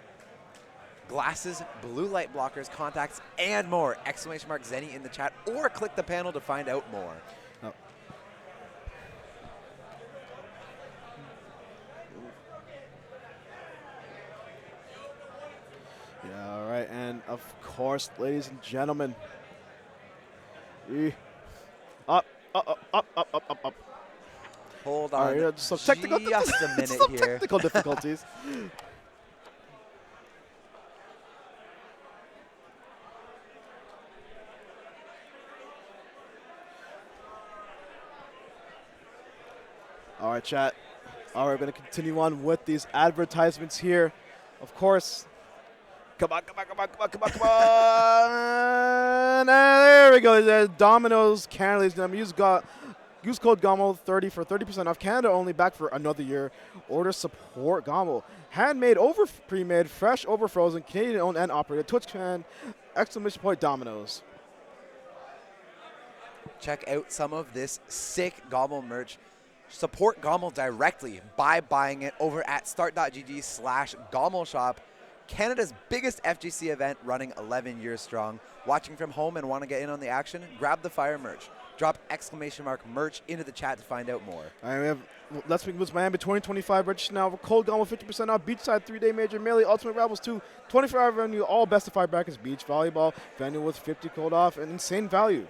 Glasses, blue light blockers, contacts, and more. Exclamation mark Zenny in the chat, or click the panel to find out more. Oh. Yeah, all right, and of course, ladies and gentlemen, up. Hold hold All on right, some technical, just a minute some here. technical difficulties. All right, chat. All right, we're going to continue on with these advertisements here. Of course. Come on, come on, come on, come on, come on, come on. And there we go. There's Domino's Canada. Use code GOML30 for 30% off. Canada only, back for another year. Order support GOML. Handmade over pre-made, fresh over frozen, Canadian owned and operated. Twitch fan, exclamation point Domino's. Check out some of this sick GOML merch. Support GOML directly by buying it over at start.gg/GOML shop. Canada's biggest FGC event, running 11 years strong. Watching from home and want to get in on the action? Grab the fire merch. Drop exclamation mark merch into the chat to find out more. All right, we have Let's Make Moves Miami 2025. Register now for Cold GOML 50% off. Beachside 3-day major, Melee, Ultimate Rebels 2, 24-hour venue, all best of 5 brackets, beach volleyball, venue with 50 cold off, and insane value.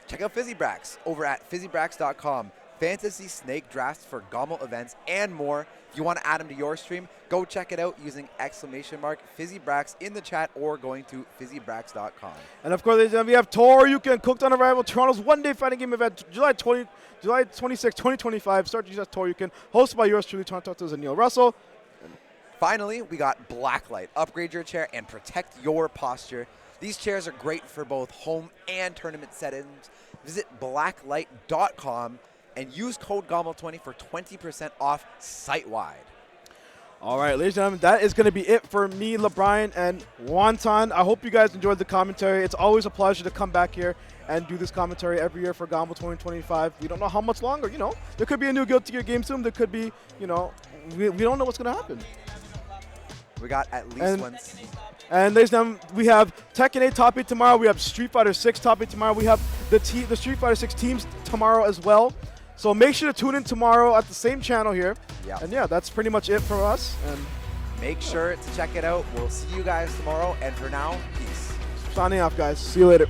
Check out FizzyBrax over at fizzybrax.com. Fantasy snake drafts for GOML events and more. If you want to add them to your stream, go check it out using exclamation mark FizzyBrax in the chat or going to fizzybrax.com. And of course, we have TorontoTopTiers Cooked on Arrival, Toronto's one-day fighting game event, July 26, 2025. Start GGST TorontoTopTiers, hosted by yours truly, TorontoTopTiers and Neil Russell. Finally, we got Blacklight. Upgrade your chair and protect your posture. These chairs are great for both home and tournament settings. Visit blacklight.com and use code GOML20 for 20% off site-wide. All right, ladies and gentlemen, that is going to be it for me, LeBron, and Wonton. I hope you guys enjoyed the commentary. It's always a pleasure to come back here and do this commentary every year for GOML 2025. We don't know how much longer, you know. There could be a new Guilty Gear game soon. There could be, you know, we don't know what's going to happen. We got at least one. And ladies and gentlemen, we have Tekken 8 Top 8 tomorrow. We have Street Fighter 6 Top 8 tomorrow. We have the Street Fighter 6 teams tomorrow as well. So make sure to tune in tomorrow at the same channel here. Yeah. And yeah, that's pretty much it for us. And make sure to check it out. We'll see you guys tomorrow. And for now, peace. Signing off, guys. See you later.